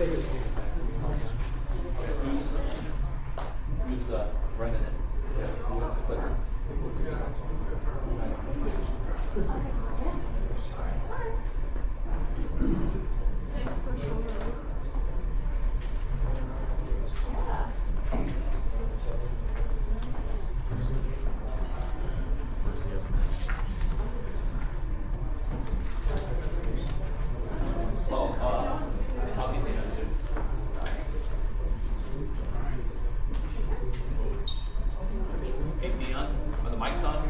David's handing back to me. Who's running it? Yeah, who wants the clicker? Hey, Dion, are the mics on?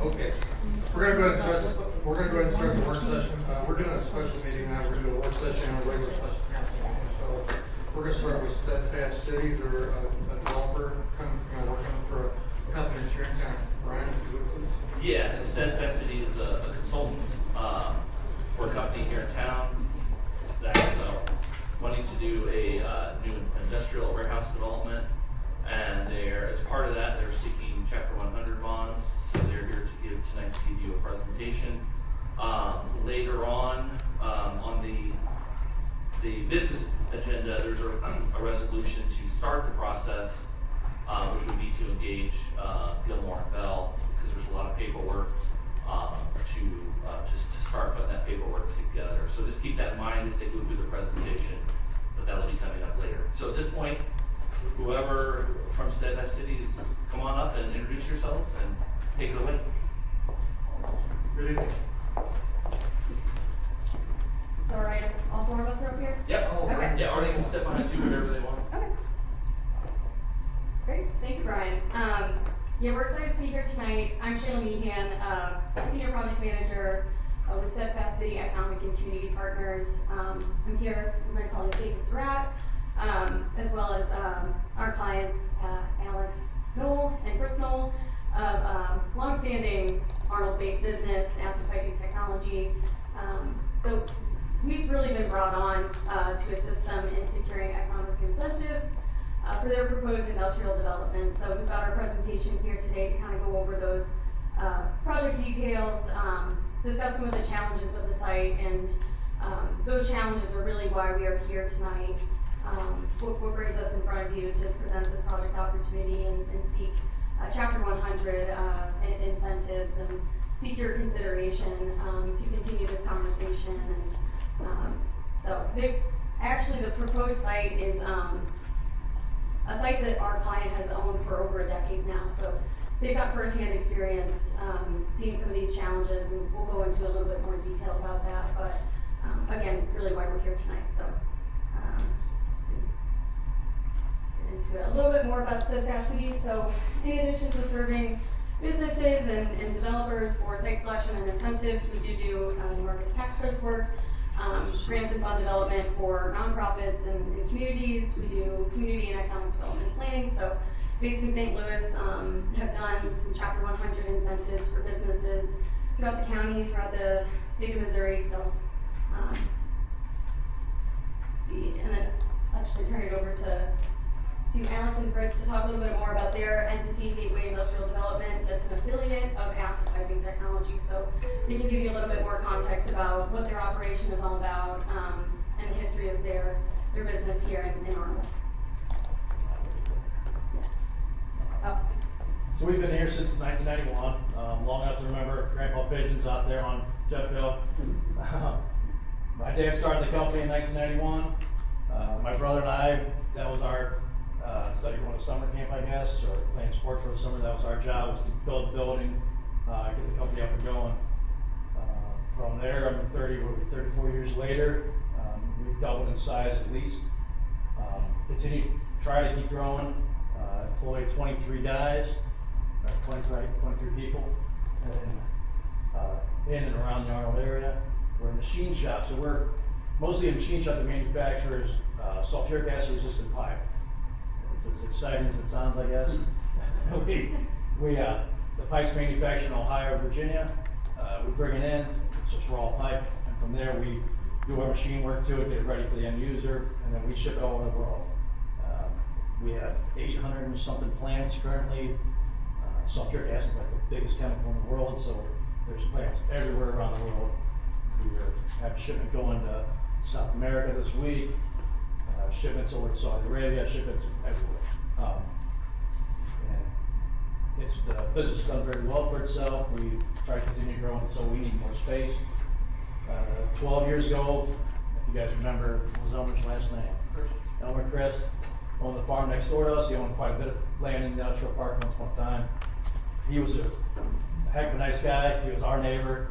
Okay, we're gonna go ahead and start the work session. We're doing a special meeting now. We're doing a work session and a regular special council meeting. So we're gonna start with Steadfast City. They're a developer, working for a company here in town. Brian, if you would please. Yeah, so Steadfast City is a consultant for a company here in town that's wanting to do a new industrial warehouse development. And as part of that, they're seeking Chapter 100 bonds. So they're here to give you a presentation. Later on the business agenda, there's a resolution to start the process, which would be to engage Gilmore and Bell, because there's a lot of paperwork to start putting that paperwork together. So just keep that in mind as they go through the presentation, but that'll be coming up later. So at this point, whoever from Steadfast City is, come on up and introduce yourselves and take it away. Good evening. It's all right, all four of us are up here? Yep. Okay. Yeah, or they can step behind you, whatever they want. Okay. Great, thank you, Brian. Yeah, we're excited to be here tonight. I'm Shayla Meehan, Senior Project Manager with Steadfast City Economic and Community Partners. I'm here with my colleague David Surratt, as well as our clients, Alex Knoll and Fritz Knoll, of longstanding Arnold-based business, Acid Piping Technology. So we've really been brought on to assist them in securing economic incentives for their proposed industrial development. So we've got our presentation here today to kind of go over those project details, discuss some of the challenges of the site, and those challenges are really why we are here tonight. What brings us in front of you to present this project opportunity and seek Chapter 100 incentives and seek your consideration to continue this conversation. And so actually the proposed site is a site that our client has owned for over a decade now. So they've got firsthand experience seeing some of these challenges, and we'll go into a little bit more detail about that. But again, really why we're here tonight. So into a little bit more about Steadfast City. So in addition to serving businesses and developers for site selection and incentives, we do new markets tax credits work, grants and fund development for nonprofits and communities. We do community and economic development planning. So based in St. Louis, have done some Chapter 100 incentives for businesses throughout the county, throughout the state of Missouri. So let's see, and then actually turn it over to Alex and Fritz to talk a little bit more about their entity, Gateway Industrial Development, that's an affiliate of Acid Piping Technology. So they can give you a little bit more context about what their operation is all about, and the history of their business here in Arnold. Oh. So we've been here since 1991, long enough to remember Grandpa Pigeons out there on Jeff Hill. My dad started the company in 1991. My brother and I, that was our study going to summer camp, I guess, or playing sports for the summer. That was our job, was to build the building, get the company up and going. From there, I'm 34 years later. We've doubled in size at least. Continue to try to keep growing. Employ 23 guys, 23 people in and around the Arnold area. We're a machine shop, so we're mostly a machine shop that manufactures sulfuric acid resistant pipe. It's as exciting as it sounds, I guess. The pipe's manufactured in Ohio, Virginia. We bring it in, it's just raw pipe, and from there we do our machine work to it, get it ready for the end user, and then we ship it all over the world. We have 800 and something plants currently, sulfuric acid is like the biggest chemical in the world, so there's plants everywhere around the world. We have a shipment going to South America this week, shipments over to Saudi Arabia, shipments everywhere. And the business has done very well for itself. We try to continue growing, so we need more space. 12 years ago, if you guys remember, what was owner's last name? Elmer Chris owned the farm next door to us. He owned quite a bit of land in the industrial park once upon a time. He was a heck of a nice guy. He was our neighbor.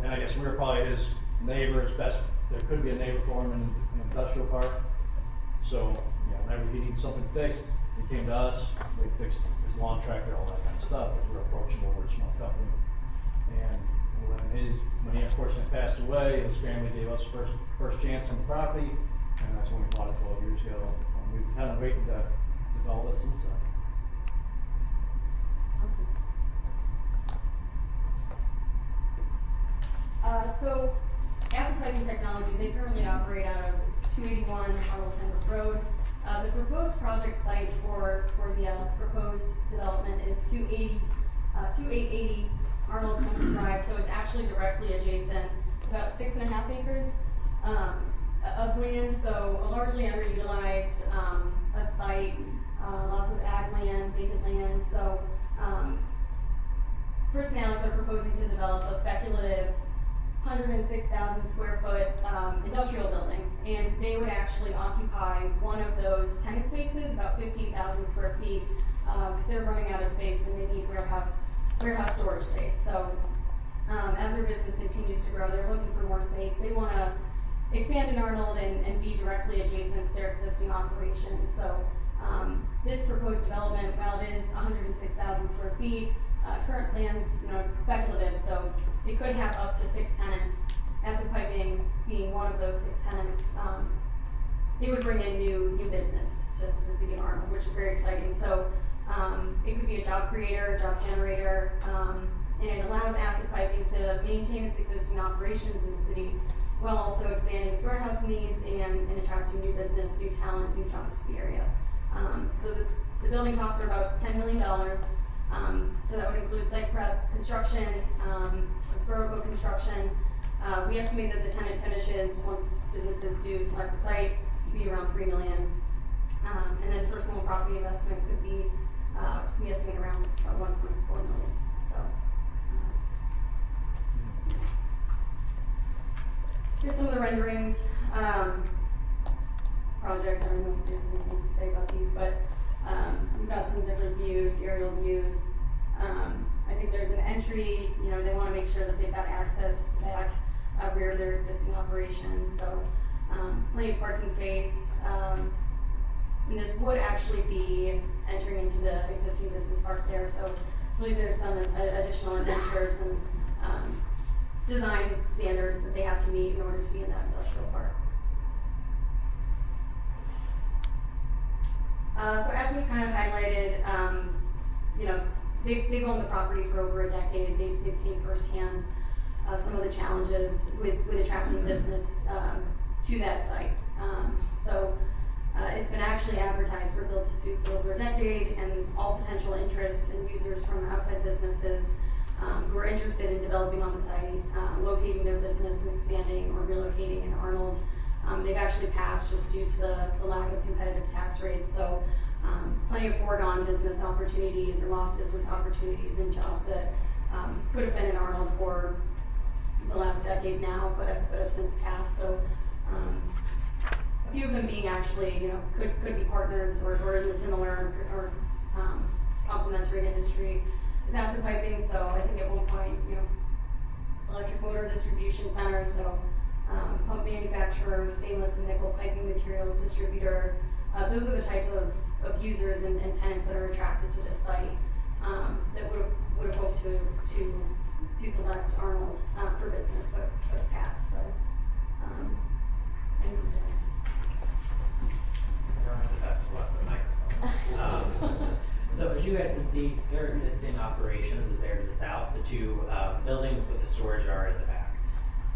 And I guess we were probably his neighbor, his best. There could be a neighbor for him in the industrial park. So, whenever he needed something fixed, he came to us. We fixed his lawn tractor, all that kind of stuff. We're approachable. We're a small company. And when he unfortunately passed away, his family gave us first chance on the property, and that's when we bought it 12 years ago. And we've kind of waited to develop it since then. So, Acid Piping Technology, they currently operate out of 281 Arnold Road. The proposed project site for the proposed development is 2880 Arnold Temple Drive, so it's actually directly adjacent. It's about 6.5 acres of land, so a largely underutilized site, lots of ag land, vacant land. So Fritz and Alex are proposing to develop a speculative 106,000 square foot industrial building, and they would actually occupy one of those tenant spaces, about 15,000 square feet, because they're running out of space and they need warehouse storage space. So as their business continues to grow, they're looking for more space. They want to expand in Arnold and be directly adjacent to their existing operations. So this proposed development, while it is 106,000 square feet, current plans, speculative, so it could have up to 6 tenants. Acid Piping being one of those 6 tenants, it would bring in new business to the city of Arnold, which is very exciting. So it could be a job creator, job generator, and it allows Acid Piping to maintain its existing operations in the city while also expanding its warehouse needs and attracting new business, new talent, new jobs to the area. So the building costs are about $10 million. So that would include site prep, construction, vertical construction. We estimate that the tenant finishes, once businesses do select the site, to be around $3 million. And then personal property investment could be, we estimate around $1.4 million. So here's some of the renderings. Project, I don't know if there's anything to say about these, but we've got some different views, aerial views. I think there's an entry, they want to make sure that they've got access back rear of their existing operations. So plenty of parking space. And this would actually be entering into the existing business park there. So I believe there's some additional indentures and design standards that they have to meet in order to be in that industrial park. So as we kind of highlighted, they've owned the property for over a decade. They've seen firsthand some of the challenges with attracting business to that site. So it's been actually advertised for build to suit for over a decade, and all potential interest and users from outside businesses who are interested in developing on the site, locating their business and expanding or relocating in Arnold. They've actually passed just due to the lack of competitive tax rates. So plenty of foregone business opportunities or lost business opportunities and jobs that could have been in Arnold for the last decade now, but have since passed. So a few of them being actually, could be partners or in the similar or complementary industry as acid piping. So I think at one point, electric motor distribution center. So pump manufacturer, stainless and nickel piping materials distributor. Those are the type of users and tenants that are attracted to this site that would have hoped to select Arnold for business, but have passed. So, So as you guys can see, their existing operations is there to the south. The two buildings with the storage are in the back.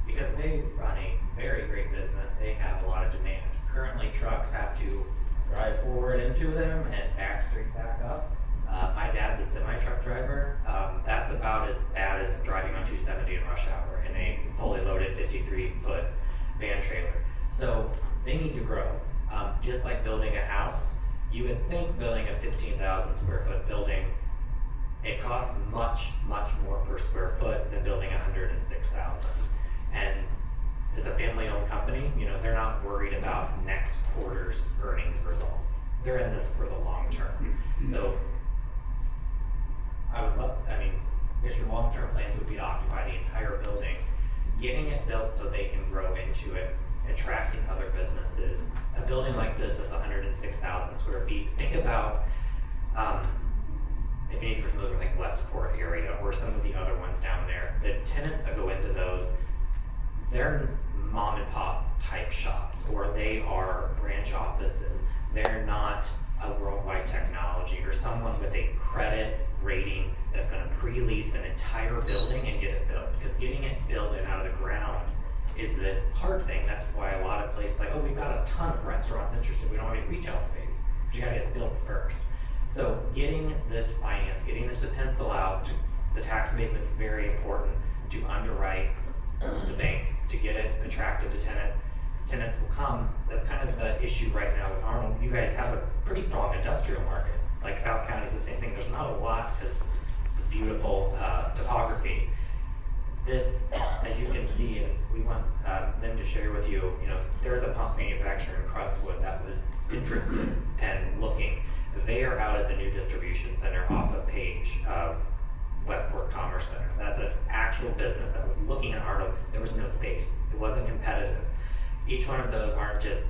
Because they run a very great business, they have a lot of demand. Currently, trucks have to drive forward into them and back straight back up. My dad's a semi-truck driver. That's about as bad as driving on 270 in rush hour in a fully loaded 53-foot van trailer. So they need to grow. Just like building a house, you would think building a 15,000 square foot building, it costs much, much more per square foot than building 106,000. And as a family-owned company, you know, they're not worried about next quarter's earnings results. They're in this for the long term. So I guess your long-term plans would be to occupy the entire building, getting it built so they can grow into it, attracting other businesses. A building like this is 106,000 square feet. Think about, if you're familiar with like Westport area or some of the other ones down there, the tenants that go into those, they're mom and pop type shops, or they are branch offices. They're not a worldwide technology or someone with a credit rating that's gonna pre-lease an entire building and get it built. Because getting it built and out of the ground is the hard thing. That's why a lot of places like, oh, we've got a ton of restaurants interested, we don't have any retail space. But you gotta get it built first. So getting this finance, getting this to pencil out, the tax abatement's very important to underwrite the bank, to get it attractive to tenants. Tenants will come. That's kind of the issue right now with Arnold. You guys have a pretty strong industrial market. Like South County's the same thing. There's not a lot because the beautiful topography. This, as you can see, and we want them to share with you, you know, there's a pump manufacturer in Crestwood that was interested and looking. They are out at the new distribution center off of Page, Westport Commerce Center. That's an actual business that was looking at Arnold. There was no space. It wasn't competitive. Each one of those aren't just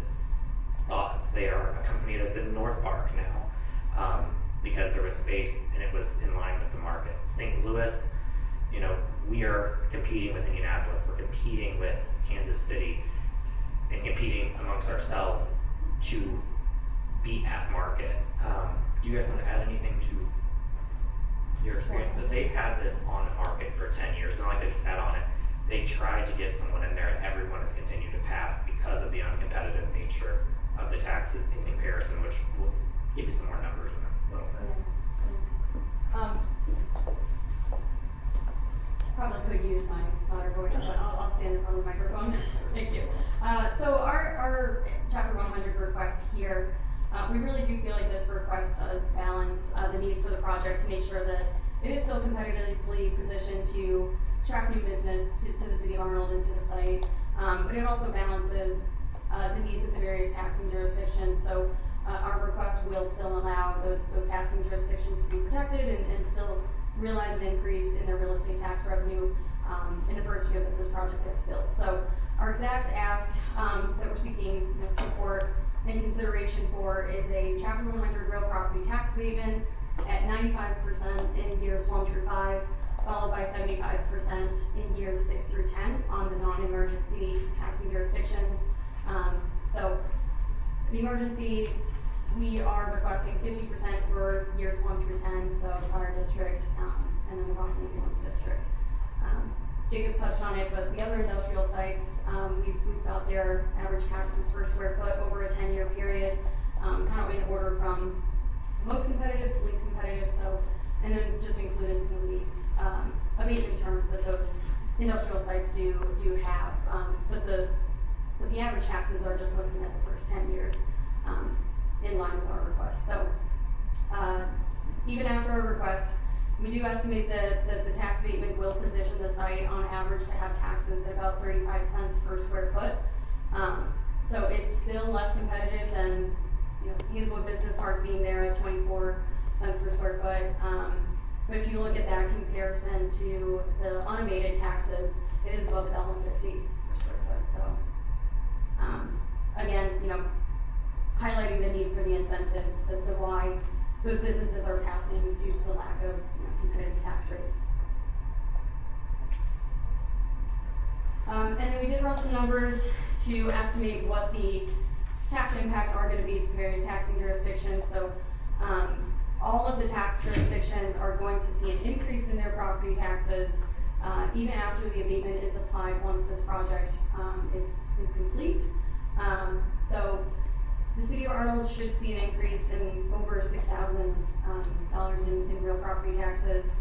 thoughts. They are a company that's in North Park now, because there was space and it was in line with the market. St. Louis, you know, we are competing with Indianapolis. We're competing with Kansas City and competing amongst ourselves to be at market. Do you guys want to add anything to your experience? That they've had this on the market for 10 years. It's not like they've sat on it. They tried to get someone in there and everyone has continued to pass because of the uncompetitive nature of the taxes in comparison, which will give you some more numbers in a little bit. Probably could use my louder voice, but I'll stand in front of the microphone. Thank you. So our Chapter 100 request here, we really do feel like this request does balance the needs for the project to make sure that it is still competitively positioned to attract new business to the city of Arnold and to the site, but it also balances the needs of the various taxing jurisdictions. So our request will still allow those taxing jurisdictions to be protected and still realize an increase in their real estate tax revenue in the first year that this project gets built. So our exact ask that we're seeking support and consideration for is a Chapter 100 real property tax abatement at 95% in years 1 through 5, followed by 75% in years 6 through 10 on the non-emergency taxing jurisdictions. So the emergency, we are requesting 50% for years 1 through 10, so the fire district, and then the Rocky Ambulance District. Jacob's touched on it, but the other industrial sites, we've got their average taxes per square foot over a 10-year period, kind of in order from most competitive to least competitive. So, and then just included some of the abatement terms that those industrial sites do have, but the average taxes are just looking at the first 10 years in line with our request. So even after our request, we do estimate that the tax abatement will position the site on average to have taxes at about 35 cents per square foot. So it's still less competitive than Hazelwood Business Park being there at 24 cents per square foot. But if you look at that comparison to the unabated taxes, it is above $1.50 per square foot. So again, highlighting the need for the incentives, the why those businesses are passing due to the lack of competitive tax rates. And then we did run some numbers to estimate what the tax impacts are going to be to various taxing jurisdictions. So all of the tax jurisdictions are going to see an increase in their property taxes even after the abatement is applied once this project is complete. So The city of Arnold should see an increase in over $6,000 in real property taxes.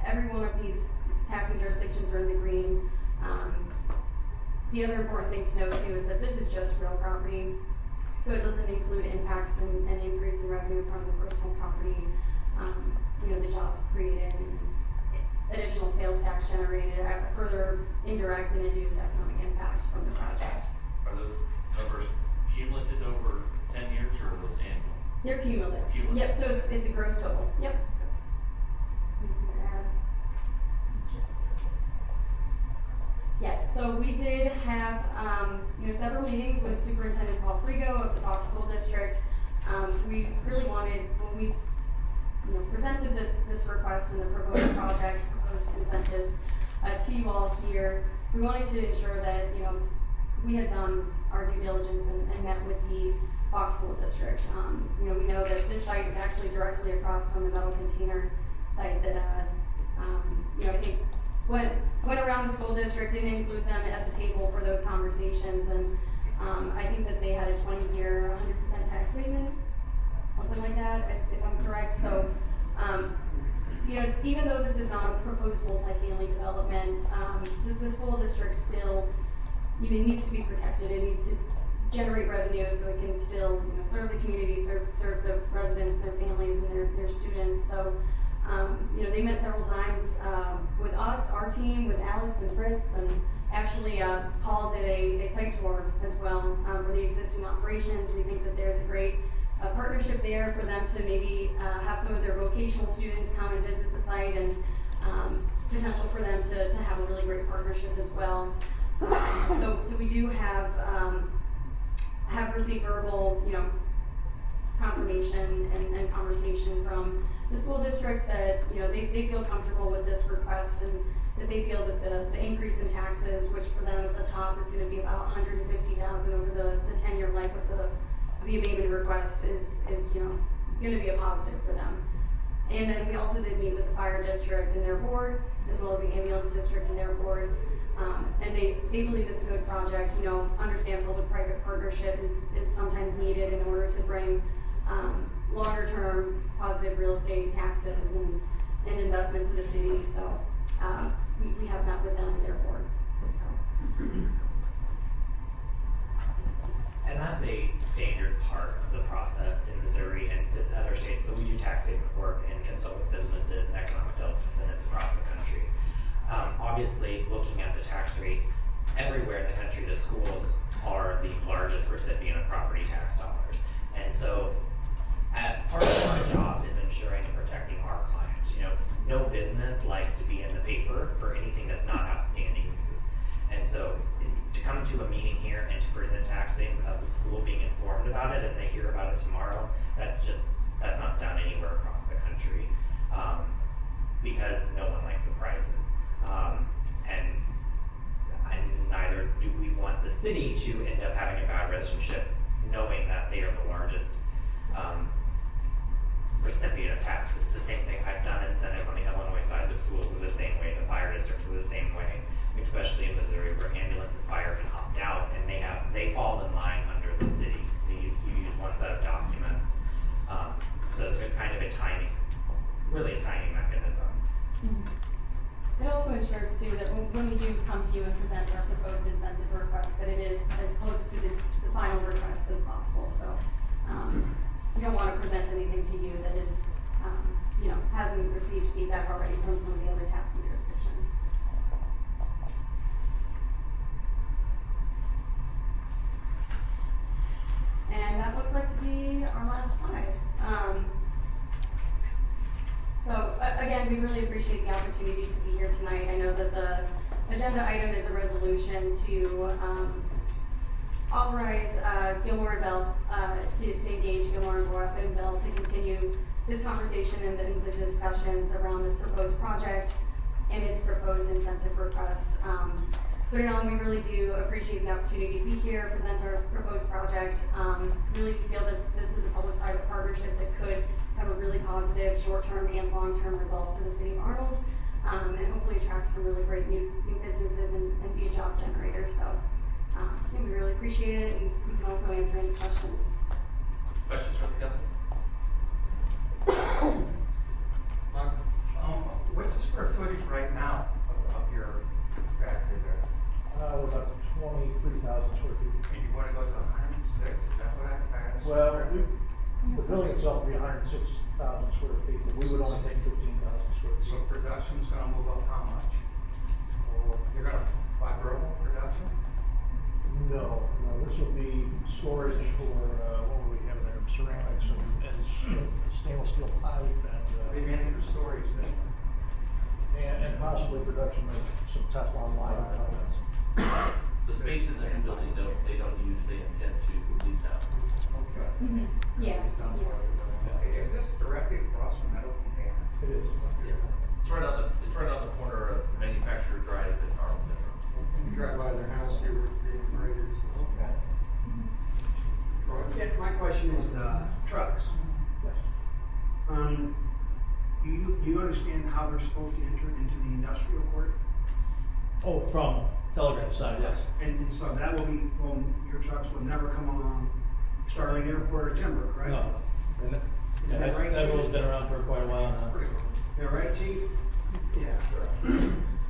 Every one of these taxing jurisdictions are in the green. The other important thing to note too is that this is just real property, so it doesn't include impacts and increase in revenue from the personal property, the jobs created, and additional sales tax generated, further indirect and induced economic impact from the project. Are those numbers cumulative over 10 years or are those annual? They're cumulative. Cumulative. Yep, so it's a gross total. Yep. Yes, so we did have, several meetings with Superintendent Paul Frigo of the Fox School District. We really wanted, when we, presented this request and the proposed project, proposed incentives, to you all here, we wanted to ensure that, we had done our due diligence and met with the Fox School District. We know that this site is actually directly across from the metal container site that, I think went around the school district, didn't include them at the table for those conversations, and I think that they had a 20-year, 100% tax abatement, something like that, if I'm correct. So, even though this is not a proposed multifamily development, the school district still, needs to be protected. It needs to generate revenue so it can still, serve the community, serve the residents, their families, and their students. So, they met several times with us, our team, with Alex and Fritz, and actually Paul did a site tour as well for the existing operations. We think that there's a great partnership there for them to maybe have some of their vocational students come and visit the site, and potential for them to have a really great partnership as well. So we do have received verbal, confirmation and conversation from the school district that, they feel comfortable with this request, and that they feel that the increase in taxes, which for them at the top is gonna be about $150,000 over the 10-year life of the abatement request is gonna be a positive for them. And then we also did meet with the fire district and their board, as well as the ambulance district and their board. And they believe it's a good project. Understand public-private partnership is sometimes needed in order to bring longer-term positive real estate taxes and investment to the city. So we have met with them and their boards. So. And that's a standard part of the process in Missouri and this other states. So we do tax abatement work and consult with businesses and economic development centers across the country. Obviously, looking at the tax rates, everywhere in the country, the schools are the largest recipient of property tax dollars. And so, part of our job is ensuring and protecting our clients. No business likes to be in the paper for anything that's not outstanding news. And so, to come to a meeting here and to present taxing without the school being informed about it, and they hear about it tomorrow, that's not done anywhere across the country, because no one likes surprises. And neither do we want the city to end up having a bad relationship, knowing that they are the largest recipient of taxes. The same thing, I've done incentives on the Illinois side. The schools are the same way, the fire districts are the same way, especially in Missouri, where ambulance and fire can opt out, and they fall in line under the city. You use one set of documents, so it's kind of a timing mechanism. Mm-hmm. It also ensures too that when we do come to you and present our proposed incentive request, that it is as close to the final request as possible. So you don't want to present anything to you that is, hasn't received feedback already from some of the other taxing jurisdictions. And that looks like to be our last slide. So again, we really appreciate the opportunity to be here tonight. I know that the agenda item is a resolution to authorize Gilmore and Bell to engage Gilmore and Bell to continue this conversation and the discussions around this proposed project and its proposed incentive request. But in all, we really do appreciate the opportunity to be here, present our proposed project. Really feel that this is a public-private partnership that could have a really positive short-term and long-term result for the city of Arnold, and hopefully attract some really great new businesses and be a job generator. So Yeah, we really appreciate it, and we can also answer any questions. Questions from the council? What's the square footage right now of your factory there? We're about 23,000 square feet. And you wanna go to 106, is that what I understand? Well, the building itself would be 106,000 square feet, but we would only take 15,000 square So feet. production's gonna move up how much? Or you're gonna quadruple production? No, this would be storage for, what would we have there, ceramics and stainless steel pipe They mainly for storage then? and possibly production of some Teflon line products. The space in the new building, they don't use, they intend to lease out. Okay. Yeah, Okay, is this directly across from Metal Container? It is. It's right on the corner of Manufacturer Drive and Arnold. You drive by their house, they were being raided. Okay. Yeah, my question is, trucks. Yes. Do you understand how they're supposed to enter into the industrial court? Oh, from Telegraph side, yes. And so that will be, well, your trucks will never come along Starling Airport or Timber, correct? No. And Is that right, that Chief? road's been around for quite a while now. Yeah, right, chief? Yeah.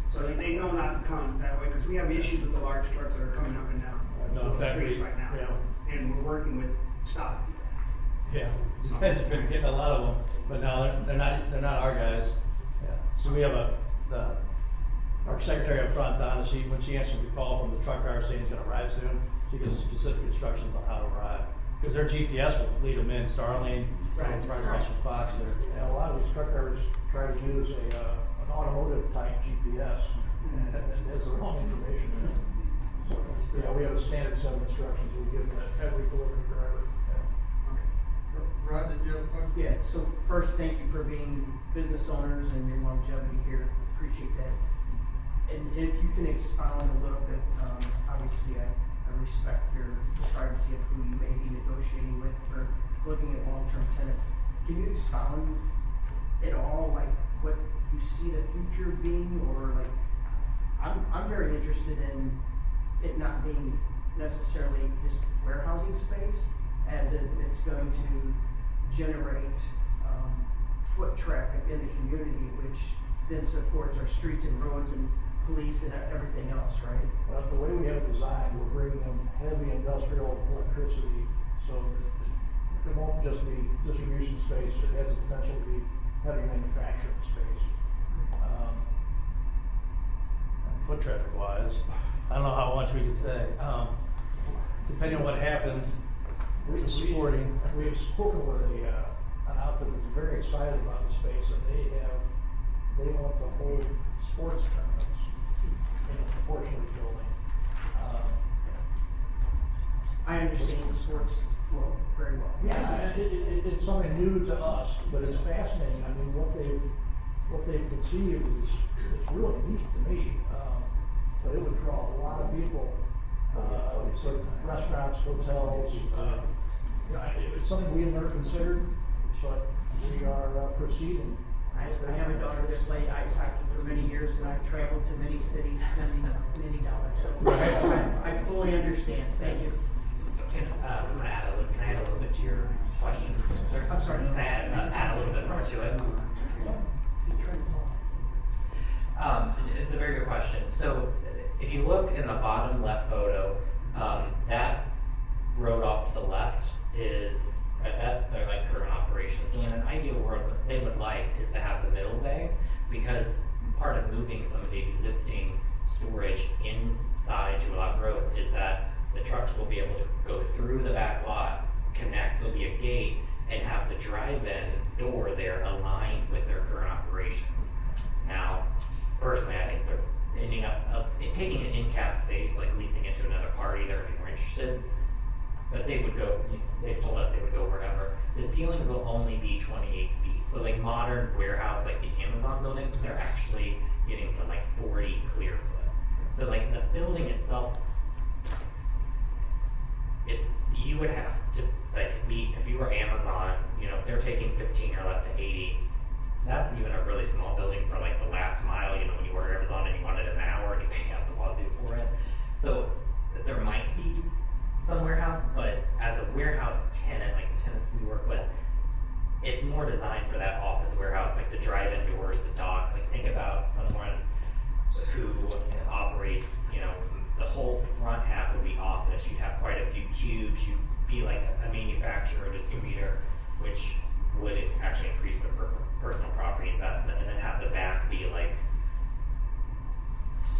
So they know not to come that way, because we have issues with the large trucks that are coming up and down No, in the fact, streets we- right now. yeah. And we're working with stopping that. Yeah, it's been getting a lot of them, but no, they're not our guys. Yeah. So we have our secretary up front, Donna, when she answers the call from the truck driver saying he's gonna arrive soon, she gives specific instructions on how to arrive. Cause their GPS will lead them in, Starling, right across from Fox there. And a lot of these truck drivers try to use an automotive type GPS, and it has the wrong information in it. So, yeah, we have a standard set of instructions we give to every delivery driver. Rod, did you have a question? Yeah, so first, thank you for being business owners and your longevity here, appreciate that. And if you can expound a little bit, obviously I respect your privacy of who you may be negotiating with or looking at long-term tenants. Can you expound at all, like, what you see the future being, or like, I'm very interested in it not being necessarily just warehousing space, as it's going to generate foot traffic in the community, which then supports our streets and roads and police and everything else, right? Well, the way we have it designed, we're bringing in heavy industrial electricity, so that it won't just be distribution space, it has the potential to be heavy manufacturing space. Foot traffic wise, I don't know how much we could say, depending on what happens, we have spoken with an outfit that's very excited about the space, and they want to hold sports tournaments in a portion of the building. I understand sports very well. Yeah, it's something new to us, but it's fascinating. I mean, what they've conceived is really neat to me. But it would draw a lot of people, so restaurants, hotels, it's something we have never considered, but we are proceeding. I have a daughter that played ice hockey for many years, and I've traveled to many cities spending many dollars, so I fully understand, thank you. Can I add a little bit to your question, sir? I'm sorry. Can I add a little bit more to it? It's a very good question. So if you look in the bottom left photo, that road off to the left that's their like current operations. So in an ideal world, what they would like is to have the middle bay, because part of moving some of the existing storage inside to allow growth is that the trucks will be able to go through the back lot, connect, there'll be a gate, and have the drive-in door there aligned with their current operations. Now, personally, I think they're ending up taking an in-cap space, like leasing it to another party, they're gonna be more interested. But they would go, they've told us they would go wherever. The ceilings will only be 28 feet. So like modern warehouse, like the Amazon buildings, they're actually getting to like 40 clear foot. So like the building itself, you would have to like be, if you were Amazon, if they're taking 15 or left to 80, that's even a really small building for like the last mile, when you order Amazon and you want it in an hour and you pay out the wazoo for it. So there might more designed for that office warehouse, like the drive-in doors, the dock. Like think about someone who operates, you know, the whole front half would be office. You'd have quite a few cubes. You'd be like a manufacturer, distributor, which would actually increase the personal property investment, and then have the back be like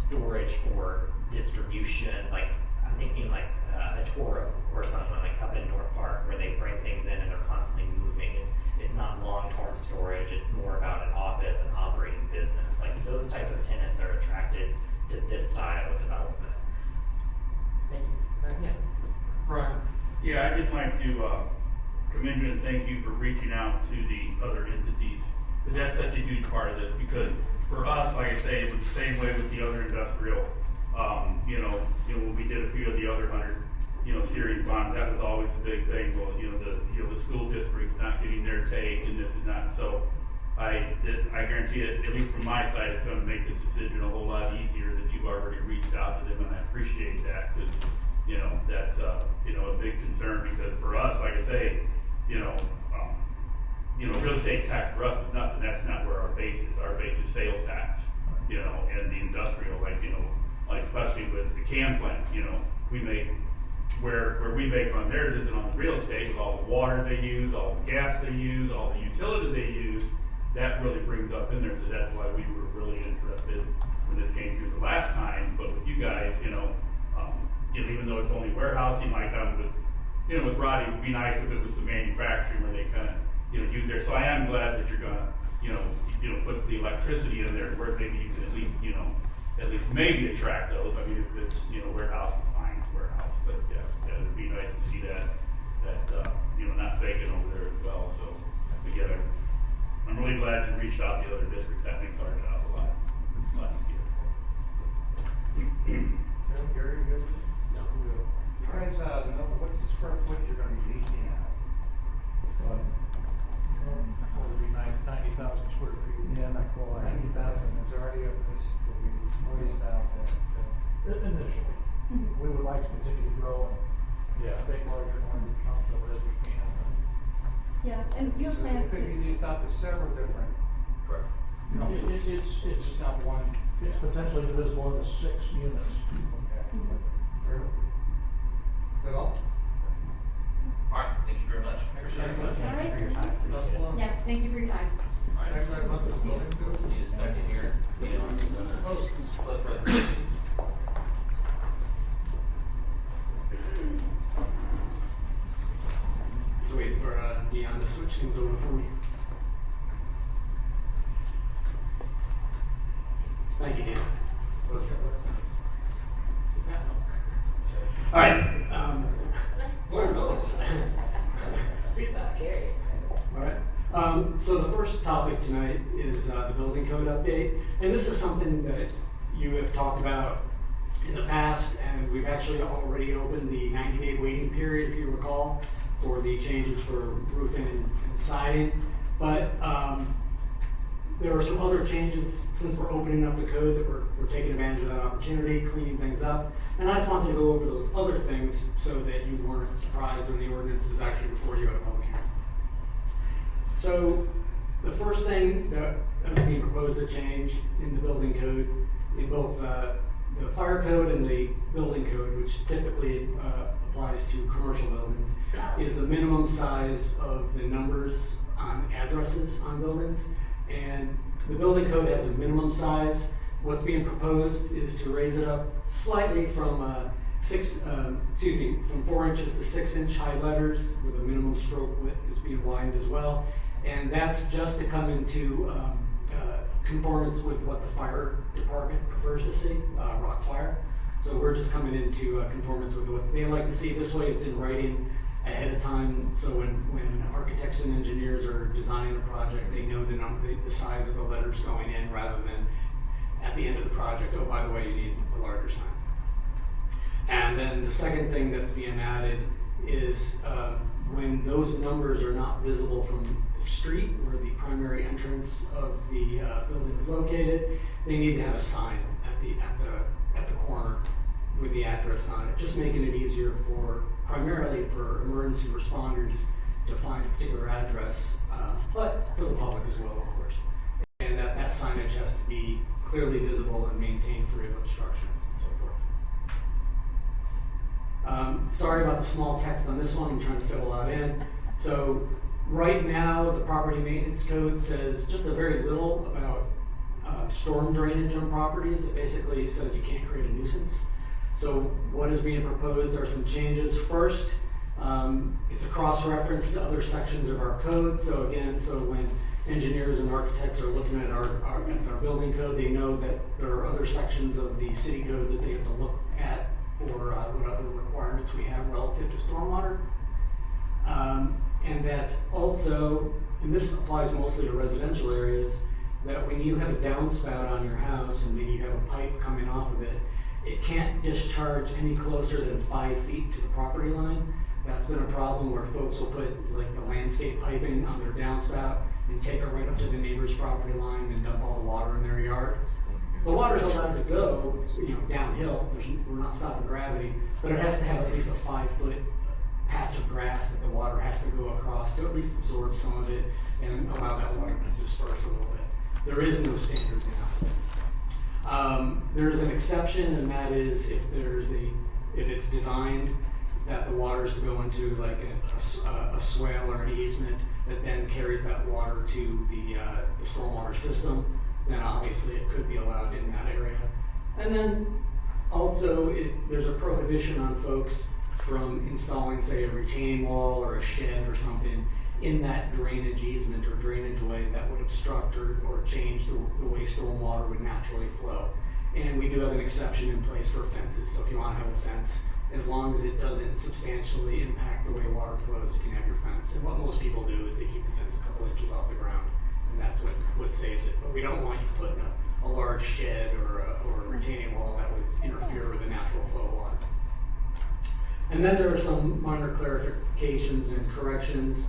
storage for distribution. Like I'm thinking like a Toro or someone like up in North Park where they bring things in and they're constantly moving. It's not long-term storage. It's more about an office and operating business. Like those type of tenants are attracted to this style of development. Thank you. Yeah. Brian? Yeah, I'd just like to commend you and thank you for reaching out to the other entities. Because that's such a huge part of this, because for us, like I say, it was the same way with the other industrial. When we did a few of the other 100, series bonds, that was always the big thing. Well, the school district's not getting their take and this is not. So I guarantee it, at least from my side, it's going to make this decision a whole lot easier that you've already reached out to them, and I appreciate that, because that's a big concern. Because for us, like I say, real estate tax for us is nothing. That's not where our base is. Our base is sales tax, and the industrial, like especially with the can plant, we make where we make on theirs isn't on the real estate, with all the water they use, all the gas they use, all the utilities they use. That really brings up in there, so that's why we were really interested when this came through the last time. But with you guys, even though it's only warehousing, like with Roddy, it would be nice if it was the manufacturing where they kind of use there. So I am glad that you're gonna put the electricity in there where maybe you can at least maybe attract those. I mean, if it's warehouse, it's fine, it's warehouse. But yeah, it'd be nice to see that not vacant over there as well. So again, I'm really glad you reached out to the other districts. That makes our job a lot easier. Gary, you good? No. You guys, what's the square footage you're gonna be leasing out? What would be 90,000 square feet? Yeah, not quite. 90,000, majority of this will be leased out Initially, we would like to continue to grow and take larger and larger chunks of it as we can. Yeah, and you have So plans it could to, be leased out to several different. Correct. It's just not one, it's potentially divisible into 6 units. Okay. Is that all? All right, thank you very much. Thank you All right. for your time. Appreciate it. yeah, thank you for your time. All right. Next item up is building codes. Need a second here. Split presentations. So wait for Deanna to switch things over for me. Thank you, Dan. All right. Feedback. All right. So the first topic tonight is the building code update, and this is something that you have talked about in the past, and we've actually already opened the 90-day waiting period, if you recall, for the changes for roofing and siding. But there are some other changes since we're opening up the code that we're taking advantage of that opportunity, cleaning things up. And I just wanted to go over those other things so that you weren't surprised when the ordinance is actually before you at a public hearing. So the first thing that is being proposed to change in the building code, in both the fire code and the building code, which typically applies to commercial buildings, is the minimum size of the numbers on addresses on buildings. And the building code has a minimum size. What's being proposed is to raise it up slightly from from 4 inches to 6 inch high letters, with a minimum stroke width is being widened as well. And that's just to come into conformance with what the fire department prefers to see, rock fire. So we're just coming into conformance with what they like to see. This way it's in writing ahead of time, so when architects and engineers are designing a project, they know the size of the letters going in, rather than at the end of the project, oh, by the way, you need a larger sign. And then the second thing that's being added is when those numbers are not visible from the street where the primary entrance of the building is located, they need to have a sign at the corner with the address on it, just making it easier primarily for emergency responders to find a particular address, but for the public as well, of course. And that signage has to be clearly visible and maintained free of obstructions and so forth. Sorry about the small text on this one, I'm trying to fit a lot in. So right now, the property maintenance code says just a very little about storm drainage on properties. It basically says you can't create a nuisance. So what is being proposed are some changes. First, it's a cross-reference to other sections of our code. So again, so when engineers and architects are looking at our building code, they know that there are other sections of the city codes that they have to look at for what other requirements we have relative to stormwater. And that's also, and this applies mostly to residential areas, that when you have a downspout on your house and maybe you have a pipe coming off of it, it can't discharge any closer than 5 feet to the property line. That's been a problem where folks will put like the landscape piping on their downspout and take it right up to the neighbor's property line and dump all the water in their yard. The water's allowed to go, downhill. We're not stopping gravity, but it has to have at least a 5-foot patch of grass that the water has to go across to at least absorb some of it and allow that water to disperse a little bit. There is no standard now. There's an exception, and that is if it's designed that the water is to go into like a swale or an easement that then carries that water to the stormwater system, then obviously it could be allowed in that area. And then also there's a prohibition on folks from installing, say, a retaining wall or a shed or something in that drainage easement or drainage way that would obstruct or change the way stormwater would naturally flow. And we do have an exception in place for fences. So if you want to have a fence, as long as it doesn't substantially impact the way water flows, you can have your fence. And what most people do is they keep the fence a couple inches off the ground, and that's what saves it. But we don't want you putting a large shed or a retaining wall that would interfere with the natural flow of water. And then there are some minor clarifications and corrections.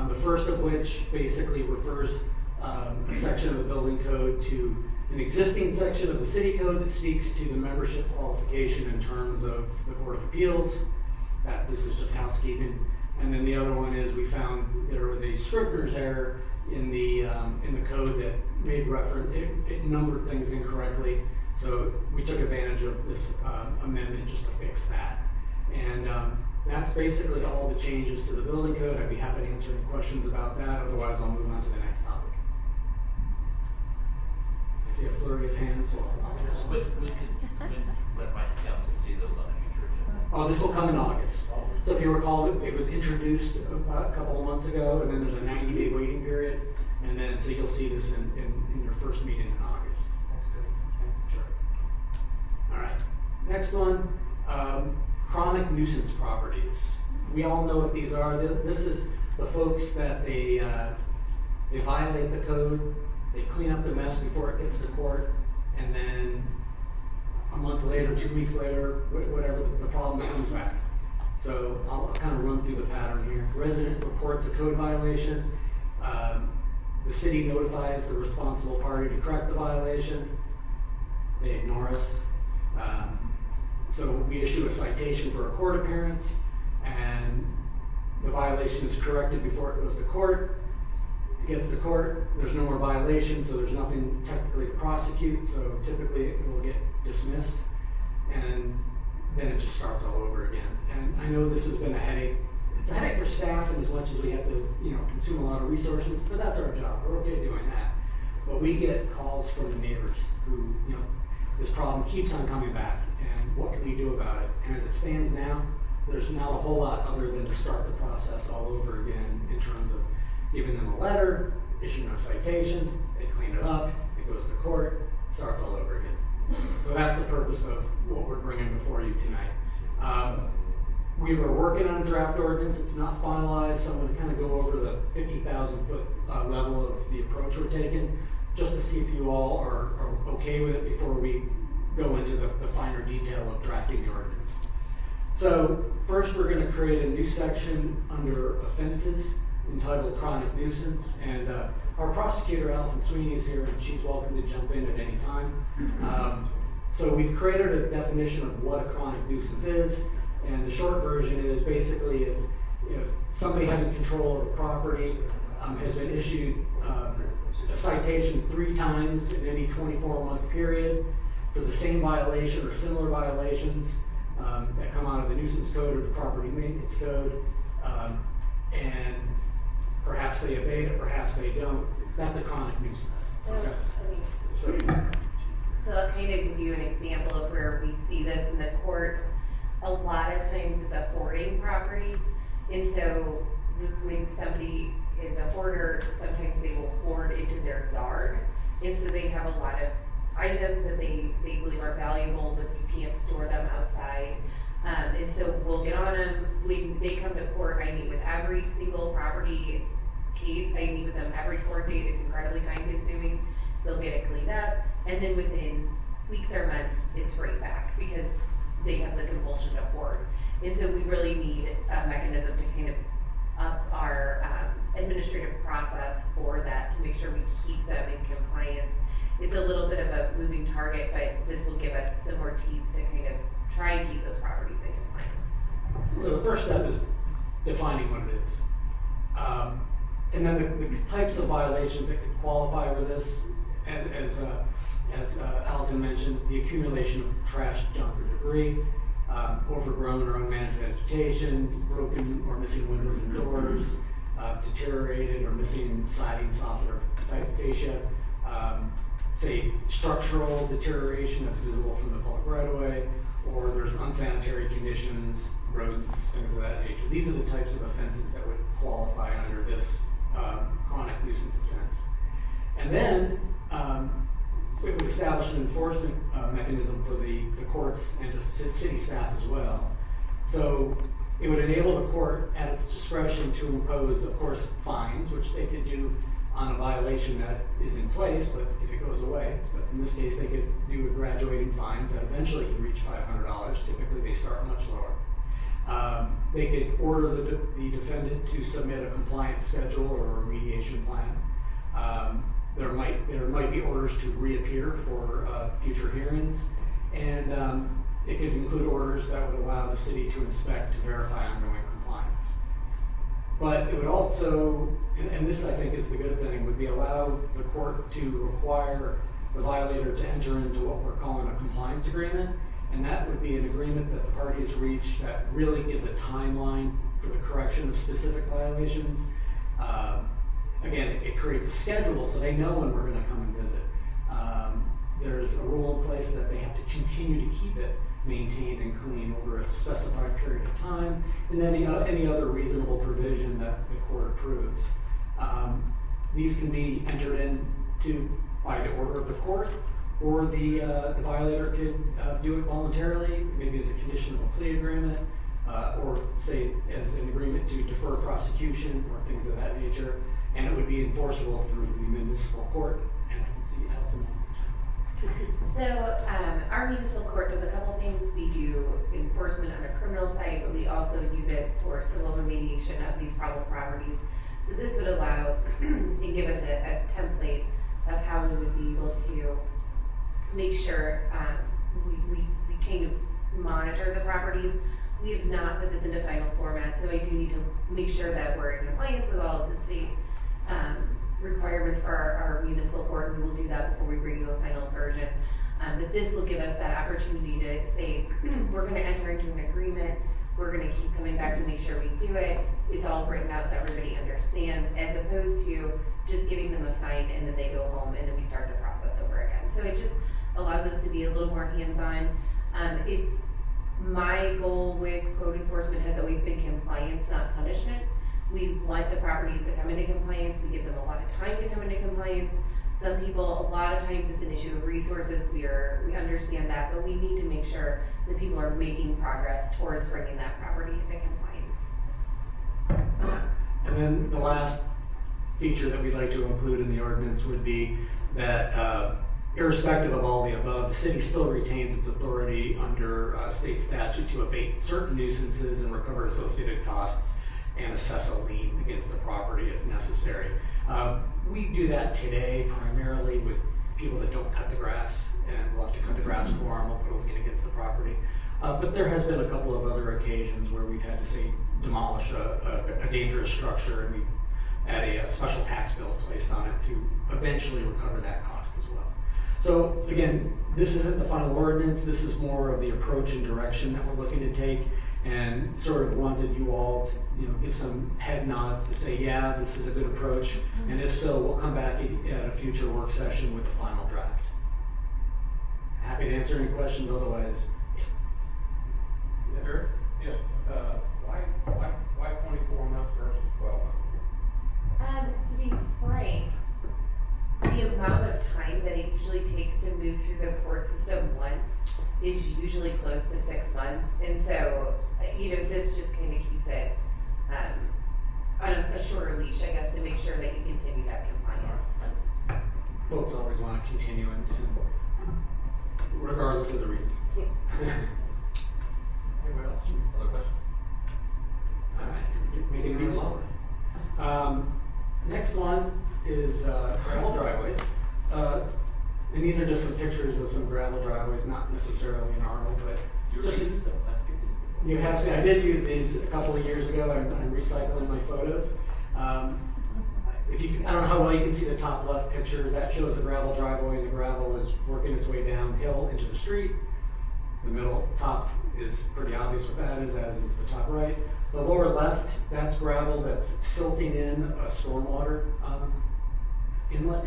The first of which basically refers a section of the building code to an existing section of the city code that speaks to the membership qualification in terms of the Board of Appeals. This is just housekeeping. And then the other one is we found there was a Scrivener's error in the code that made reference, it numbered things incorrectly. So we took advantage of this amendment just to fix that. And that's basically all the changes to the building code. I'd be happy to answer any questions about that. Otherwise, I'll move on to the next topic. I see a flurry of hands. So We let my council see those on a future agenda. oh, this will come in August. So if you recall, it was introduced a couple of months ago, and then there's a 90-day waiting period. And then, so you'll see this in your first meeting in August. That's good. Okay, sure. All right. Next one. Chronic nuisance properties. We all know what these are. This is the folks that they violate the code, they clean up the mess before it gets to court, and then a month later, 2 weeks later, whatever the problem comes back. So I'll kind of run through the pattern here. Resident reports a code violation. The city notifies the responsible party to correct the violation. They ignore us. So we issue a citation for a court appearance, and the violation is corrected before it goes to court. It gets to court, there's no more violation, so there's nothing technically to prosecute, so typically it will get dismissed, and then it just starts all over again. And I know this has been a headache. It's a headache for staff, and as much as we have to, consume a lot of resources, but that's our job. We're okay doing that. But we get calls from the neighbors who, this problem keeps on coming back, and what can we do about it? And as it stands now, there's not a whole lot other than to start the process all over again in terms of giving them a letter, issuing a citation, they clean it up, it goes to court, it starts all over again. So that's the purpose of what we're bringing before you tonight. We were working on a draft ordinance, it's not finalized, so I'm going to kind of go over the 50,000 foot level of the approach we're taking, just to see if you all are okay with it before we go into the finer detail of drafting the ordinance. So first we're going to create a new section under offenses entitled chronic nuisance, and our prosecutor Allison Sweeney is here and she's welcome to jump in at any time. So we've created a definition of what a chronic nuisance is, and the short version is basically if somebody having control of the property has been issued a citation 3 times in any 24-month period for the same violation or similar violations that come out of the nuisance code or the property maintenance code, and perhaps they abate it, perhaps they don't, that's a chronic nuisance. So I'll kind of give you an example of where we see this in the courts. A lot of times it's a hoarding property, and so when somebody is a hoarder, sometimes they will hoard into their yard, and so they have a lot of items that they believe are valuable, but you can't store them outside. And so we'll get on them, when they come to court, I meet with every single property case, I meet with them every court date, it's incredibly time consuming. They'll get it cleaned up, and then within weeks or months, it's right back, because they have the compulsion to hoard. And so we really need a mechanism to kind of up our administrative process for that, to make sure we keep them in compliance. It's a little bit of a moving target, but this will give us some more teeth to kind of try and keep those properties in compliance. So the first step is defining what it is. And then the types of violations that could qualify for this, and as Allison mentioned, the accumulation of trash, junk, or debris, overgrown or unmanaged vegetation, broken or missing windows and doors, deteriorated or missing siding, soffit, or fascia, say structural deterioration that's visible from the public right of way, or there's unsanitary conditions, roads, things of that nature. These are the types of offenses that would qualify under this chronic nuisance offense. And then it would establish an enforcement mechanism for the courts and just city staff as well. So it would enable the court at its discretion to impose, of course, fines, which they could do on a violation that is in place, but if it goes away. But in this case, they could do graduating fines that eventually could reach $500. Typically, they start much lower. They could order the defendant to submit a compliance schedule or a remediation plan. There might be orders to reappear for future hearings, and it could include orders that would allow the city to inspect to verify ongoing compliance. But it would also, and this I think is the good thing, would be allow the court to require the violator to enter into what we're calling a compliance agreement, and that would be an agreement that the parties reach that really gives a timeline for the correction of specific violations. Again, it creates a schedule so they know when we're going to come and visit. There's a rule in place that they have to continue to keep it maintained and clean over a specified period of time, and then any other reasonable provision that the court approves. These can be entered into by the order of the court, or the violator could do it voluntarily, maybe as a condition of a plea agreement, or say as an agreement to defer prosecution or things of that nature, and it would be enforceable through the municipal court. And I can see Allison. So our municipal court does a couple things. We do enforcement on a criminal side, but we also use it for civil remediation of these problem properties. So this would allow and give us a template of how we would be able to make sure we kind of monitor the properties. We have not put this into final format, so I do need to make sure that we're in compliance with all of the state requirements for our municipal court, and we will do that before we bring you a final version. But this will give us that opportunity to say, we're going to enter into an agreement, we're going to keep coming back to make sure we do it, it's all written out so everybody understands, as opposed to just giving them a fine and then they go home and then we start the process over again. So it just allows us to be a little more hands-on. It's my goal with code enforcement has always been compliance, not punishment. We want the properties to come into compliance. We give them a lot of time to come into compliance. Some people, a lot of times it's an issue of resources. We understand that, but we need to make sure that people are making progress towards bringing that property into compliance. And then the last feature that we'd like to include in the ordinance would be that irrespective of all the above, the city still retains its authority under state statute to abate certain nuisances and recover associated costs and assess a lien against the property if necessary. We do that today primarily with people that don't cut the grass, and we'll have to cut the grass for them, we'll put a lien against the property. But there has been a couple of other occasions where we've had to say, demolish a dangerous structure, and we had a special tax bill placed on it to eventually recover that cost as well. So again, this isn't the final ordinance, this is more of the approach and direction that we're looking to take, and sort of wanted you all to, give some head nods to say, yeah, this is a good approach, and if so, we'll come back at a future work session with the final draft. Happy to answer any questions, otherwise. Eric? Yes, why 24 months versus 12 months? To be frank, the amount of time that it usually takes to move through the court system once is usually close to 6 months. And so, this just kind of keeps it on a shorter leash, I guess, to make sure that you continue that compliance. Folks always want a continuance, regardless of the reason. Anybody else? Other questions? Alright, making these longer. Next one is gravel driveways. And these are just some pictures of some gravel driveways, not necessarily in Arnold, but just, you have seen, I did use these a couple of years ago. I'm recycling my photos. I don't know how well you can see the top left picture. That shows a gravel driveway. The gravel is working its way downhill into the street. The middle top is pretty obvious what that is, as is the top right. The lower left, that's gravel that's silting in a stormwater inlet.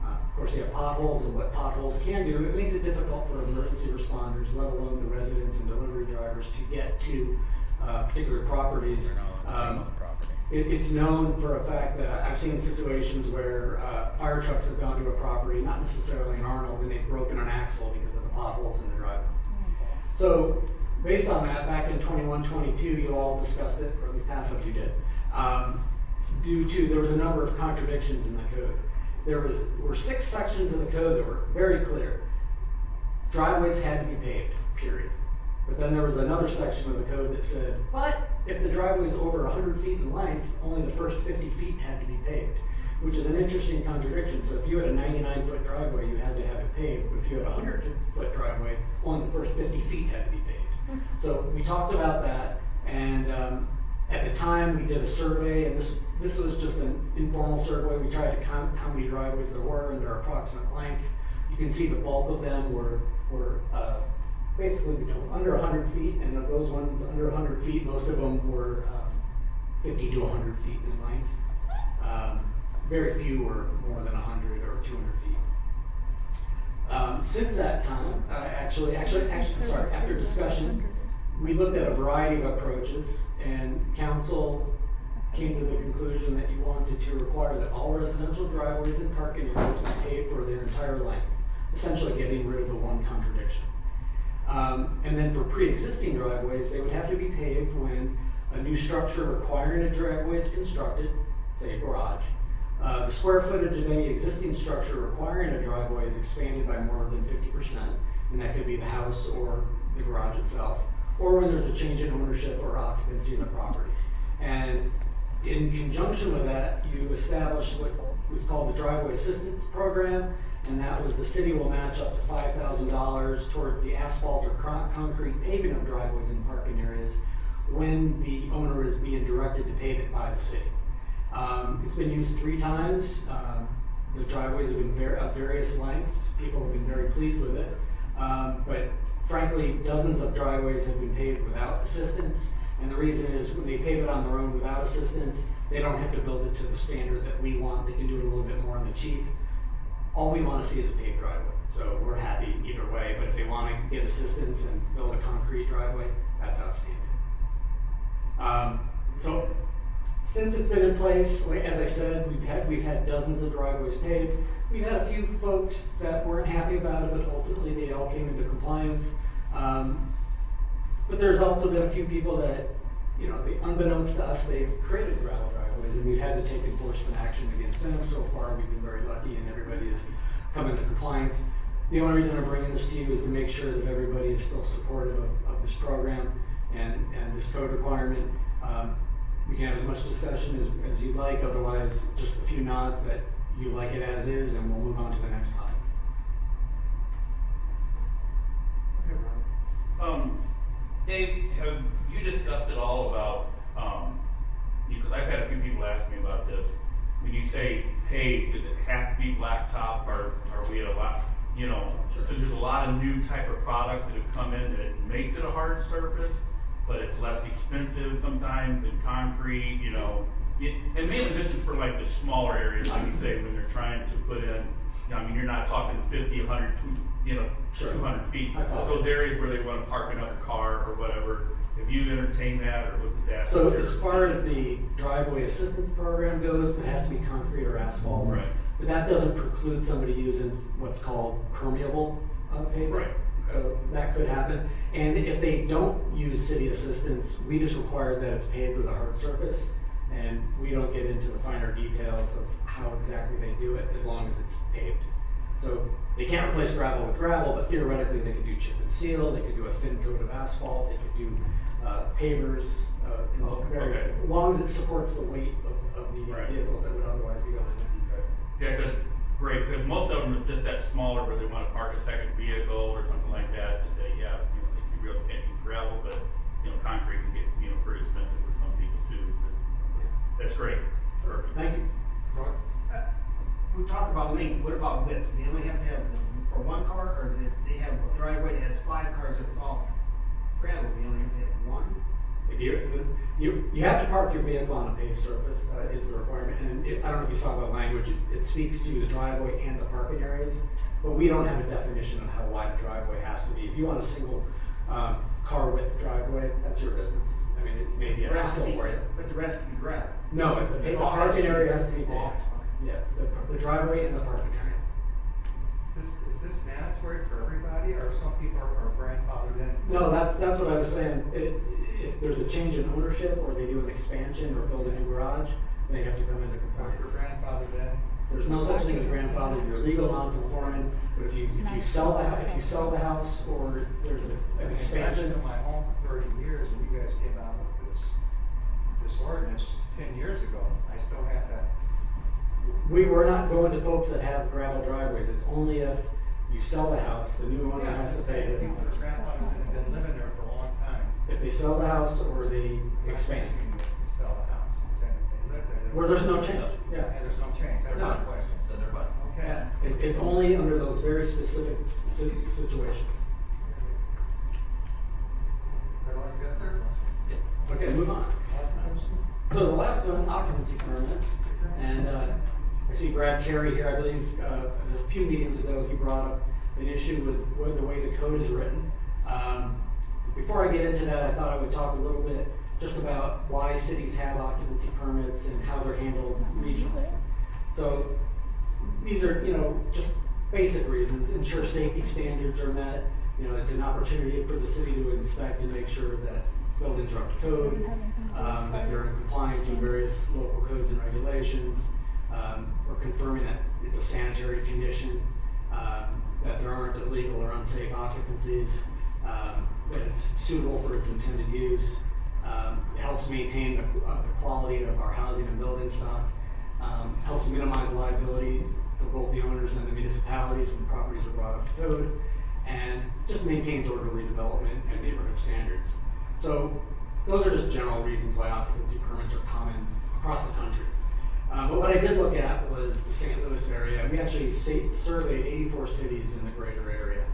Of course, you have potholes, and what potholes can do, it makes it difficult for emergency responders, let alone the residents and delivery drivers, to get to particular properties. It's known for a fact that I've seen situations where fire trucks have gone to a property, not necessarily in Arnold, and they've broken an axle because of the potholes in the driveway. So, based on that, back in 21-22, you all discussed it, or at least half of you did. There was a number of contradictions in the code. There were 6 sections of the code that were very clear. Driveways had to be paved, period. But then there was another section of the code that said, but if the driveway is over 100 feet in length, only the first 50 feet had to be paved, which is an interesting contradiction. So if you had a 99-foot driveway, you had to have it paved. But if you had a 100-foot driveway, only the first 50 feet had to be paved. So we talked about that, and at the time we did a survey, and this was just an informal survey. We tried to count how many driveways there were and their approximate length. You can see the bulk of them were basically between under 100 feet, and of those ones under 100 feet, most of them were 50 to 100 feet in length. Very few were more than 100 or 200 feet. Since that time, after discussion, we looked at a variety of approaches, and council came to the conclusion that you wanted to require that all residential driveways and parking areas be paved for their entire length, essentially getting rid of the one contradiction. And then for pre-existing driveways, they would have to be paved when a new structure requiring a driveway is constructed, say a garage. The square footage of any existing structure requiring a driveway is expanded by more than 50%, and that could be the house or the garage itself, or when there's a change in ownership or occupancy in the property. And in conjunction with that, you established what was called the Driveway Assistance Program, and that was the city will match up to $5,000 towards the asphalt or concrete paving of driveways and parking areas when the owner is being directed to pave it by the city. It's been used 3 times. The driveways have been of various lengths. People have been very pleased with it. But frankly, dozens of driveways have been paved without assistance. And the reason is when they pave it on their own without assistance, they don't have to build it to the standard that we want. They can do it a little bit more on the cheap. All we want to see is a paved driveway. So we're happy either way, but if they want to get assistance and build a concrete driveway, that's outstanding. So since it's been in place, as I said, we've had dozens of driveways paved. We've had a few folks that weren't happy about it, but ultimately they all came into compliance. But there's also been a few people that, unbeknownst to us, they've created gravel driveways, and we've had to take enforcement action against them. So far, we've been very lucky, and everybody has come into compliance. The only reason I'm bringing this to you is to make sure that everybody is still supportive of this program and this code requirement. We can have as much discussion as you'd like, otherwise just a few nods that you like it as is, and we'll move on to the next topic. Dave, have you discussed at all about when you say paved, does it have to be blacktop, or are we at a lot, you know, so there's a lot of new type of products that have come in that makes it a hard surface, but it's less expensive sometimes than concrete, you know. And mainly this is for like the smaller areas, like you say, when they're trying to put in, you know, I mean, you're not talking 50, 100, you know, 200 feet. Those areas where they wanna park another car or whatever, have you entertained that or looked at that? So as far as the driveway assistance program goes, it has to be concrete or asphalt. Right. But that doesn't preclude somebody using what's called permeable pavement. Right. So that could happen. And if they don't use city assistance, we just require that it's paved with a hard surface. And we don't get into the finer details of how exactly they do it, as long as it's paved. So they can't replace gravel with gravel, but theoretically they could do chip and seal, they could do a thin coat of asphalt, they could do pavers, various, Okay. as long as it supports the weight of the Right. vehicles that would otherwise be going in. Yeah, because most of them are just that smaller where they wanna park a second vehicle or something like that they, yeah, you know, they really can't use gravel, but, you know, concrete can get, you know, pretty expensive for some people too, but that's great. Perfect. Thank you. We talked about length, what about width? They only have to have for one car, or they have a driveway that has 5 cars and it's all gravel, they only have to have one? If you have to park your vehicle on a paved surface, that is the requirement, and I don't know if you saw the language, it speaks to the driveway and the parking areas, but we don't have a definition of how wide a driveway has to be. If you want a single, car width driveway, that's your business. I mean, it may be a The rest hassle could be- for you. But the rest can be gravel. No, the parking area has to be paved. Oh, Yeah, the driveway and the parking area. Is this mandatory for everybody, or some people are grandfathered in? No, that's what I was saying. If there's a change in ownership, or they do an expansion or build a new garage, they have to come into If you're compliance. grandfathered in? There's no such thing as grandfather, you're legal non-conforming, but if you sell the house, or there's an I've been expansion. in my home for 30 years, and you guys came out with this ordinance 10 years ago. I still have that. We were not going to folks that have gravel driveways, it's only if you sell the house, the new owner Yeah, I'm has to just pay saying, it. people that are grandfathered in have been living there for a long time. If they sell the house or they I'm not expand, asking you to sell the house, I'm saying if they live there. where there's no change, yeah. And there's no change, that's my No. question. So they're fine. Okay. It's only under those very specific situations. Everyone got their question? Okay, move on. So the last one, occupancy permits, and I see Brad Carey here, I believe, it was a few meetings ago, he brought up an issue with the way the code is written. Before I get into that, I thought I would talk a little bit just about why cities have occupancy permits and how they're handled regionally. So these are, just basic reasons, ensure safety standards are met, it's an opportunity for the city to inspect and make sure that buildings are up to code, that they're in compliance with various local codes and regulations, or confirming that it's a sanitary condition, that there aren't illegal or unsafe occupancies, that it's suitable for its intended use. It helps maintain the quality of our housing and building stock, helps minimize liability for both the owners and the municipalities when properties are brought up to code, and just maintains orderly development and neighborhood standards. So those are just general reasons why occupancy permits are common across the country. But what I did look at was the St. Louis area. We actually surveyed 84 cities in the greater area.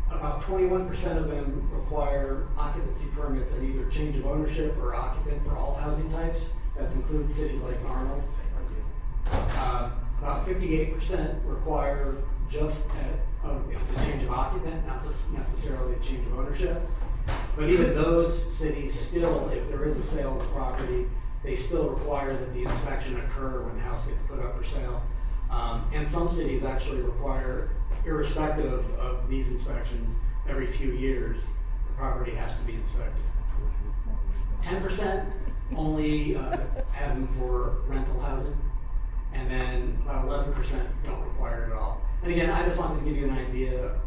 About 21% of them require occupancy permits at either change of ownership or occupant for all housing types. That includes cities like Arnold. About 58% require just the change of occupant, not necessarily a change of ownership. But even those cities still, if there is a sale of the property, they still require that the inspection occur when the house gets put up for sale. And some cities actually require, irrespective of these inspections, every few years, the property has to be inspected. 10% only have them for rental housing, and then about 11% don't require it at all. And again, I just wanted to give you an idea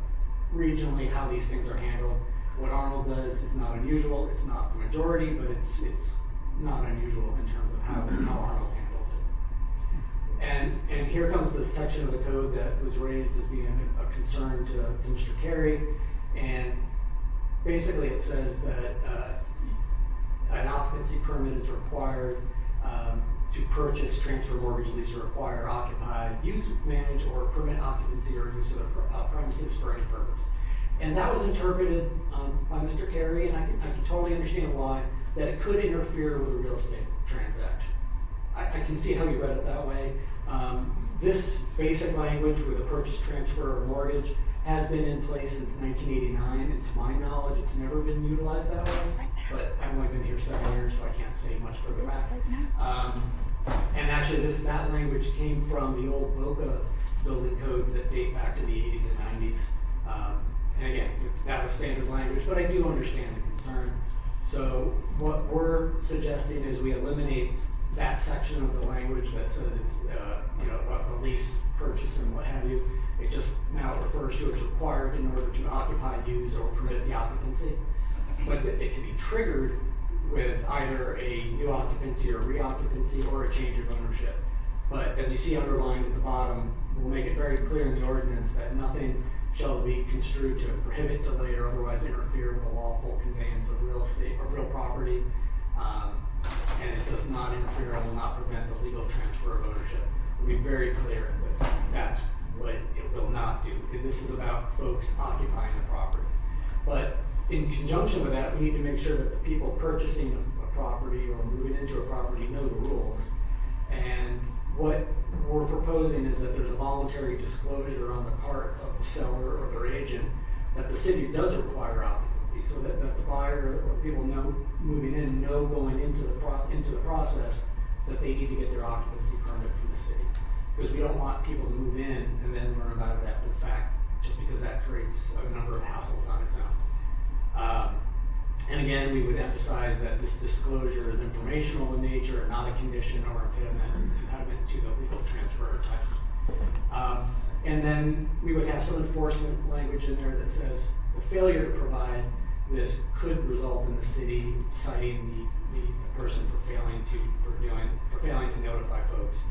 regionally how these things are handled. What Arnold does is not unusual, it's not the majority, but it's not unusual in terms of how Arnold handles it. And here comes the section of the code that was raised as being a concern to Mr. Carey. And basically it says that an occupancy permit is required to purchase, transfer, mortgage, lease, or acquire, occupy, use, manage, or permit occupancy or use of the premises for any purpose. And that was interpreted by Mr. Carey, and I can totally understand why, that it could interfere with a real estate transaction. I can see how you read it that way. This basic language with a purchase, transfer, or mortgage has been in place since 1989, and to my knowledge, it's never been utilized that way. But I've only been here 7 years, so I can't say much further back. And actually, that language came from the old Boca building codes that date back to the 80s and 90s. And again, that was standard language, but I do understand the concern. So what we're suggesting is we eliminate that section of the language that says it's, a lease, purchase, and what have you. It just now refers to as required in order to occupy, use, or permit the occupancy. But it can be triggered with either a new occupancy or reoccupancy or a change of ownership. But as you see underlined at the bottom, we'll make it very clear in the ordinance that nothing shall be construed to prohibit, delay, or otherwise interfere with the lawful conveyance of real estate or real property. And it does not interfere and will not prevent the legal transfer of ownership. We'll be very clear that that's what it will not do. This is about folks occupying the property. But in conjunction with that, we need to make sure that the people purchasing a property or moving into a property know the rules. And what we're proposing is that there's a voluntary disclosure on the part of the seller or their agent that the city does require occupancy, so that the buyer or people know moving in know going into the process that they need to get their occupancy permit from the city. Because we don't want people to move in and then learn about it after the fact, just because that creates a number of hassles on its own. And again, we would emphasize that this disclosure is informational in nature and not a condition or impediment to the legal transfer or title. And then we would have some enforcement language in there that says the failure to provide this could result in the city citing the person for failing to notify folks.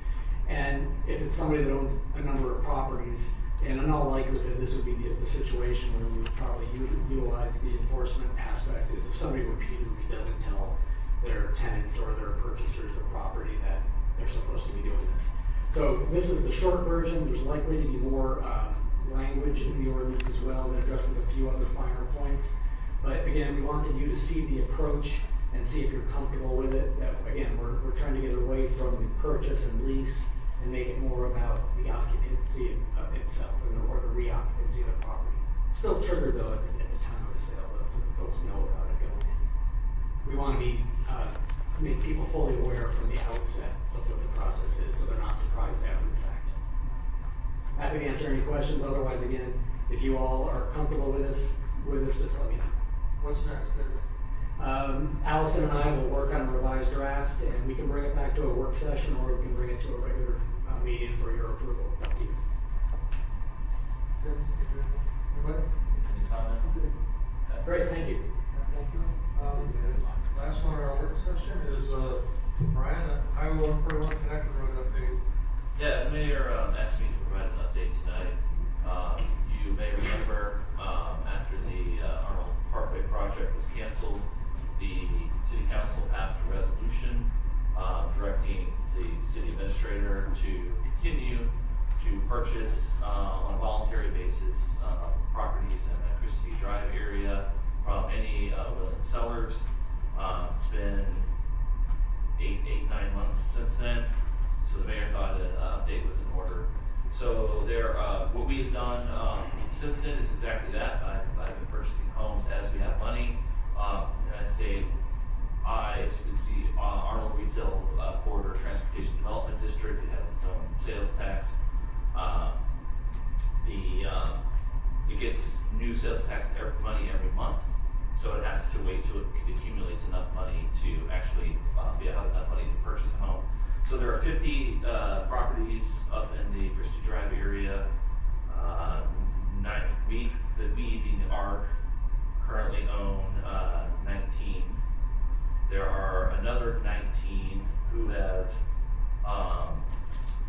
And if it's somebody that owns a number of properties, and in all likelihood, this would be the situation where we would probably utilize the enforcement aspect, is if somebody repeatedly doesn't tell their tenants or their purchasers of property that they're supposed to be doing this. So this is the short version. There's likely to be more language in the ordinance as well that addresses a few other finer points. But again, we wanted you to see the approach and see if you're comfortable with it. That, again, we're trying to get away from the purchase and lease and make it more about the occupancy itself or the reoccupancy of the property. Still triggered though at the time of the sale though, so that folks know about it going in. We want to make people fully aware from the outset of what the process is, so they're not surprised after the fact. Happy to answer any questions. Otherwise, again, if you all are comfortable with this, just let me know. What's next, David? Allison and I will work on a revised draft, and we can bring it back to a work session, or we can bring it to a regular meeting for your approval. It's up to you. Anybody? Any comment? Great, thank you. Thank you. Last one on our work session is Brian, Highway 141 Connector Road update. Yeah, the mayor asked me to provide an update tonight. You may remember after the Arnold Parkway project was canceled, the city council passed a resolution directing the city administrator to continue to purchase on a voluntary basis properties in the Christie Drive area from any willing sellers. It's been 9 months since then, so the mayor thought an update was in order. So what we have done since then is exactly that. I've been purchasing homes as we have money. And I'd say as you can see, Arnold Retail Corridor Transportation Development District, it has its own sales tax. It gets new sales tax money every month, so it has to wait till it accumulates enough money to actually have enough money to purchase a home. So there are 50 properties up in the Christie Drive area. We being the ARC, currently own 19. There are another 19 who have,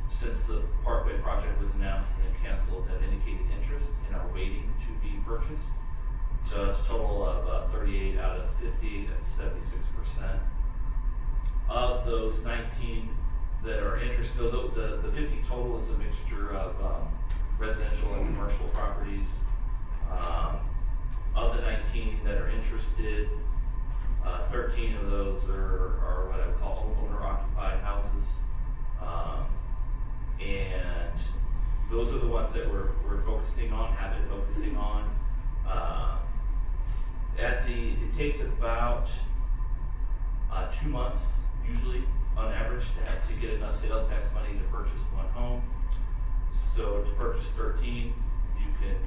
since the Parkway project was announced and canceled, have indicated interest and are waiting to be purchased. So that's a total of 38 out of 50, that's 76%. Of those 19, that are interested, so the 50 total is a mixture of, residential and commercial properties. Of the 19 that are interested, 13 of those are what I would call owner occupied houses. And those are the ones that we're focusing on, have been focusing on. It takes about 2 months usually on average to get enough sales tax money to purchase one home. So to purchase 13, you can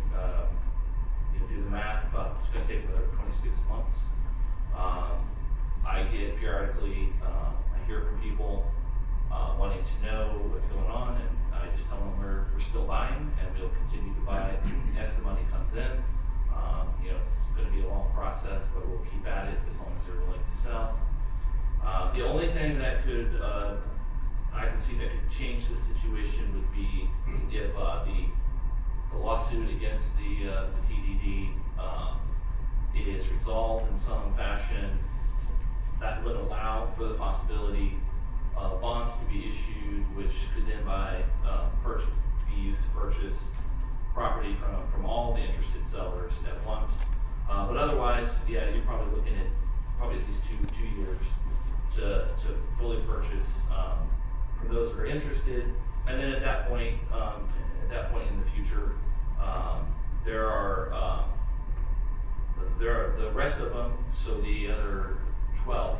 do the math, but it's going to take another 26 months. I get periodically, I hear from people wanting to know what's going on, and I just tell them we're still buying, and we'll continue to buy as the money comes in. It's going to be a long process, but we'll keep at it as long as they're willing to sell. The only thing that could, I can see that could change the situation would be if the lawsuit against the TDD is resolved in some fashion. That would allow for the possibility of bonds to be issued, which could then be used to purchase property from all the interested sellers at once. But otherwise, yeah, you're probably looking at probably at least two years to fully purchase for those who are interested. And then at that point in the future, there are the rest of them. So the other 12,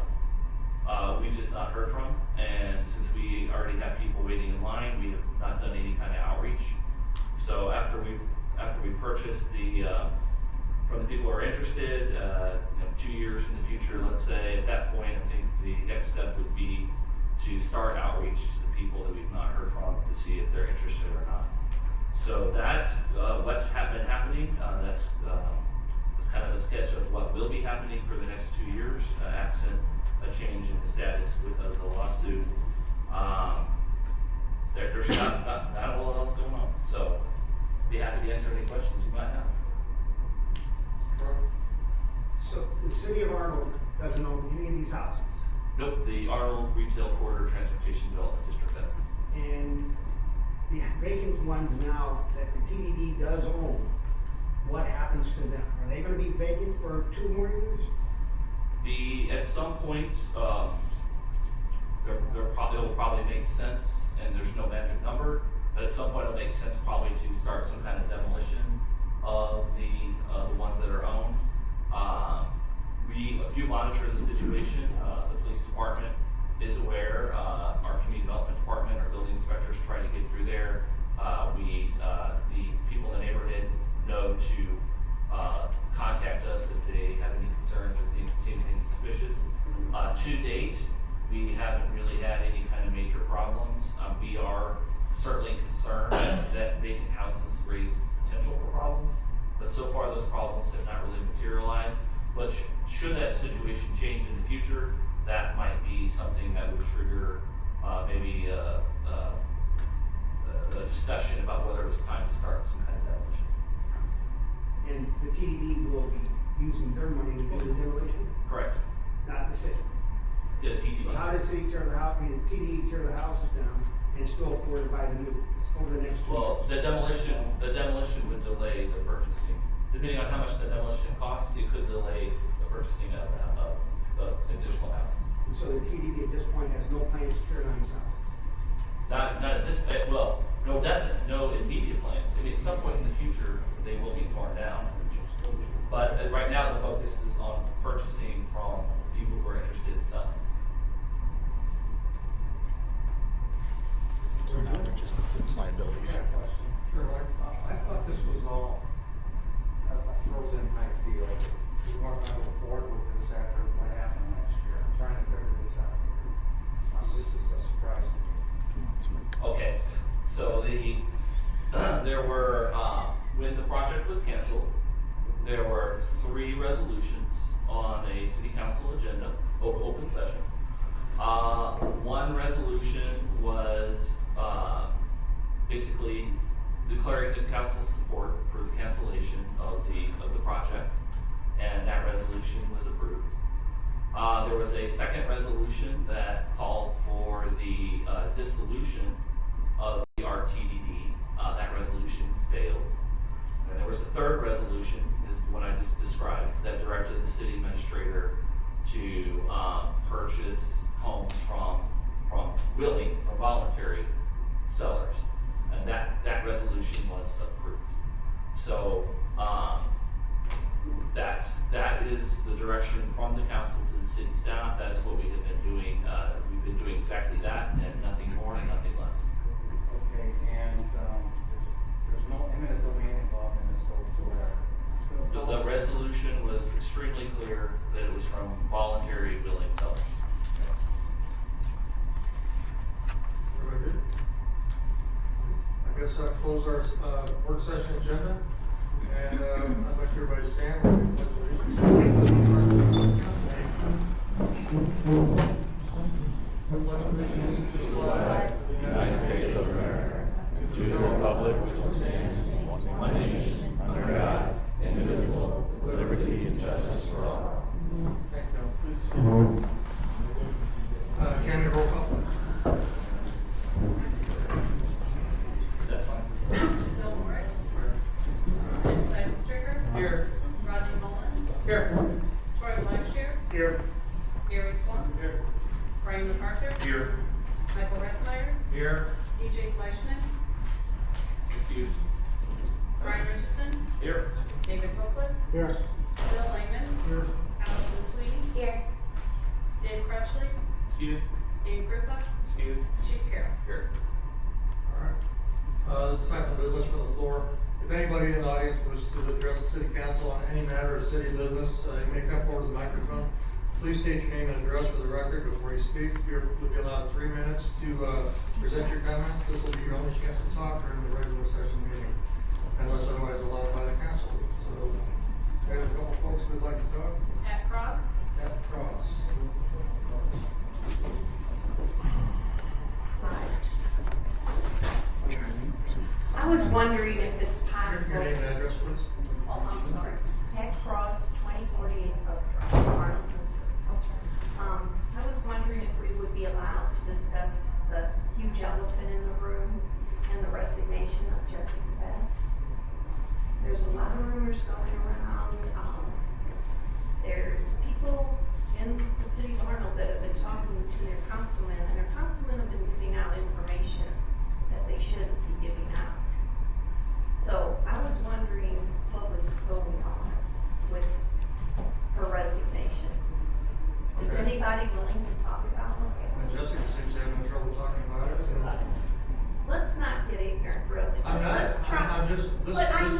we've just not heard from. And since we already have people waiting in line, we have not done any kind of outreach. So after we purchase from the people who are interested, 2 years in the future, let's say, at that point, I think the next step would be to start outreach to the people that we've not heard from to see if they're interested or not. So that's what's been happening. That's kind of a sketch of what will be happening for the next 2 years, absent a change in the status with the lawsuit. There's not a whole lot else going on. So be happy to answer any questions you might have. So the city of Arnold doesn't own any of these houses, Nope, the Arnold Retail Corridor Transportation Development District does. and the vacant ones now that the TDD does own, what happens to them? Are they gonna be vacant for 2 more years? At some point, it'll probably make sense, and there's no magic number, but at some point it'll make sense probably to start some kind of demolition of the ones that are owned. We do monitor the situation. The police department is aware. Our community development department, our building inspectors try to get through there. The people in the neighborhood know to contact us if they have any concerns or see anything suspicious. To date, we haven't really had any kind of major problems. We are certainly concerned that vacant houses raise potential for problems, but so far those problems have not really materialized. But should that situation change in the future, that might be something that would trigger maybe a discussion about whether it was time to start some kind of demolition. And the TDD will be using their money to do the demolition, Correct. not the city. The TDD. So how does the city tear the house, the TDD tear the houses down and still afford to buy the new over the next 2 years? Well, the demolition would delay the purchasing. Depending on how much the demolition costs, it could delay the purchasing of additional houses. And so the TDD at this point has no plans to tear down these houses. Not at this, well, no immediate plans. I mean, at some point in the future, they will be torn down. But right now, the focus is on purchasing from people who are interested in selling. So now they're just liabilities. I got a question. Sure, I thought this was all a frozen type deal. We weren't gonna go forward with this after what happened last year. I'm trying to figure this out. This is a surprise to me. Okay, so there were, when the project was canceled, there were 3 resolutions on a city council agenda, open session. One resolution was, basically declaring the council's support for the cancellation of the project, and that resolution was approved. There was a second resolution that called for the dissolution of the RTDD. That resolution failed. And there was a third resolution, is what I just described, that directed the city administrator to purchase homes from willing or voluntary sellers. And that resolution was approved. So that is the direction from the council to the city staff. That is what we have been doing. We've been doing exactly that and nothing more and nothing less. Okay, and, there's no eminent domain involved in this whatsoever. The resolution was extremely clear that it was from voluntary willing sellers. Everybody good? I guess I'll close our, work session agenda, and, I'd like everybody to stand. United States of America, to the republic which stands one nation, under God, indivisible, with liberty and justice for all. Thank you. Candy, roll call. That's fine. Bill Morris. Jim Seidenstricker. Here. Rodney Mullins. Here. Troy Blackshear. Here. Gary Plum. Here. Brian MacArthur. Here. Michael Retzmeyer. Here. DJ Fleischman. Excuse. Brian Richardson. Here. David Hopeless. Here. Bill Langman. Here. Allison Sweeney. Here. Dave Crutchley. Excuse. Dave Krupa. Excuse. Chief Carroll. Here. Alright, this is not the business from the floor. If anybody in the audience wishes to address the city council on any matter of city business, you may come forward to the microphone. Please state your name and address for the record before you speak. You'll be allowed 3 minutes to present your comments. This will be your only chance to talk during the regular session meeting, unless otherwise allowed by the council. So, we have a couple folks who'd like to talk. At Cross. At Cross. I was wondering if it's Your possible. name and address, please. Oh, I'm sorry. Pat Cross, 2048 Oak Drive, Arnold, Missouri. I was wondering if we would be allowed to discuss the huge elephant in the room and the resignation of Jessica Bass. There's a lot of rumors going around. There's people in the city of Arnold that have been talking to their councilmen, and their councilmen have been giving out information that they shouldn't be giving out. So I was wondering what was going on with her resignation. Is Okay. anybody willing to talk about it? And Jessica seems to have no trouble talking about it, so. Let's not get ignorant, really. I'm not, Let's try. I'm just, this But I is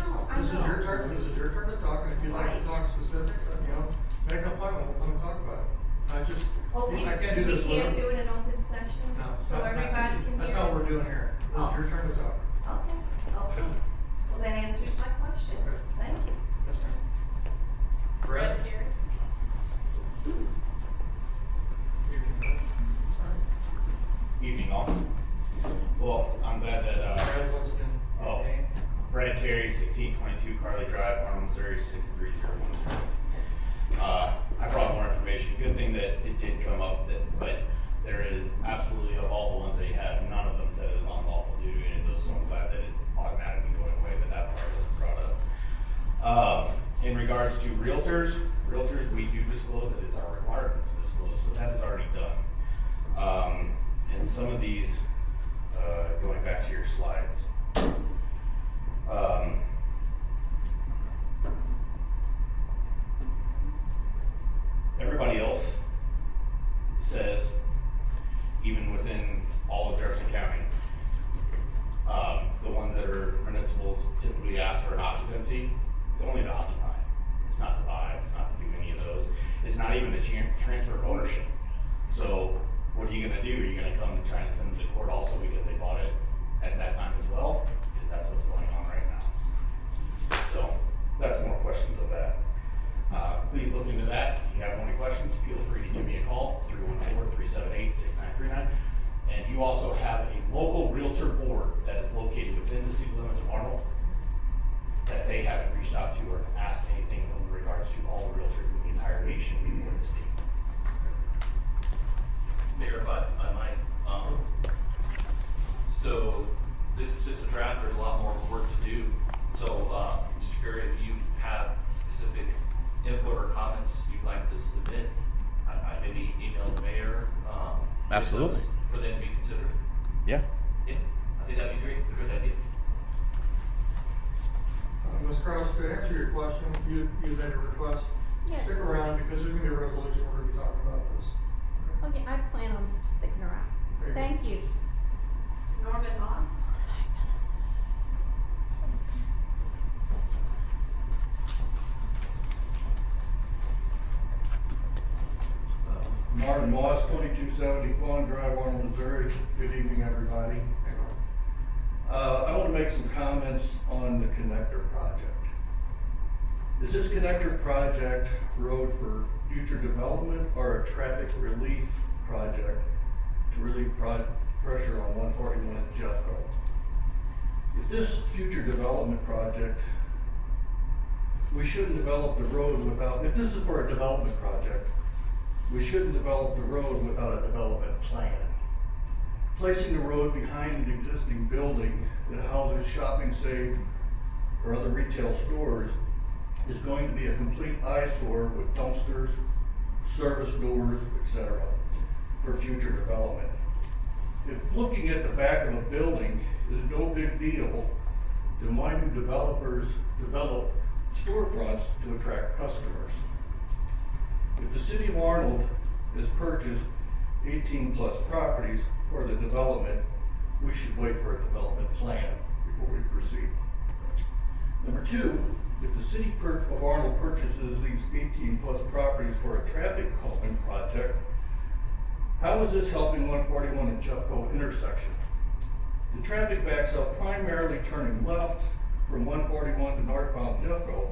know. your turn, this is your turn to talk, and if you'd like Right. to talk specifics, then, make an appointment, we'll come and talk about it. I just, Well, I can't do this We can't with do it in open session, No, so not- everybody can hear. That's not what we're doing here. This Oh. is your turn to talk. Okay. Well, that answers my question. Okay. Thank you. Yes, ma'am. Brett Carey. Evening all. Well, I'm glad that, Brad, once again. oh, Brad Carey, 1622 Carly Drive, Arnold, Missouri, 63010. I brought more information. Good thing that it did come up, but there is absolutely, of all the ones that you have, none of them said it was unlawful due to any of those, so I'm glad that it's automatically going away, but that part wasn't brought up. In regards to realtors, we do disclose, it is our requirement to disclose, so that is already done. And some of these, going back to your slides. Everybody else says, even within all of Jefferson County, the ones that are municipals typically ask for an occupancy. It's only to occupy. It's not to buy, it's not to do any of those. It's not even to transfer of ownership. So what are you gonna do? Are you gonna come try and send them to court also because they bought it at that time as well? Because that's what's going on right now. So that's more questions of that. Please look into that. If you have any questions, feel free to give me a call, 314-378-6939. And you also have a local realtor board that is located within the city limits of Arnold that they haven't reached out to or asked anything in regards to all the realtors in the entire nation or the state. comments you'd like to submit, I maybe email the mayor. Absolutely. For them to be considered. Yeah. Yeah, I think that'd be great, a good idea. Ms. Kraus, to answer your question, you made a request. Yes. Stick around because there's gonna be a resolution, we're gonna be talking about this. Okay, I plan on sticking around. Very good. Thank you. Norman Moss. Martin Moss, 2270 Fawn Drive, Arnold, Missouri. Good evening, everybody. I want to make some comments on the connector project. Is this connector project road for future development or a traffic relief project to relieve pressure on 141 at Jeffco? If this future development project, we shouldn't develop the road without, if this is for a development project, we shouldn't develop the road without a development plan. Placing the road behind an existing building that houses Shopping Safe or other retail stores is going to be a complete eyesore with dumpsters, service doors, etc. for future development. If looking at the back of a building is no big deal, then why do developers develop storefronts to attract customers? If the city of Arnold has purchased 18 plus properties for the development, we should wait for a development plan before we proceed. Number two, if the city of Arnold purchases these 18 plus properties for a traffic calming project, how is this helping 141 and Jeffco intersection? The traffic backs up primarily turning left from 141 to northbound Jeffco.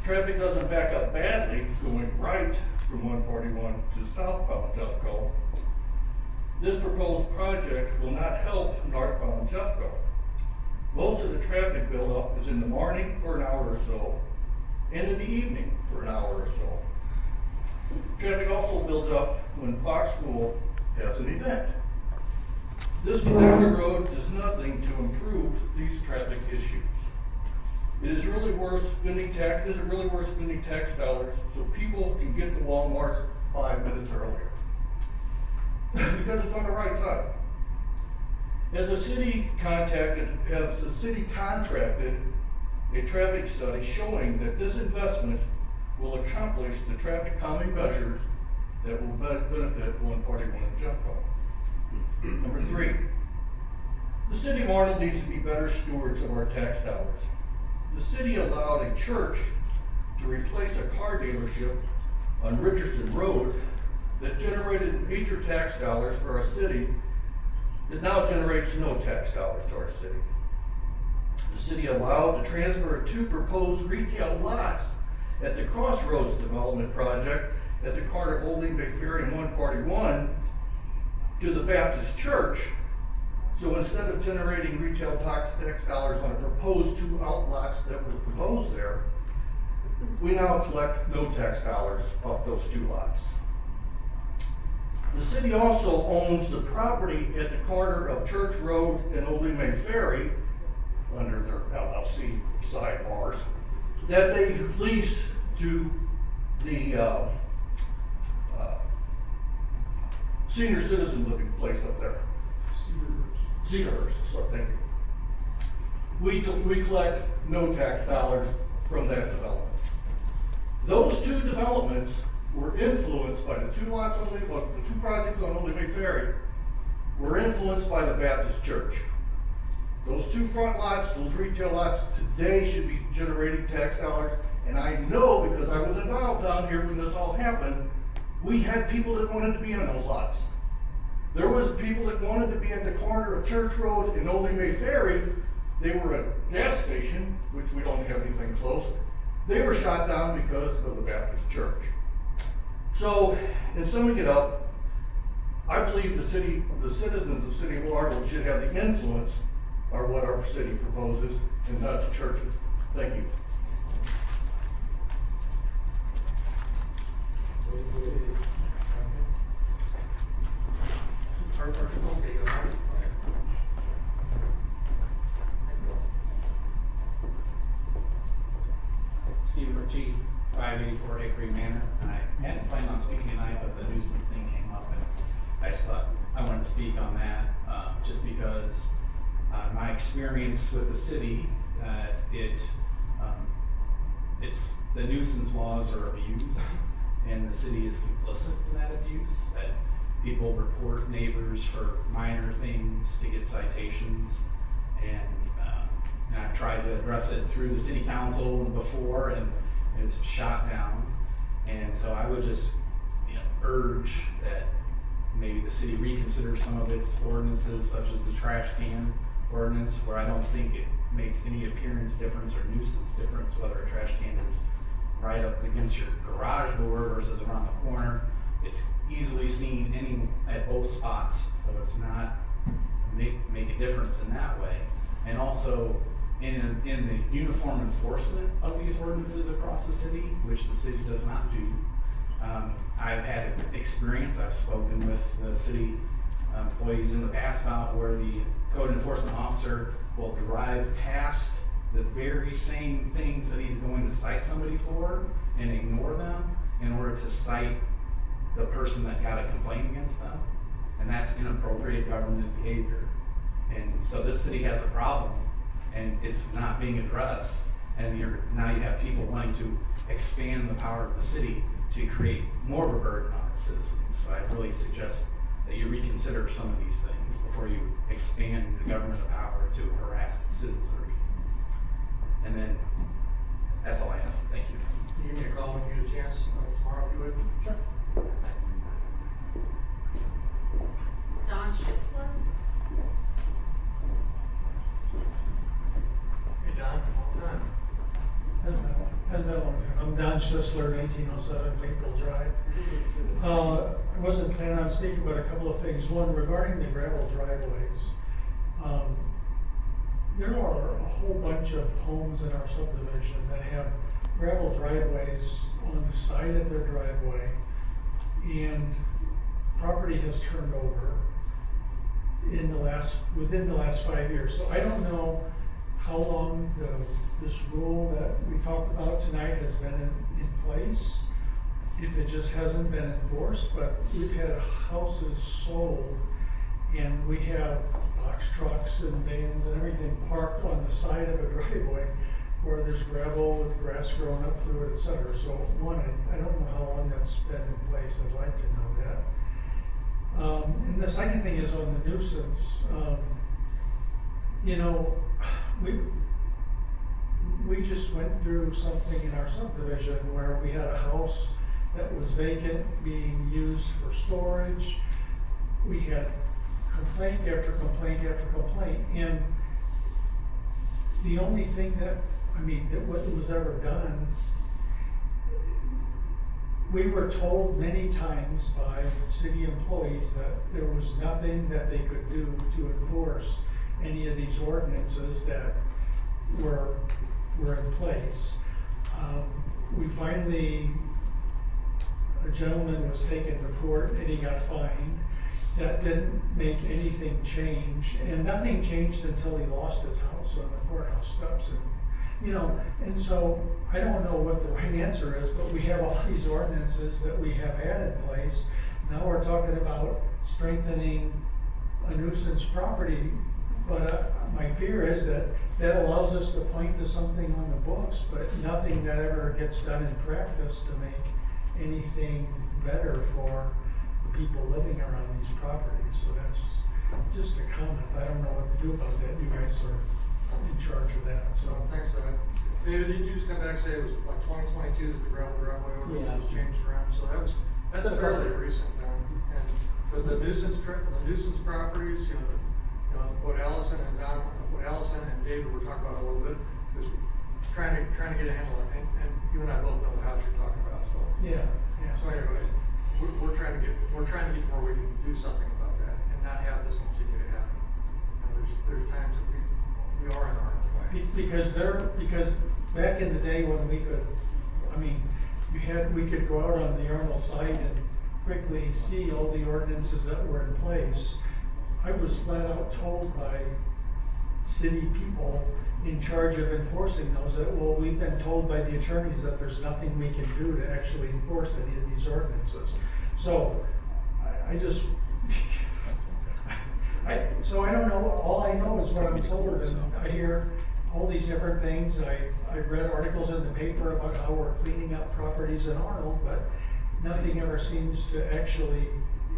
Traffic doesn't back up badly going right from 141 to southbound Jeffco. This proposed project will not help northbound Jeffco. Most of the traffic buildup is in the morning for an hour or so, and in the evening for an hour or so. Traffic also builds up when Fox School has an event. This connector road does nothing to improve these traffic issues. Is it really worth spending tax dollars so people can get to Walmart 5 minutes earlier? Because it's on the right side. Has the city contracted a traffic study showing that this investment will accomplish the traffic calming measures that will benefit 141 and Jeffco? Number three, the city of Arnold needs to be better stewards of our tax dollars. The city allowed a church to replace a car dealership on Richardson Road that generated major tax dollars for our city that now generates no tax dollars to our city. The city allowed the transfer of 2 proposed retail lots at the Crossroads development project at the corner of Old Bay Ferry and 141 to the Baptist Church. So instead of generating retail tax dollars on the proposed 2 outlots that were proposed there, we now collect no tax dollars off those 2 lots. The city also owns the property at the corner of Church Road and Old May Ferry under their LLC sidebars that they lease to the senior citizen living place up there. Cedarhurst, so thank you. We collect no tax dollars from that development. Those 2 developments were influenced by the 2 projects on Old May Ferry were influenced by the Baptist Church. Those 2 front lots, those retail lots today should be generating tax dollars, and I know because I was involved down here when this all happened, we had people that wanted to be on those lots. There was people that wanted to be at the corner of Church Road and Old May Ferry. They were a gas station, which we don't have anything close. They were shot down because of the Baptist Church. So, in summing it up, I believe the citizens of the city of Arnold should have the influence on what our city proposes and not the churches. Thank you. Stephen Ritchie, 584 Hickory Manor, and I hadn't planned on speaking tonight, but the nuisance thing came up, and I just thought I wanted to speak on that, just because my experience with the city, it's the nuisance laws are abused, and the city is complicit in that abuse. That people report neighbors for minor things to get citations, and I've tried to address it through the city council before, and it's shot down. And so I would just, urge that maybe the city reconsider some of its ordinances, such as the trash can ordinance, where I don't think it makes any appearance difference or nuisance difference whether a trash can is right up against your garage door versus around the corner. It's easily seen at both spots, so it's not make a difference in that way. And also in the uniform enforcement of these ordinances across the city, which the city does not do. I've had experience, I've spoken with the city employees in the past about where the code enforcement officer will drive past the very same things that he's going to cite somebody for and ignore them in order to cite the person that got a complaint against them. And that's inappropriate government behavior. And so this city has a problem, and it's not being addressed. And now you have people wanting to expand the power of the city to create more of a burden on its citizens. So I really suggest that you reconsider some of these things before you expand the government of power to harass its citizenry. And then, that's all I have. Thank you. You give me a call when you get a chance tomorrow if you would. Sure. Don Schisler. Hey, Don. Don. Hasn't been a long time. I'm Don Schisler, 1907 Maple Drive. I wasn't planning on speaking about a couple of things. One, regarding the gravel driveways. There are a whole bunch of homes in our subdivision that have gravel driveways on the side of their driveway, and property has turned over within the last 5 years. So I don't know how long this rule that we talked about tonight has been in place, if it just hasn't been enforced, but we've had houses sold, and we have box trucks and vans and everything parked on the side of a driveway where there's gravel with grass growing up through it, etc. So one, I don't know how long that's been in place. I'd like to know that. And the second thing is on the nuisance. We just went through something in our subdivision where we had a house that was vacant being used for storage. We had complaint after complaint after complaint, and the only thing that was ever done, we were told many times by city employees that there was nothing that they could do to enforce any of these ordinances that were in place. We finally, a gentleman was taken to court and he got fined. That didn't make anything change, and nothing changed until he lost his house on the courthouse steps. And so I don't know what the right answer is, but we have all these ordinances that we have had in place. Now we're talking about strengthening a nuisance property, but my fear is that allows us to point to something on the books, but nothing that ever gets done in practice to make anything better for the people living around these properties. So that's just a comment. I don't know what to do about that. You guys are in charge of that. So Thanks for that. David, did you just come back and say it was like 2022 that the gravel driveway ordinance was changed around? So that's fairly recent then. And for the nuisance properties, what Allison and David were talking about a little bit is trying to get a handle on it. And you and I both know the house you're talking about. So yeah. So anyway, we're trying to get where we can do something about that and not have this continue to happen. And there's times that we are in our own way. Because back in the day when we could go out on the Arnold site and quickly see all the ordinances that were in place, I was flat out told by city people in charge of enforcing those, that, well, we've been told by the attorneys that there's nothing we can do to actually enforce any of these ordinances. So, I just, so I don't know, all I know is what I'm told, and I hear all these different things. I've read articles in the paper about how we're cleaning up properties in Arnold, but nothing ever seems to actually,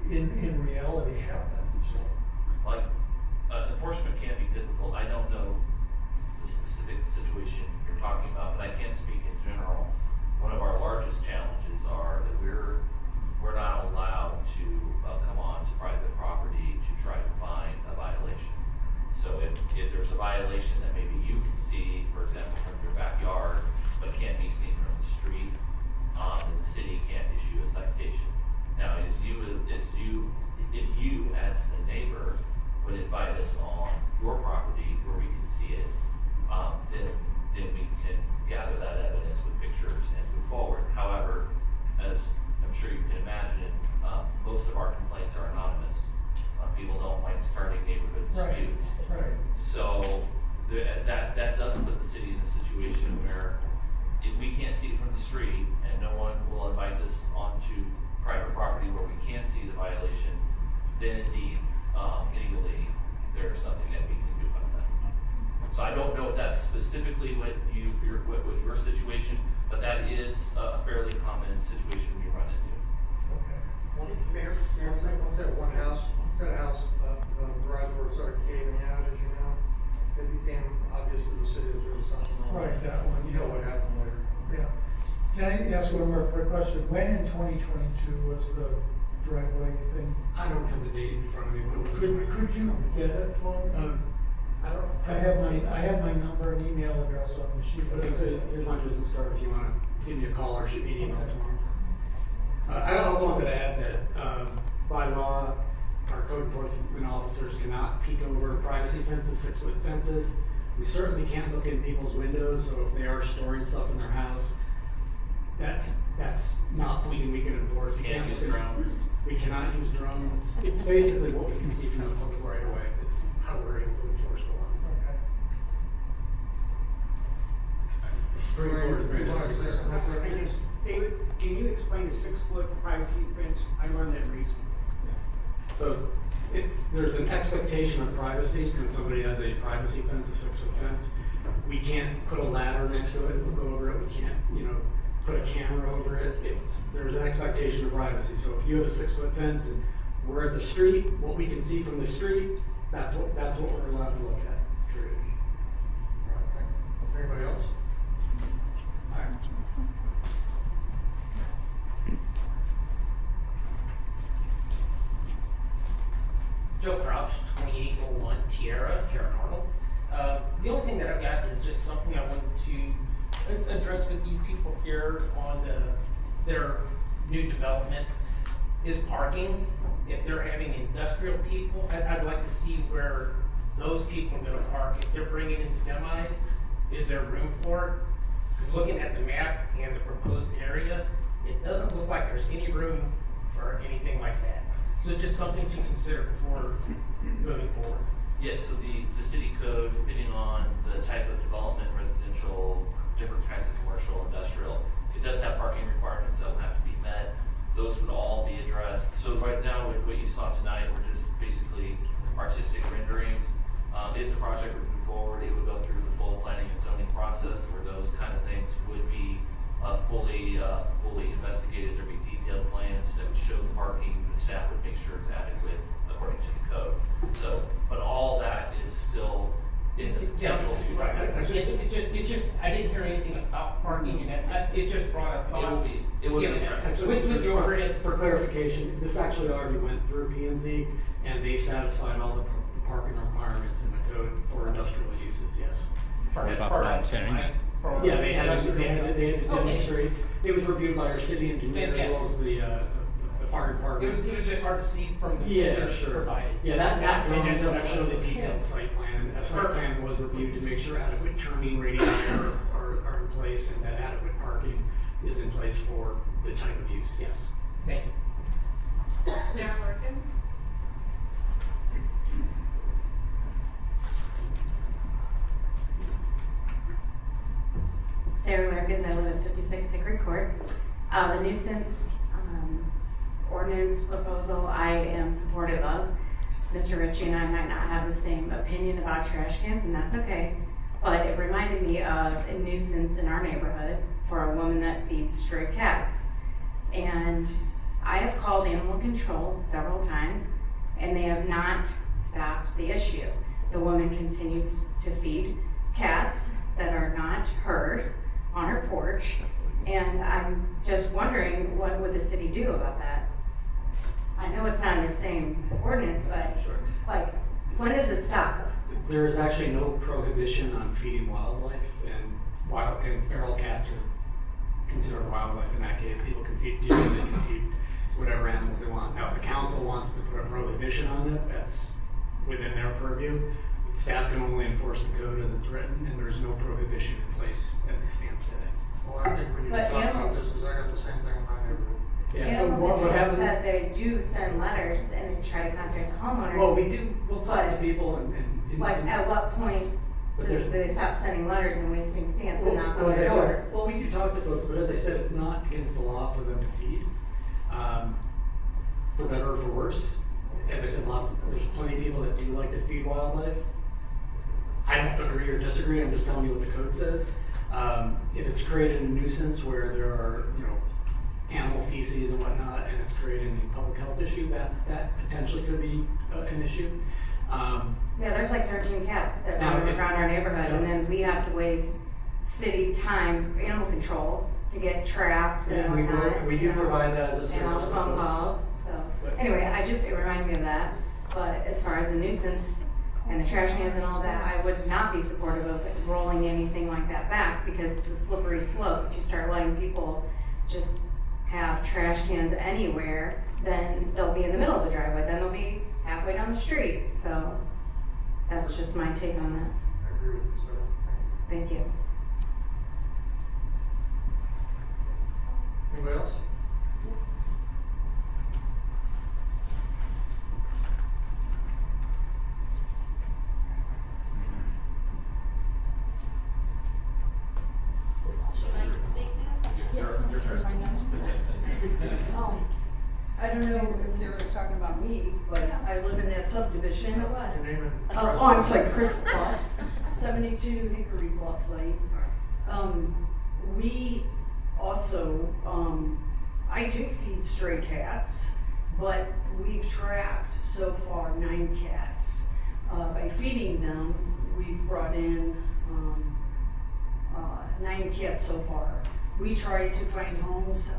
in reality, happen, so. Like, enforcement can be difficult. I don't know the specific situation you're talking about, but I can speak in general. One of our largest challenges are that we're not allowed to come on to private property to try to find a violation. So if there's a violation that maybe you can see, for example, from your backyard, but can't be seen from the street, then the city can't issue a citation. Now, if you as the neighbor would invite us on your property where we can see it, then we can gather that evidence with pictures and move forward. However, as I'm sure you can imagine, most of our complaints are anonymous. People don't like starting neighborhood disputes. Right. So that does put the city in a situation where if we can't see it from the street and no one will invite us onto private property where we can't see the violation, then indeed, legally, there's nothing that we can do about that. So I don't know if that's specifically what your situation, but that is a fairly common situation we run into. Mayor, What's that one house, garage door started caving out, as you know? It became obvious to the city that there was something wrong. Right, that one. You know what happened later. Yeah. Can I ask one more quick question? When in 2022 was the driveway thing? I don't have the date in front of me. When was it? Could you get it for me? I have my number and email address on the sheet, but it's Here's my business card if you wanna give me a call or shoot me an email tomorrow. I also wanted to add that, by law, our code enforcement officers cannot peek over privacy fences, 6-foot fences. We certainly can't look in people's windows, so if they are storing stuff in their house, that's not something we can enforce. We Can't use look in- drones. We cannot use drones. It's basically what we can see from the public right away is how we're able to enforce the law. Supreme Court has granted every- David, can you explain the 6-foot privacy fence? I learned that recently. So there's an expectation of privacy when somebody has a privacy fence, a 6-foot fence. We can't put a ladder next to it and look over it. We can't, put a camera over it. There's an expectation of privacy. So if you have a 6-foot fence and we're at the street, what we can see from the street, that's what we're allowed to look at. Period. Anybody else? Joe Crouch, 2801 Tierra, here in Arnold. The only thing that I've got is just something I wanted to address with these people here on their new development is parking. If they're having industrial people, I'd like to see where those people are gonna park. If they're bringing in semis, is there room for it? 'Cause looking at the map and the proposed area, it doesn't look like there's any room for anything like that. So just something to consider before moving forward. Yes, so the city code, depending on the type of development, residential, different kinds of commercial, industrial, it does have parking requirements that will have to be met. Those would all be addressed. So right now, with what you saw tonight, were just basically artistic renderings. If the project would move forward, it would go through the full planning and zoning process where those kind of things would be fully investigated. There'd be detailed plans that would show the parking, the staff would make sure it's adequate according to the code. So, but all that is still in the potential future. Right, it just, I didn't hear anything about parking and it just brought a thought. It will be Yeah, addressed. with the overhead. For clarification, this actually already went through P&Z and they satisfied all the parking requirements in the code for industrial uses, yes. For outside, for- Yeah, they had to Okay. demonstrate, it was reviewed by our city engineer as well as the fire department. It was just hard to see from the Yeah, pictures sure. provided. Yeah, that drawing And doesn't that's- show the detailed site plan. A site plan was reviewed to make sure adequate turning radii are in place and that adequate parking is in place for the type of use, yes. Thank you. Sarah Larkin? Sarah Larkins, I live at 56 Hickory Court. The nuisance ordinance proposal I am supportive of. Mr. Ritchie and I might not have the same opinion about trash cans, and that's okay. But it reminded me of a nuisance in our neighborhood for a woman that feeds stray cats. And I have called animal control several times, and they have not stopped the issue. The woman continues to feed cats that are not hers on her porch, and I'm just wondering, what would the city do about that? I know it's not in the same ordinance, but like, when does it stop? There is actually no prohibition on feeding wildlife, and feral cats are considered wildlife in that case. People can feed deer, they can feed whatever animals they want. Now, if the council wants to put a prohibition on it, that's within their purview. Staff can only enforce the code as it's written, and there's no prohibition in place as it stands today. Well, I think we need to But talk animal- about this, because I got the same thing in my neighborhood. Yeah, so Animal what control happens? said they do send letters and they try to contact the homeowner. Well, we'll talk to people and. Like, at what point But do there's- they stop sending letters and wasting stamps and knock on Well, as I their door? said, well, we do talk to folks, but as I said, it's not against the law for them to feed, for better or for worse. As I said, there's plenty of people that do like to feed wildlife. I don't agree or disagree, I'm just telling you what the code says. If it's created a nuisance where there are, animal feces and whatnot, and it's creating a public health issue, that potentially could be an issue. Yeah, there's like 13 cats that Now, run if- around our neighborhood, and Yeah. then we have to waste city time for animal control to get traps and And whatnot. we do provide that as a service. And all the to phone folks. calls, so, But- anyway, it reminded me of that, but as far as the nuisance and the trash cans and all that, I would not be supportive of rolling anything like that back, because it's a slippery slope. If you start letting people just have trash cans anywhere, then they'll be in the middle of the driveway, then they'll be halfway down the street, so that's just my take on that. I agree with you, sir. Thank you. Anybody else? Would you like to speak now? Yes. Your turn. I don't know if Sarah's talking about me, but I live in that subdivision. Your name and. Oh, I'm sorry, Chris Bus, 72 Hickory Bluff Lane. We also, I do feed stray cats, but we've trapped so far 9 cats. By feeding them, we've brought in 9 cats so far. We try to find homes.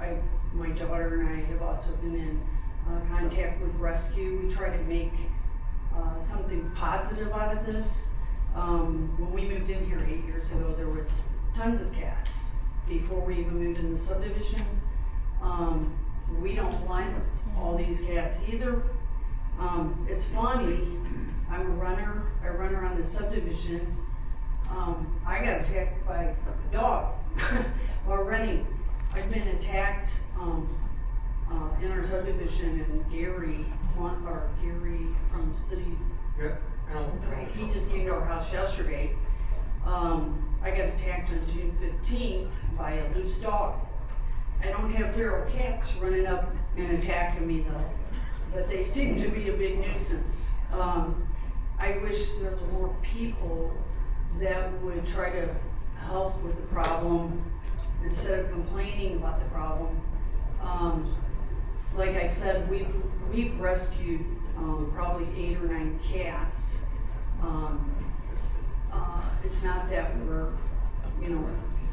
My daughter and I have also been in contact with rescue. We try to make something positive out of this. When we moved in here 8 years ago, there was tons of cats before we even moved in the subdivision. We don't want all these cats either. It's funny, I'm a runner, I run around the subdivision. I got attacked by a dog while running. I've been attacked in our subdivision, and Gary from city, Yeah, animal control. he just came to our house yesterday. I got attacked on June 15th by a loose dog. I don't have feral cats running up and attacking me though, but they seem to be a big nuisance. I wish there were more people that would try to help with the problem instead of complaining about the problem. Like I said, we've rescued probably 8 or 9 cats. It's not that we're,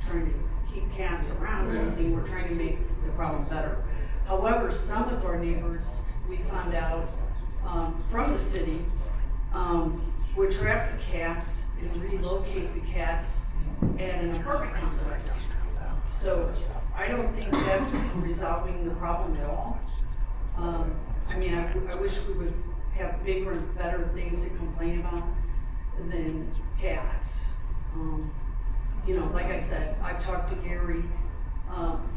trying to keep cats around or anything, we're trying to make the problem better. However, some of our neighbors, we found out from the city, would trap the cats and relocate the cats at an apartment complex. So I don't think that's resolving the problem at all. I wish we would have bigger and better things to complain about than cats. Like I said, I've talked to Gary.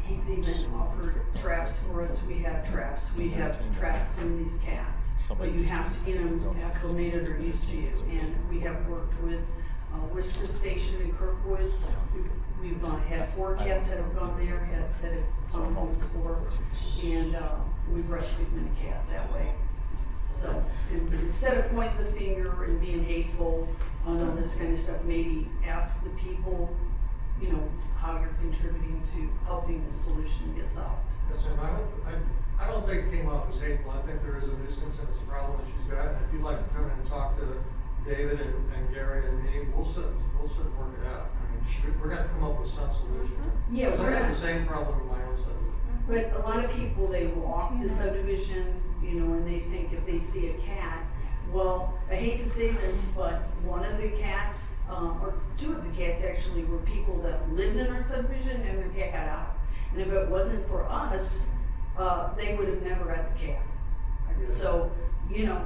He's even offered traps for us. We have traps in these cats, but you have to get them acclimated or used to you. And we have worked with Whisper Station in Kirkwood. We've had 4 cats that have gone there, that have found homes for, and we've rescued many cats that way. So, instead of pointing the finger and being hateful on all this kind of stuff, maybe ask the people, you know, how you're contributing to helping the solution get solved. Yes, ma'am. I don't think it came off as hateful. I think there is a nuisance and it's a problem that she's got. And if you'd like to come in and talk to David and Gary and me, we'll sit and work it out. I mean, we're gonna come up with some solution. Yeah, Because I we're have not- the same problem in my own subdivision. But a lot of people, they walk the subdivision, you know, and they think if they see a cat, well, I hate to say this, but one of the cats, or 2 of the cats actually were people that lived in our subdivision and their cat got out. And if it wasn't for us, they would have never had the cat. I get it. So, you know,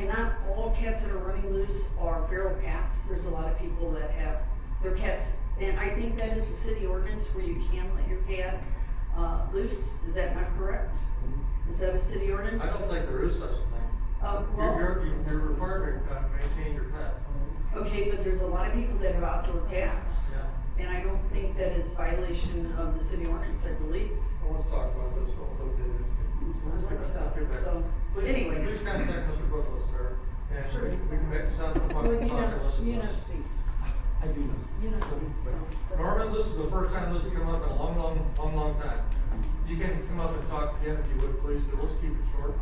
not all cats that are running loose are feral cats. There's a lot of people that have their cats, and I think that is the city ordinance where you can let your cat loose. Is that not correct? Is that a city ordinance? I don't think there is such a thing. Well, You're required to maintain your pet. okay, but there's a lot of people that have outdoor cats, Yeah. and I don't think that is violation of the city ordinance, I believe. Well, let's talk about this. We'll do it. So, anyway. Please contact Mr. Bookless, sir. And Sure. we can make some fun. Well, you know Steve. I do know. You know Steve, so. Norman, this is the first time this has come up in a long time. You can come up and talk again if you would, please, but let's keep it short.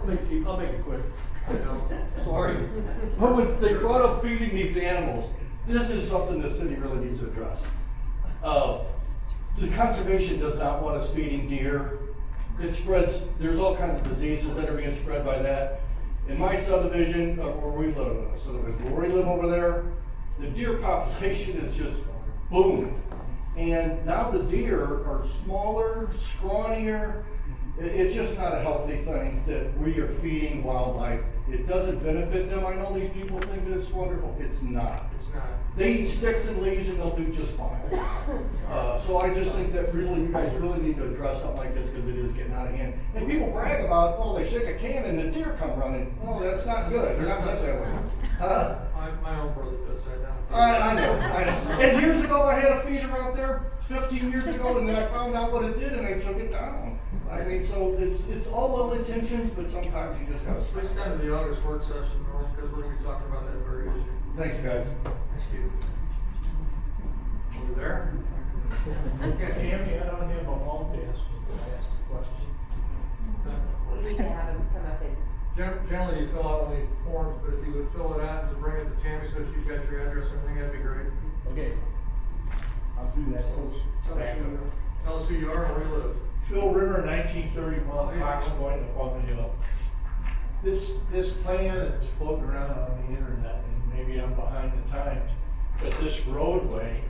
I'll make it quick. I know. Sorry. But when they brought up feeding these animals, this is something the city really needs to address. The conservation does not want us feeding deer. It spreads, there's all kinds of diseases that are being spread by that. In my subdivision, where we live over there, the deer population is just booming. And now the deer are smaller, scrawnier. It's just not a healthy thing that we are feeding wildlife. It doesn't benefit them. I know these people think that it's wonderful. It's not. It's not. They eat sticks and leaves and they'll do just fine. So I just think that really, you guys really need to address something like this because it is getting out of hand. And people brag about, oh, they shake a can and the deer come running. Oh, that's not good. They're not meant that way. My own brother does that down. I know. And years ago, I had a feeder out there, 15 years ago, and then I found out what it did and I took it down. I mean, so it's all well intentions, but sometimes you just gotta Please switch. come to the August work session, Norm, because we're gonna be talking about that very issue. Thanks, guys. Thank you. Over there? Okay. Tammy, I don't have a long desk, but I ask a question. We need to have him come up and, Generally, you fill out one of these forms, but if you would fill it out and just bring it to Tammy so she's got your address and everything, that'd be great. Okay. I'll do that. Tell us who you are and where you live. Phil River, 1931, Fox Point, Falcon Hill. This plan is floating around on the internet, and maybe I'm behind the times, but this roadway,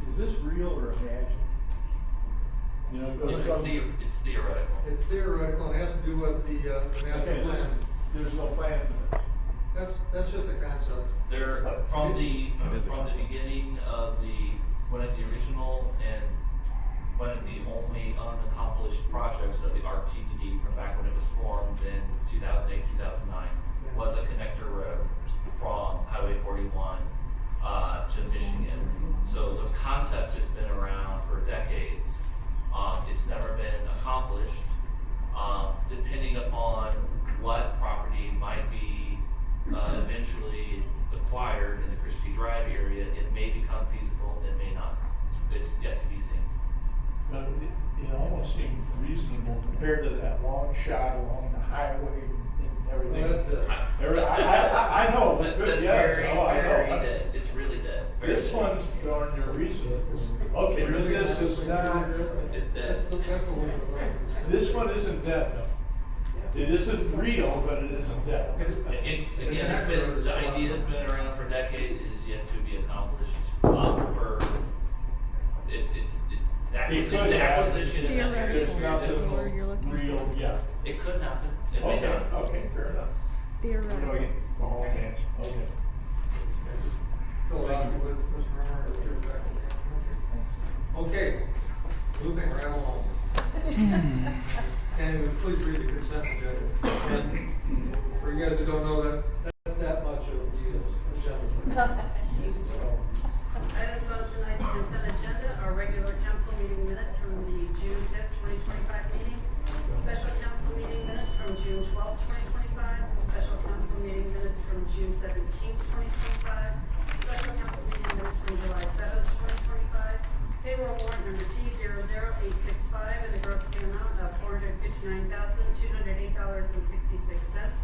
is this real or imagined? You know, it goes from. It's theoretical. It's theoretical, it has to do with the master Okay, plan. there's no plan for it. That's just a concept. There, from the beginning of one of the original and one of the only unaccomplished projects of the RTD from back when it was formed in 2008, 2009, was a connector road from Highway 41 to Michigan. So the concept has been around for decades. It's never been accomplished. Depending upon what property might be eventually acquired in the Christie Drive area, it may become feasible, it may not. It's yet to be seen. But it almost seems reasonable compared to that long shot along the highway and everything. Well, that's this. I know, but That's yes, very, no, I very know. dead. It's really dead. Very This dead. one's darn near recent. Okay, but this is not, It's dead. That's a little bit. this one isn't dead though. It isn't real, but it isn't dead. It's, again, the idea has been around for decades, it is yet to be accomplished. The acquisition in that area is There's very difficult. nothing real yet. It could happen, it may Okay, not. okay, fair enough. You know, you- the whole dance, okay. Fill it out with Mr. Rummer, let's give it back. Okay, moving right along. And would please read the consent agenda. And for you guys who don't know that, that's that much of the agenda. Items on tonight's consent agenda are regular council meeting minutes from the June 5th, 2025 meeting, special council meeting minutes from June 12th, 2025, special council meeting minutes from June 17th, 2025, special council meeting minutes from July 7th, 2025, payroll warrant number T00865 in the gross pay amount of $459,208.66.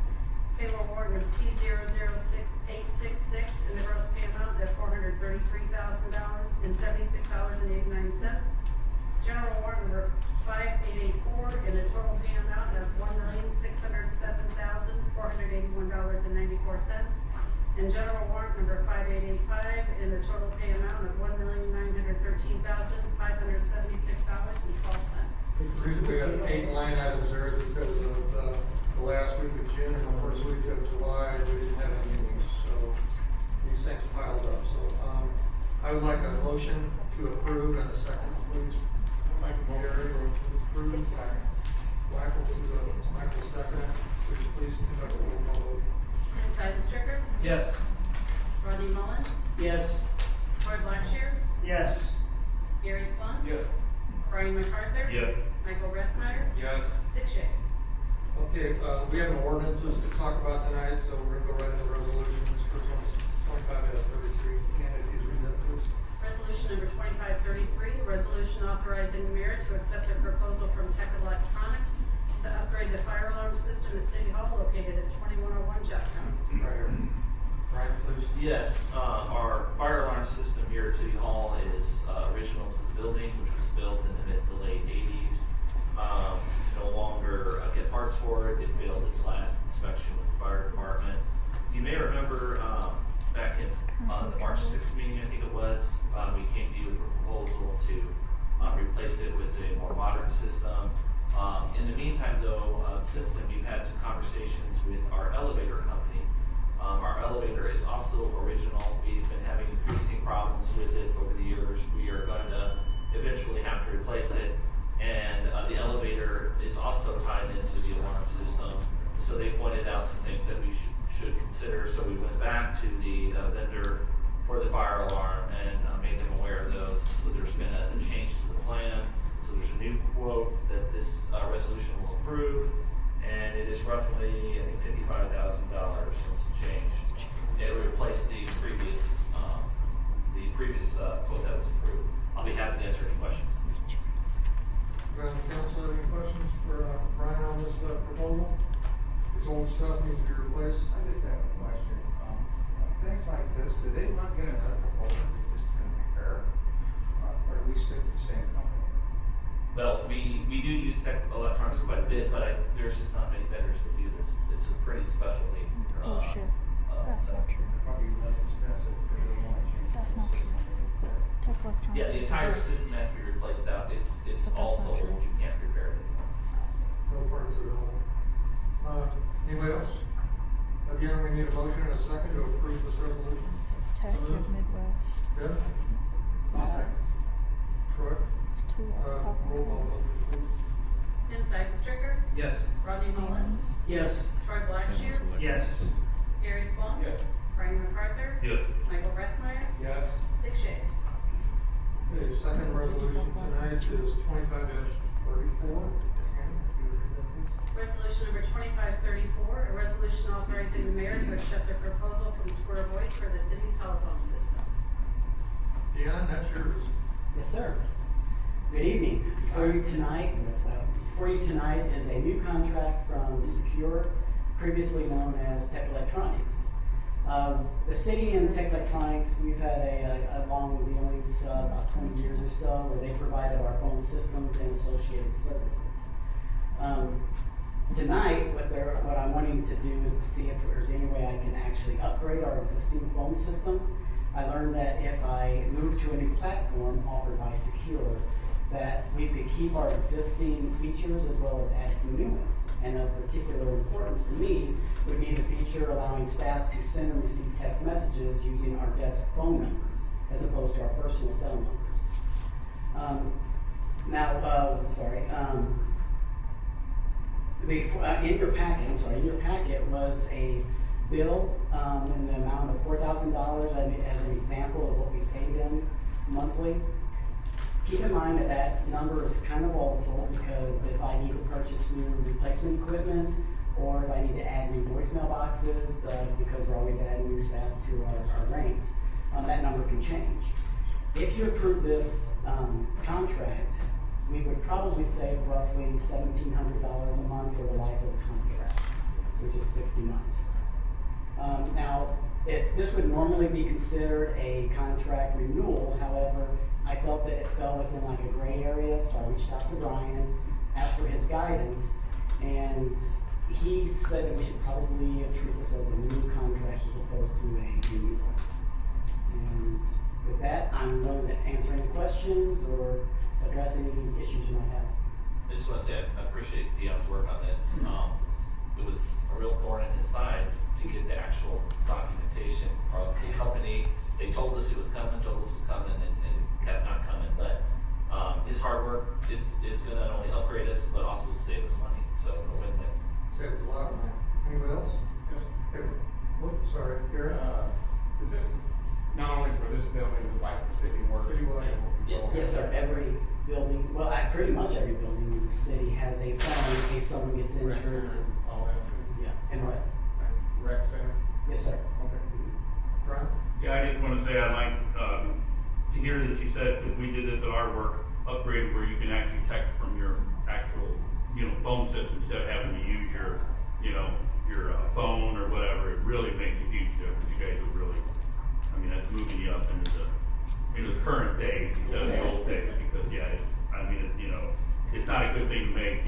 Payroll warrant number T006866 in the gross pay amount of $433,076.89. General warrant number 5884 in the total pay amount of $1,607,481.94. And general warrant number 5885 in the total pay amount of $1,913,576.12. The reason we got 8 line items there is because of the last week of June and the first week of July, we didn't have any meetings, so these things piled up, so, I would like a motion to approve and a second, please. Gary, or to approve, Michael, second, would you please conduct a roll call vote? Tim Stricker? Yes. Rodney Mullins? Yes. Troy Blackshear? Yes. Gary Plum? Yes. Brian MacArthur? Yes. Michael Reithmeyer? Yes. 6 yeas. Okay, we have an ordinances to talk about tonight, so we're gonna go right into resolutions. First one is 25-33. Candace, if you read that, please. Resolution number 2533, a resolution authorizing the mayor to accept a proposal from Tech Electronics to upgrade the fire alarm system at City Hall located at 2101 Jefftown. Right here. Brian, please. Yes, our fire alarm system here at City Hall is original to the building, which was built in the mid to late 80s. No longer get parts for it. It failed its last inspection with the fire department. You may remember back in the March 6th meeting, I think it was, we came to you with a proposal to replace it with a more modern system. In the meantime, though, since then we've had some conversations with our elevator company. Our elevator is also original. We've been having increasing problems with it over the years. We are going to eventually have to replace it. And the elevator is also tied into the alarm system. So they pointed out some things that we should consider. So we went back to the vendor for the fire alarm and made them aware of those. So there's been a change to the plan. So there's a new quote that this resolution will approve. And it is roughly, I think, $55,000 and some change. It will replace the previous quote that was approved. I'll be happy to answer any questions. Council, have any questions for Brian on this proposal? This old stuff needs to be replaced. I just have a question. Things like this, do they not get another proposal to just compare? Or do we stick with the same company? Well, we do use Tech Electronics quite a bit, but there's just not many vendors that do this. It's a pretty specialty. Bullshit. That's not true. Probably less expensive because they want to change. That's not true. Tech Electronics. Yeah, the entire is- system has to be replaced out. It's But that's all not sold. true. You can't repair it anymore. No parts available. Anybody else? Again, we need a motion and a second to approve this resolution. Tech of Midwest. Jeff? I'll second. Troy? It's two on top of Roll call vote, please. Tim Stricker? Yes. Rodney Mullins? Yes. Troy Blackshear? Yes. Gary Plum? Yes. Brian MacArthur? Yes. Michael Reithmeyer? Yes. 6 yeas. Okay, second resolution tonight is 25-34. Resolution number 2534, a resolution authorizing the mayor to accept a proposal from Square Voice for the city's telephone system. Dion, that's yours. Yes, sir. Good evening. Before you tonight is a new contract from Secure, previously known as Tech Electronics. The city and Tech Electronics, we've had a long dealings, about 20 years or so, where they provided our phone systems and associated services. Tonight, what I'm wanting to do is to see if there's any way I can actually upgrade our existing phone system. I learned that if I move to a new platform offered by Secure, that we could keep our existing features as well as add some new ones. And of particular importance to me would be the feature allowing staff to send and receive text messages using our desk phone numbers as opposed to our personal cell numbers. In your packet was a bill, in the amount of $4,000 as an example of what we pay them monthly. Keep in mind that that number is kind of volatile, because if I need to purchase new replacement equipment, or if I need to add new voicemail boxes, because we're always adding new staff to our ranks, that number can change. If you approve this contract, we would probably save roughly $1,700 a month for the life of the contract, which is 60 months. Now, if this would normally be considered a contract renewal, however, I felt that it fell within like a gray area, so I reached out to Brian, asked for his guidance, and he said that we should probably treat this as a new contract as opposed to a renewal. And with that, I'm willing to answer any questions or address any issues you might have. I just want to say I appreciate Dion's work on this. It was a real thorn in his side to get the actual documentation from the company. They told us it was coming, and kept not coming. But his hard work is going to not only upgrade us, but also save us money. So a win-win. Saves a lot of money. Anybody else? Yes. Hey, what, sorry, Gary? Is this not only for this building, but like for city work? Citywide. Yes, sir. Every building, well, pretty much every building in the city has a phone in case someone gets Rec injured. center, all that too? Yeah, and what? Rec center? Yes, sir. Okay. Brian? Yeah, I just wanna say I'd like, to hear that you said, because we did this at our work, upgraded where you can actually text from your actual, phone system instead of having to use your, your phone or whatever. It really makes a huge difference. You guys are really, that's moving you up into the current day instead of the old days, because it's not a good thing to make,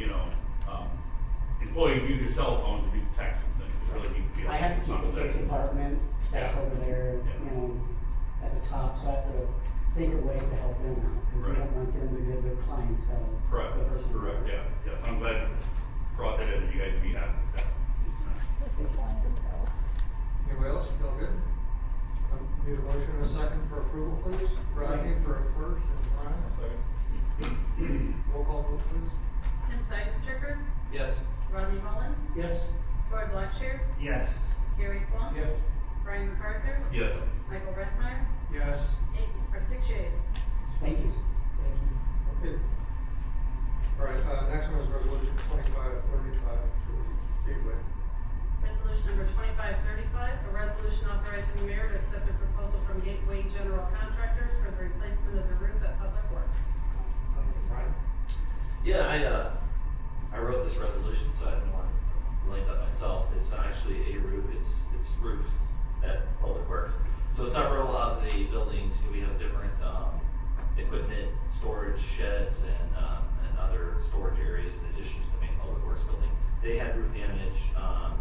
employees use their cell phone to do text and things. It really needs to be. I have to keep the police department staff Yeah. over there, at the top, so I have to think of ways to help them out, because we Right. don't want them to give their clientele. Correct, the personal correct, numbers. yeah, so I'm glad you brought that in, and you guys be happy with that. Anybody else? Feel good? Need a motion and a second for approval, please? Rodney for first and Brian. Roll call vote, please. Tim Seidenstricker, Yes. Rodney Mullins, Yes. Troy Blackshear, Yes. Gary Plum. Yes. Brian MacArthur, Yes, Michael Reckmeyer, Yes. 6 yeas. Thank you. Okay. All right, next one is resolution 2535 for Gateway. Resolution number 2535, a resolution authorizing the mayor to accept a proposal from Gateway General Contractors for the replacement of the roof at Public Works. Brian? Yeah, I wrote this resolution, so I didn't want to link up myself. It's actually a roof. It's roofs at Public Works. So several of the buildings, we have different equipment, storage sheds, and other storage areas in addition to the main Public Works building. They had roof damage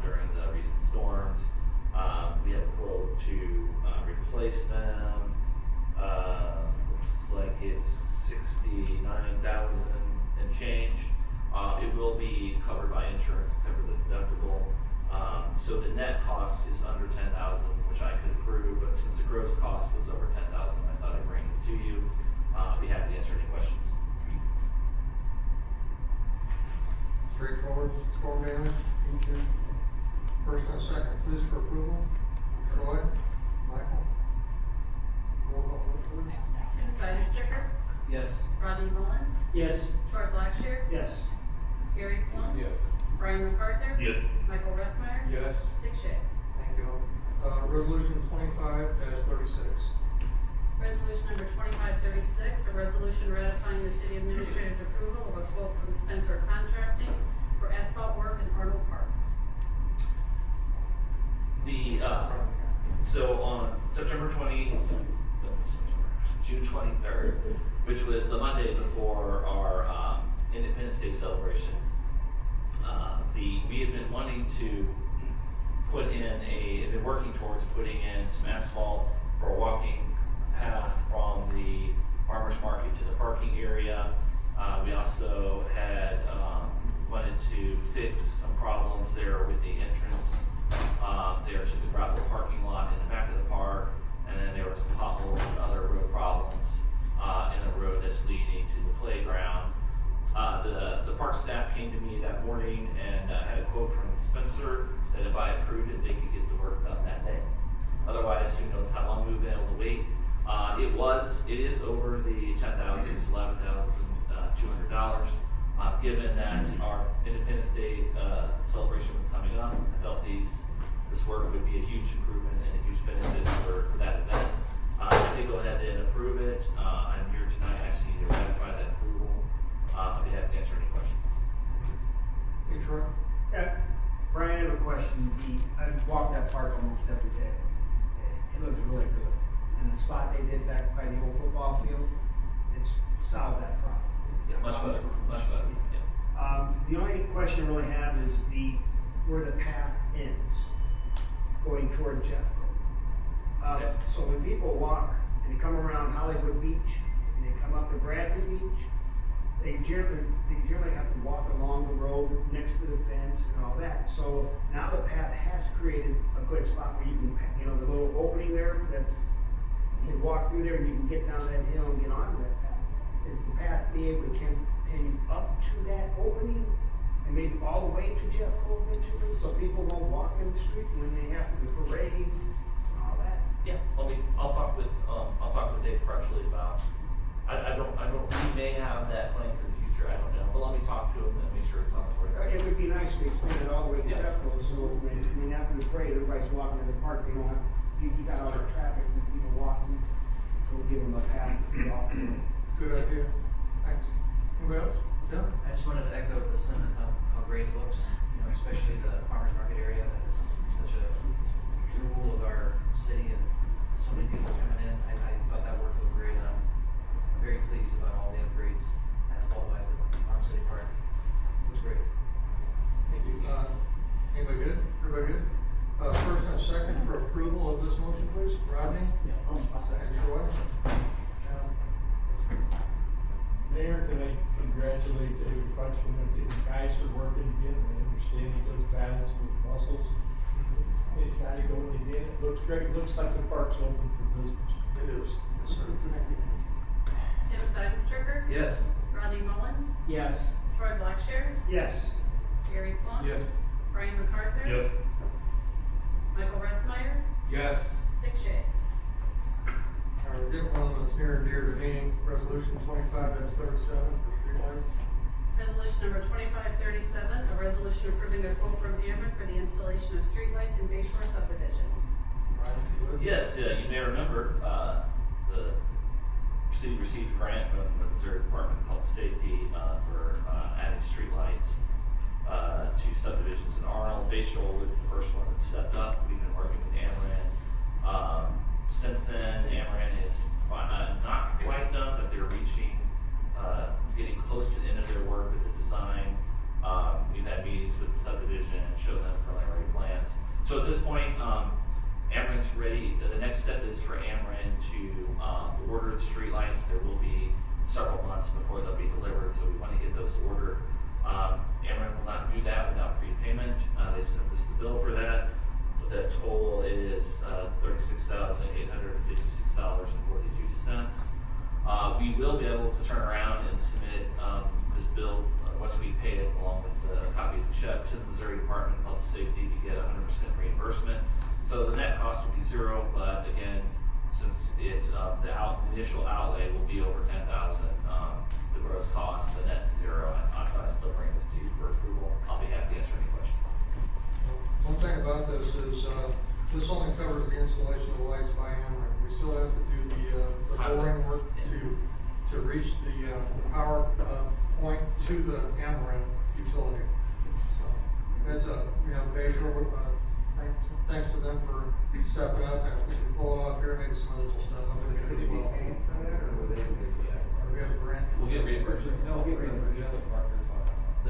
during the recent storms. We have a quote to replace them. Looks like it's $69,000 and change. It will be covered by insurance except for the deductible. So the net cost is under $10,000, which I could approve, but since the gross cost was over $10,000, I thought I'd bring it to you. Be happy to answer any questions. Straightforward storm damage, first and second, please, for approval. Troy, Michael. Roll call vote, please. Tim Seidenstricker, Yes. Rodney Mullins, Yes. Troy Blackshear, Yes. Gary Plum. Yes. Brian MacArthur. yes, Michael Reckmeyer. Yes. 6 yeas. Thank you. Resolution 25-36. Resolution number 2536, a resolution ratifying the city administrator's approval of a quote from Spencer Contracting for asphalt work in Arnold Park. So on June 23rd, which was the Monday before our Independence Day celebration, we had been wanting to been working towards putting in some asphalt for a walking path from the farmer's market to the parking area. We also had wanted to fix some problems there with the entrance there to the gravel parking lot in the back of the park, and then there were some potholes and other road problems in the road that's leading to the playground. The park staff came to me that morning and had a quote from Spencer that if I approved it, they could get the work done that day. Otherwise, who knows how long we've been able to wait. It is over the 10,000, it's $11,200. Given that our Independence Day celebration was coming up, I felt this work would be a huge improvement and a huge benefit for that event. I did go ahead and approve it. I'm here tonight asking you to ratify that approval. I'll be happy to answer any questions. Hey, Troy? Yeah, Brian, I have a question. I walk that park almost every day. It looks really good. And the spot they did back by the old football field, it's solved that problem. Much better, much better. Yeah. The only question I really have is where the path ends, going toward Jeffco. Okay. So when people walk and they come around Hollywood Beach and they come up to Bradley Beach, they generally have to walk along the road next to the fence and all that. So now the path has created a good spot where you can, the little opening there that you can walk through there and you can get down that hill and get onto that path. Is the path be able to continue up to that opening and maybe all the way to Jeffco eventually, so people won't walk in the street when they have the parades and all that? Yeah, I'll talk with Dave Crutchley about, I don't, he may have that plan for the future, I don't know, but let me talk to him and make sure it's on his radar. It would be nice to expand it all the way to Yeah. Jeffco, so when after the parade, everybody's walking in the park, they don't have, you got all the traffic, people walking, we'll give them a path to get off. Good idea. Thanks. Anybody else? Tim? I just wanted to echo the sentiments on how great it looks, especially the farmers market area that is such a jewel of our city and so many people coming in. I thought that work looked great. I'm very pleased about all the upgrades asphalt wise at Farm City Park. It was great. Thank you. Anybody good? Everybody good? First and second for approval of this motion, please. Rodney? I'll second. Troy? Mayor, can I congratulate David Crutchman and the guys are working again. I understand he does battles with muscles. He's kind of going again. It looks great. It looks like the park's open for business. It is. Yes, sir. Tim Seidenstricker, Yes. Rodney Mullins, Yes. Troy Blacksher, Yes. Gary Plum. Yes. Brian MacArthur. Yes. Michael Rathmeyer, Yes. 6 yeas. We're getting one that's near and dear to me, resolution 25-37 for streetlights. Resolution number 2537, a resolution approving a quote from Ameren for the installation of streetlights in Bay Shore subdivision. Brian, you good? Yes, you may remember, the city received a grant from the Missouri Department of Public Safety, for, adding streetlights, to subdivisions in Arnold. Bay Shore was the first one that stepped up. We've been working with Ameren. Since then, Ameren is not quite done, but they're getting close to the end of their work with the design. We've had meetings with the subdivision and showed them preliminary plans. So at this point, Ameren's ready. The next step is for Ameren to order the streetlights. There will be several months before they'll be delivered, so we want to get those ordered. Ameren will not do that without prepayment. They sent us the bill for that. The total is $36,856.42. We will be able to turn around and submit this bill once we pay it, along with a copy of the check, to the Missouri Department of Public Safety to get 100% reimbursement. So the net cost will be zero, but again, since the initial outlay will be over $10,000, the gross cost, the net zero. I'm still bringing this to you for approval. I'll be happy to answer any questions. One thing about this is, this only covers the installation of the lights by Ameren. We still have to do the boring work to reach the power point to the Ameren utility. So, it's Bay Shore, thanks to them for stepping up, and we can pull it off here, maybe some other stuff. I'm gonna get it as well. for that, or would they pay for that? We have a grant. We'll get reimbursed. No, get rid of the other partners on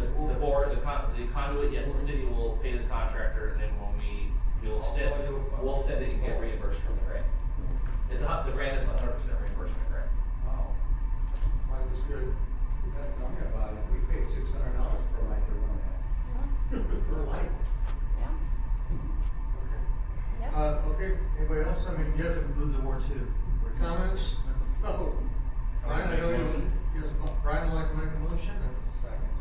it. The board, the conduit, yes, the city will pay the contractor, and then when we'll send it and get reimbursed from the grant. The grant is 100% reimbursement grant. Wow, Life is good. tell me about it. We paid $600 per light to run that. Per light. Okay, anybody else? I mean, yes, Move to Ward 2. comments? Oh, Brian, I know you, yes, Brian would like to make a motion. Second.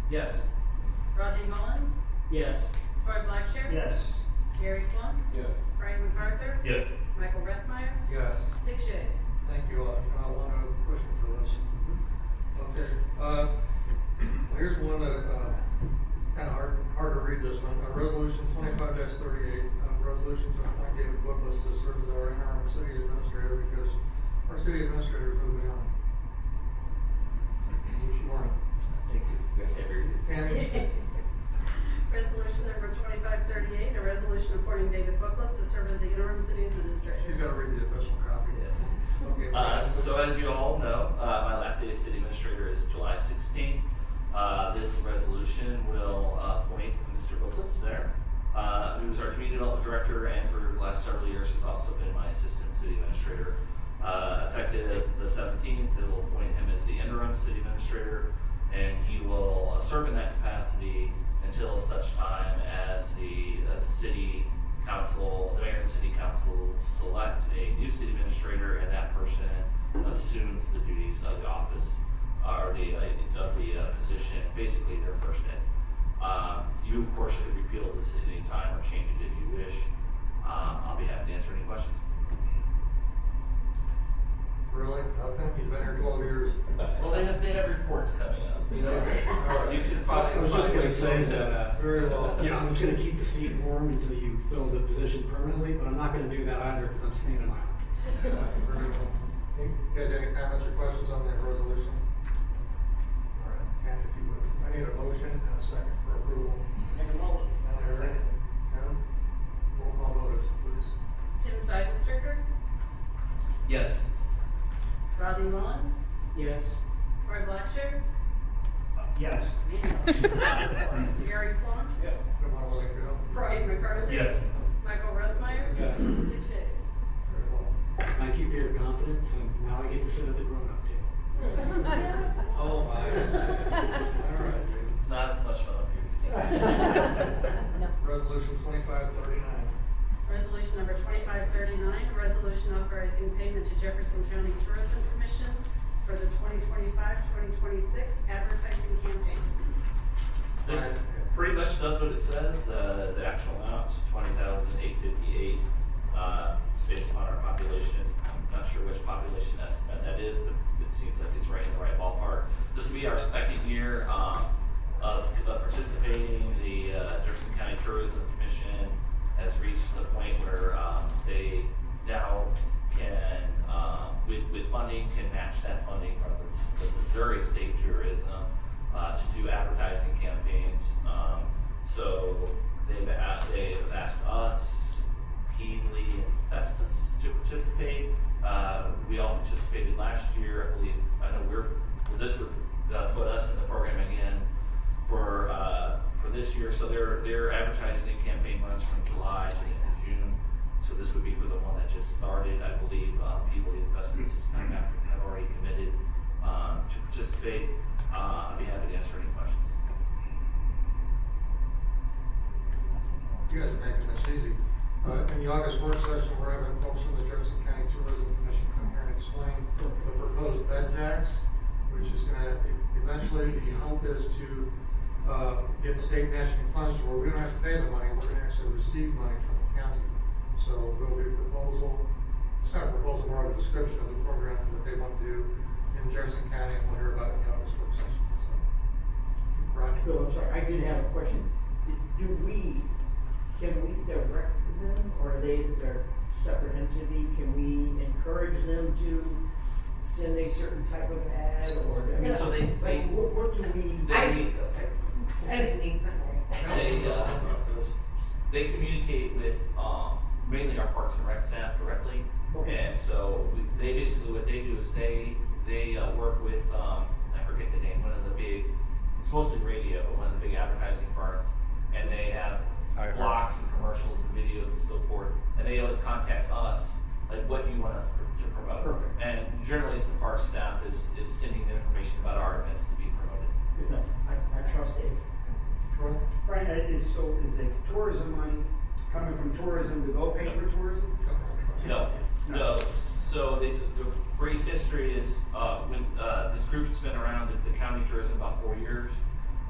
Yes. Rodney Mullins, Yes. Troy Blackshear. Yes. Gary Plum, Yes. Brian MacArthur, Yes. Michael Reithmeyer, Yes. 6 yeas. Thank you all. You know, I want to push for this. Okay, here's one that, kinda hard to read this one. Resolution 25-38, resolution to appoint David Douglas to serve as our interim city administrator because our city administrator is moving on. Which morning. Thank you. Tammy? Resolution number 2538, a resolution appointing David Bookless to serve as the interim city She's administrator. gotta read the official copy. Yes. Okay. So as you all know, my last day as city administrator is July 16th. This resolution will appoint Mr. Bookless there, who's our community development director and for the last several years has also been my assistant city administrator. Effective the 17th, it will appoint him as the interim city administrator, and he will serve in that capacity until such time as the city council, the mayor and the city council select a new city administrator, and that person assumes the duties of the office or of the position, basically their first day. You of course could repeal this at any time or change it if you wish. I'll be happy to answer any questions. Really? I think you've been here 12 years. Well, they have reports coming up, you know. You can probably. I was just gonna say that, Very well. you know, I'm just gonna keep the seat warm until you fill the position permanently, but I'm not gonna do that either because I'm staying in my office. Very well. You guys have any comments or questions on that resolution? All right, Ken, if you would. I need a motion and a second for approval. Make a motion. And a second. Ken, roll call vote, please. Tim Seidenstricker, Yes. Rodney Mullins, Yes. Troy Blackshear, Yes. Gary Plum, Don't wanna let it go. Brian MacArthur. Yes. Michael Reithmeyer. Yes. 6 yeas. Very well. Thank you for your confidence, and now I get to sit at the grown-up table. Oh, my. All right, David. It's not as much fun up here. Resolution 2539. Resolution number 2539, a resolution authorizing payment to Jefferson County Tourism Commission for the 2025-2026 advertising campaign. This pretty much does what it says. The actual amount is $20,858. It's based upon our population. I'm not sure which population estimate that is, but it seems like it's right in the right ballpark. This will be our second year of participating. The Jefferson County Tourism Commission has reached the point where they now can, with funding, can match that funding from the Missouri State Tourism to do advertising campaigns. So they've asked us, Heedley, and Festus to participate. We all participated last year, I believe. I know this would put us in the program again for this year. So their advertising campaign runs from July to the end of June. So this would be for the one that just started. I believe Heedley and Festus have already committed to participate. I'd be happy to answer any questions. You guys are making this easy. In the August work session, we're having folks from the Jefferson County Tourism Commission come here and explain the proposed bed tax, which is gonna, eventually, the hope is to, get state matching funds where we don't have to pay the money, we're gonna actually receive money from the county. So there'll be a proposal, it's not a proposal, more of a description of the program that they want to do in Jefferson County, and we'll hear about it in the August work session, so. Ronnie? Bill, I'm sorry, I did have a question. Can we direct them, or are they their separate entity? Can we encourage them to send a certain type of ad, or, I mean, So they what do we? they communicate with mainly our Parks and Rec staff directly. Okay. And so they basically, what they do is they work with, I forget the name, one of the big, it's mostly radio, but one of the big advertising firms. And they have blocks and commercials and videos and so forth. And they always contact us, like, what do you want us to promote? Perfect. And generally it's the park staff is sending the information about our events to be promoted. Good enough. I trust Dave. Troy? Brian, is the tourism money coming from tourism to go pay for tourism? No. So the brief history is when this group's been around the county tourism about 4 years.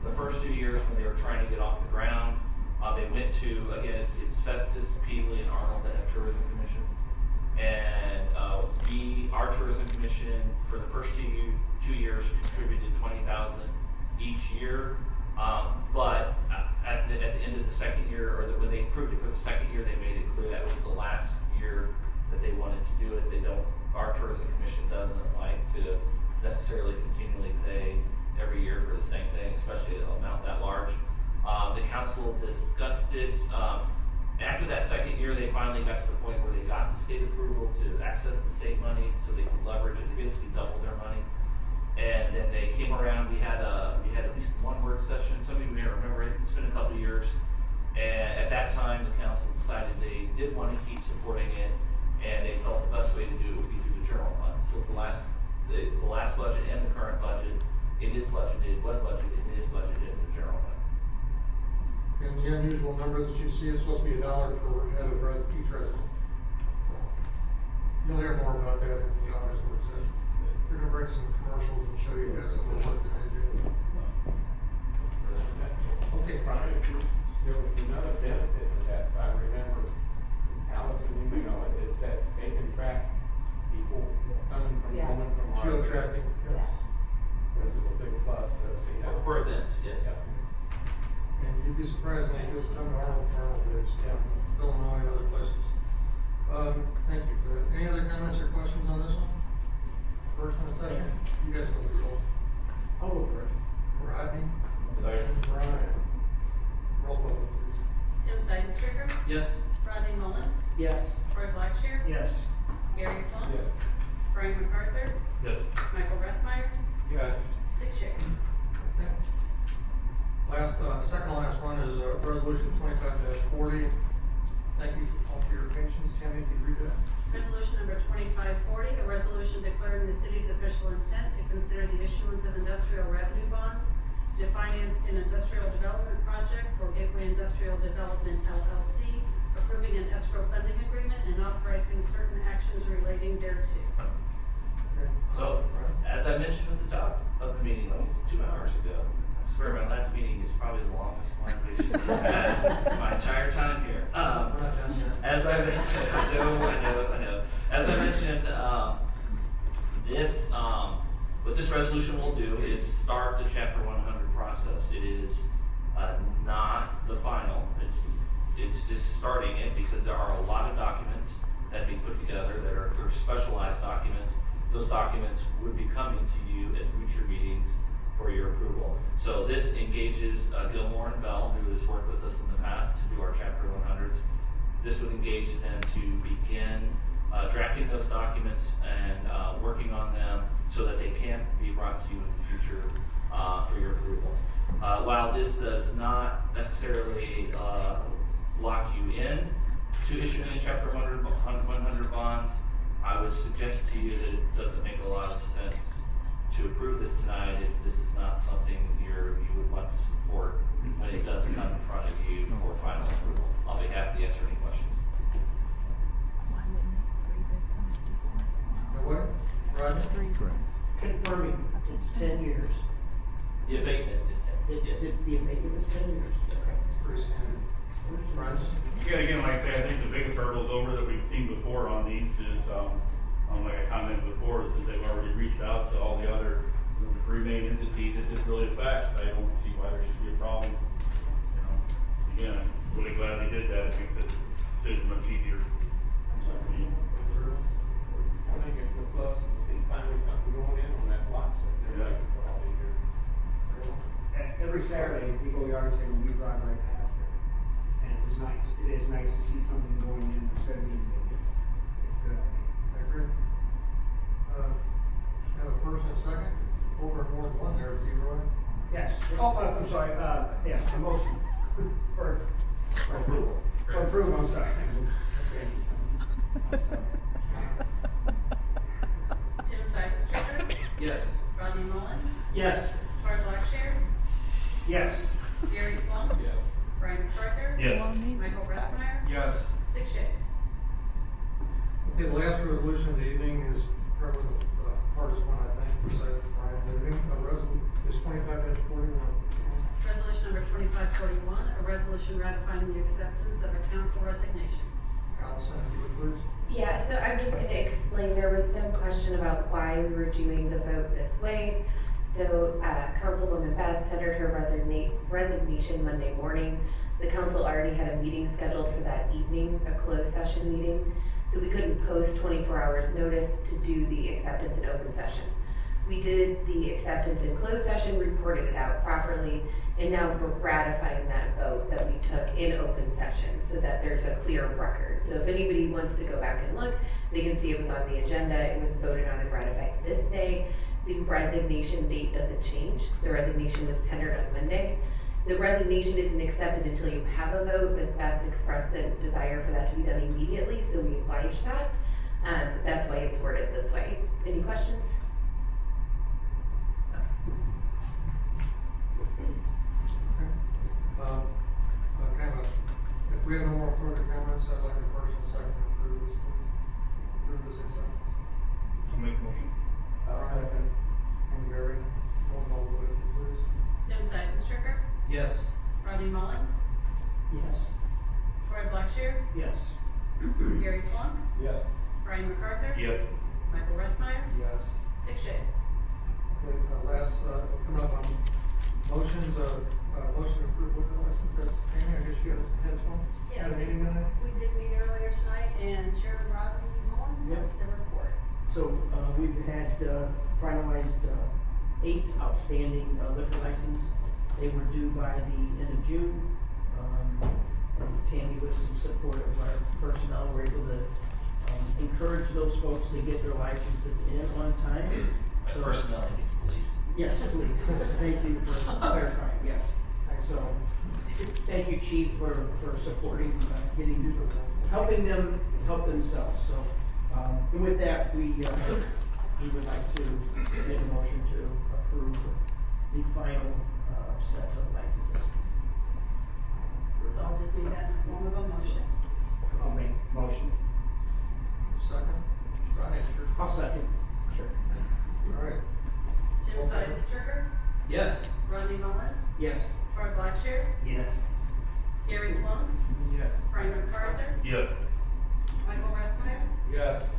The first 2 years when they were trying to get off the ground, they went to, again, it's Festus, Peably, and Arnold that have tourism commissions. And our tourism commission, for the first 2 years, contributed $20,000 each year. But at the end of the second year, or when they approved it for the second year, they made it clear that was the last year that they wanted to do it. Our tourism commission doesn't like to necessarily continually pay every year for the same thing, especially an amount that large. The council discussed it. After that second year, they finally got to the point where they got the state approval to access the state money, so they could leverage it. They basically doubled their money. And then they came around. We had at least one work session. Some of you may remember it. It's been a couple of years. And at that time, the council decided they did want to keep supporting it, and they felt the best way to do it would be through the general fund. So the last budget and the current budget, it is budgeted, was budgeted, and it is budgeted in the general fund. And the unusual number that you see is supposed to be $1 per head of each resident. You'll hear more about that in the August work session. We're gonna bring some commercials and show you guys some of the work that they do. Okay, Brian. There was another benefit to that, if I remember, Allison, you know it, is that they can track people coming from, Yeah. going from. our- Geo-tracking, yes. Which is a big plus, to see how. For events, yes. And you'd be surprised when people come to Arnold for Arnold days. Yeah. Illinois and other places. Thank you for that. Any other comments or questions on this one? First and a second, you guys go through roll. I'll go first. Rodney? Second. And Brian. Roll call, please. Tim Seidenstricker, Yes. Rodney Mullins, Yes. Troy Blackshear, Yes. Gary Plum, Yes. Brian MacArthur, Yes. Michael Reithmeyer, Yes. 6 yeas. Okay. Second to last one is, resolution 25-40. Thank you all for your patience. Tammy, can you read that? Resolution number 2540, a resolution declaring the city's official intent to consider the issuance of industrial revenue bonds to finance an industrial development project for Gateway Industrial Development LLC, approving an escrow funding agreement and authorizing certain actions relating thereto. Okay. So, as I mentioned at the top of the meeting, like it's 2 hours ago, I swear my last meeting is probably the longest one we've had my entire time here. We're not done yet. As I know. As I mentioned, what this resolution will do is start the Chapter 100 process. It is not the final. It's just starting it because there are a lot of documents that be put together that are specialized documents. Those documents would be coming to you at future meetings for your approval. So this engages Gilmore and Bell, who has worked with us in the past to do our Chapter 100s. This would engage them to begin drafting those documents and working on them so that they can be brought to you in the future for your approval. While this does not necessarily lock you in to issuing a Chapter 100 bonds, I would suggest to you that it doesn't make a lot of sense to approve this tonight if this is not something you would want to support when it does come in front of you for final approval. I'll be happy to answer any questions. Now what? Rodney? Confirming, it's 10 years. The abatement is 10, yes. The abatement is 10 years. Pretty standard. Brian? Yeah, again, like I say, I think the biggest hurdles over that we've seen before on these is, like I commented before, is that they've already reached out to all the other, the 3 main entities that this really affects. I don't see why there should be a problem. You know, again, I'm really glad they did that. It makes the decision much easier. I think it's a plus to see finally something going in on that block. Yeah. Every Saturday, people yard sale, we drive right past it. And it was nice, it is nice to see something going in instead of being abated. It's good. I agree. Have a first and a second, over more than one there, Leroy. Yes, I'm sorry, yeah, a motion for approval. For approval, I'm sorry. Tim Seidenstricker, Yes. Rodney Mullins, Yes. Troy Blackshear, Yes. Gary Plum, Yes. Brian MacArthur, Yes. Michael Reithmeyer, Yes. 6 yeas. Okay, the last resolution of the evening is probably the hardest one, I think, besides the Brian moving. Is 25-41. 541, a resolution ratifying the acceptance of a council resignation. Allison, if you would please. Yeah, so I'm just gonna explain, there was some question about why we were doing the vote this way. So, Councilwoman Bass tendered her resignation Monday morning. The council already had a meeting scheduled for that evening, a closed session meeting. So we couldn't post 24 hours notice to do the acceptance in open session. We did the acceptance in closed session, reported it out properly, and now we're ratifying that vote that we took in open session so that there's a clear record. So if anybody wants to go back and look, they can see it was on the agenda, it was voted on and ratified this day. The resignation date doesn't change. The resignation was tendered on Monday. The resignation isn't accepted until you have a vote. Ms. Best expressed a desire for that to be done immediately, so we obliged that. That's why it's worded this way. Any questions? If we have no more further comments, I'd like the first and second to approve this acceptance. I'll make a motion. Second. And Gary, roll call vote, please. Tim Seidenstricker, Yes. Rodney Mullins, Yes. Troy Blackshear, Yes. Gary Plunk, Yes. Brian MacArthur, Yes. Michael Reithmeyer, Yes. 6 yeas. Okay, last, coming up on motions, motion to approve liquor license, that's Tammy, I guess you had one? Yes. Had a meeting on it? We did meet earlier tonight, and Chairman Rodney Mullins has the report. So, we've had, finalized, 8 outstanding liquor license. They were due by the end of June. And Tammy, with some support of our personnel, were able to, encourage those folks to get their licenses in on time. So, Personnel, I think, police. yes, please, yes, thank you for clarifying, yes. So, thank you, Chief, for supporting, helping them help themselves, so. And with that, we would like to make a motion to approve the final, sets of licenses. So I'll just need that in the form of a motion. I'll make motion. Second? Rodney, sure. I'll second. Sure. All right. Tim Seidenstricker, Yes. Rodney Mullins, Yes. Troy Blackshear, Yes. Gary Plunk, Yes. Brian MacArthur, Yes. Michael Reithmeyer. Yes.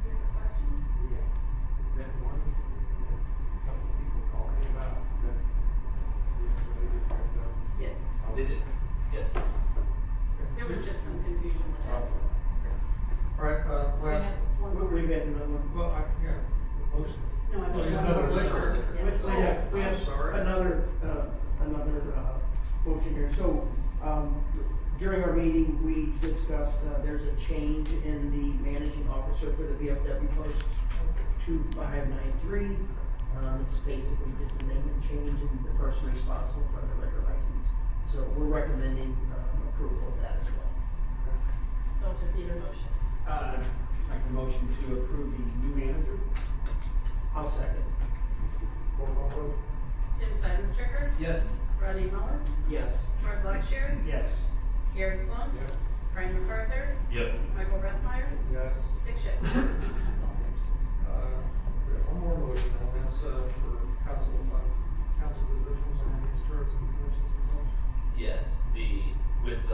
You have a question? That one, a couple of people called me about that. Yes. Did it? Yes. There was just some confusion with that. All right, last, We've had another one. well, yeah, the motion. No, I Oh, mean, another one more. liquor. Yes. We have I'm sorry. another motion here. So, during our meeting, we discussed, there's a change in the managing officer for the VFW post 2593. It's basically just a name and change in the person responsible for the liquor license. So we're recommending, approval of that as well. So I'll just need a motion. Like the motion to approve the new manager? I'll second. Roll call vote. Tim Seidenstricker, Yes. Rodney Mullins, Yes. Troy Blackshear, Yes. Gary Plunk, Yes. Brian MacArthur, Yes. Michael Reithmeyer, Yes. 6 yeas. That's all. We have one more motion, and that's, for council positions on these terms and conditions and such. Yes, with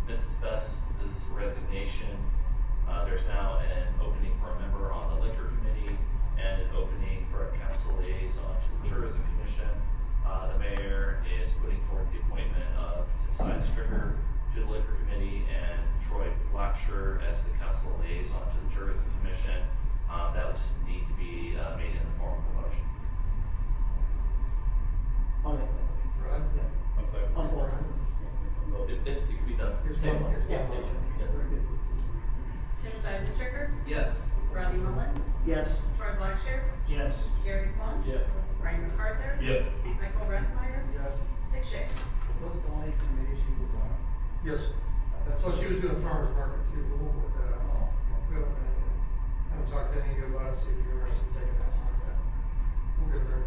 Mrs. Best's resignation, there's now an opening for a member on the liquor committee and an opening for a council liaison to the tourism commission. The mayor is putting forth the appointment of Tim Seidenstricker to the liquor committee and Troy Blackshear as the council liaison to the tourism commission. That would just need to be made in the form of a motion. I'll make that motion. Right? Yeah. I'll second. On both. It can be done. Here's Same one, one. here's one Yeah. motion. Yeah. Very good. Tim Seidenstricker, Yes. Rodney Mullins, Yes. Troy Blackshear, Yes. Gary Plunk, Yeah. Brian MacArthur, Yes. Michael Reithmeyer, Yes. 6 yeas. What was the only committee she was on? Yes. Well, she was doing farmer's market too, but we'll work that out. We haven't talked to any of you about it, see if you're interested in taking that like that. We'll get there.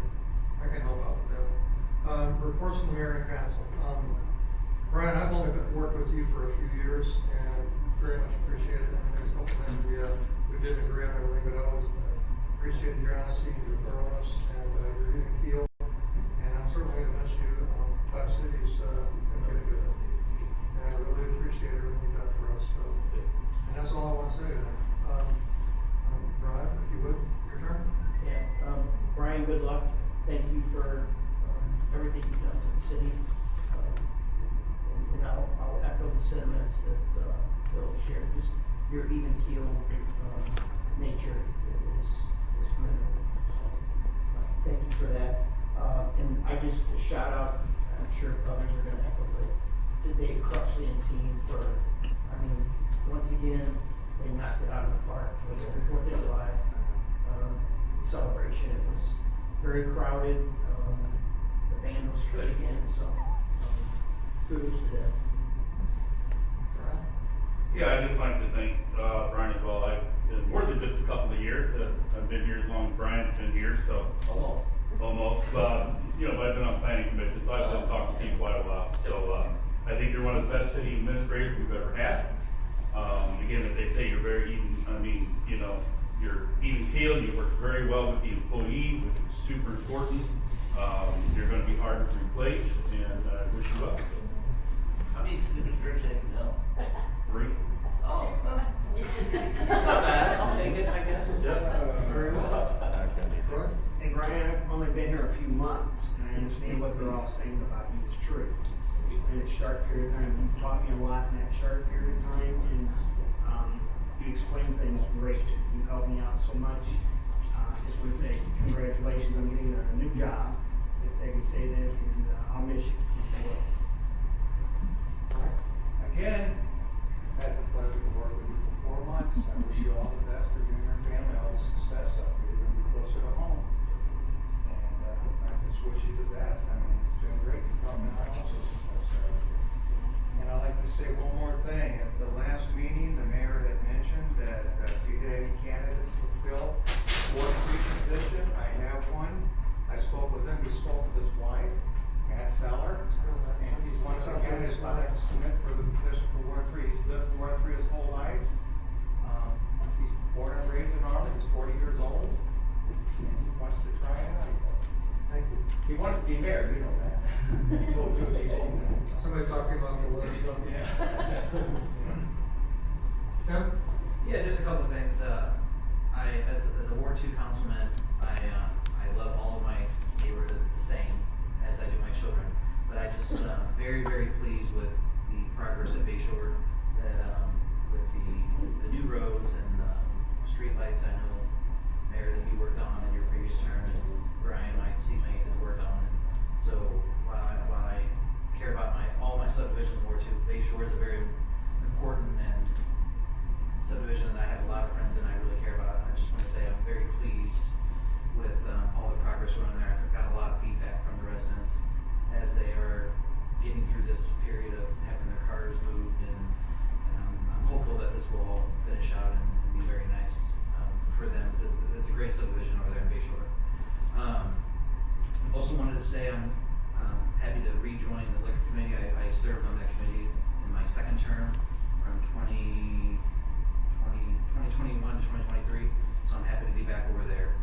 I can help out with that. Reports from the mayor and council. Brian, I've only worked with you for a few years and very much appreciate it. And there's a couple things we didn't agree on everything, but I always appreciated your honesty, your thoroughness, and your even keel. And I'm I'm certainly gonna miss you. Class City's, been pretty good. And I really appreciate everything you've done for us, so. And that's all I wanna say to them. Brian, if you would, your turn. Yeah, Brian, good luck. Thank you for, everything you've done for the city. And I'll echo the sentiments that, Bill shared, just your even keel, nature is commendable. So, thank you for that. And I just, a shout out, I'm sure others are gonna echo, but to Dave Crutchley and team for, I mean, once again, they knocked it out of the park for the 4th of July, celebration. It was very crowded, the band was good again, so, kudos to them. Yeah, I'd just like to thank, Brian as well. More than just a couple of years, I've been here as long as Brian's been here, so. Almost, you know, I've been on planning commission, so I've been talking to you quite a while. So, I think you're one of the best city administrators we've ever had. Again, as they say, you're very even, I mean, you know, you're even keeled, you work very well with the employees, which is super important. You're gonna be hard to replace, and I wish you luck. How many city administrators have you know? 3. Oh, it's not bad, I'll take it, I guess. Very well. Troy? And Brian, I've only been here a few months, and I understand what they're all saying about you is true. In a short period of time, you've taught me a lot in that short period of time, and, you explain things great. You helped me out so much. I just want to say congratulations on getting a new job, if they can say that, and, I'll miss you. Again, I've had the pleasure to work with you for 4 months. I wish you all the best for you and your family, all the success up here. You're gonna be closer to home. And, I just wish you the best. I mean, it's been great. You taught me how to also success up here. And I'd like to say one more thing. At the last meeting, the mayor had mentioned that if you had any candidates to fill Ward 3 position, I have one. I spoke with him. He spoke with his wife, Matt Seller. And he's one of the candidates I'd like to submit for the position for Ward 3. He's lived in Ward 3 his whole life. He's born and raised in Arnold. He's 40 years old. And he wants to try it out. Thank you. He wanted to be mayor, you know that. He told you he did. Somebody talking about the weather stuff? Tim? Yeah, just a couple of things. As a Ward 2 councilman, I love all of my neighborhoods the same as I do my children. But I just, very, very pleased with the progress at Bayshore, that, with the new roads and, streetlights. I know, Mayor, that you worked on in your previous term, and Brian, my seatmate, has worked on. And so while I care about all my subdivisions in Ward 2, Bayshore is a very important and subdivision that I have a lot of friends in, I really care about. I just want to say I'm very pleased with, all the progress we're on there. I've got a lot of feedback from the residents as they are getting through this period of having their cars moved, and I'm hopeful that this will all finish out and be very nice, for them. It's a great subdivision over there in Bayshore. Also wanted to say I'm happy to rejoin the liquor committee. I served on that committee in my second term from 2021 to 2023, so I'm happy to be back over there.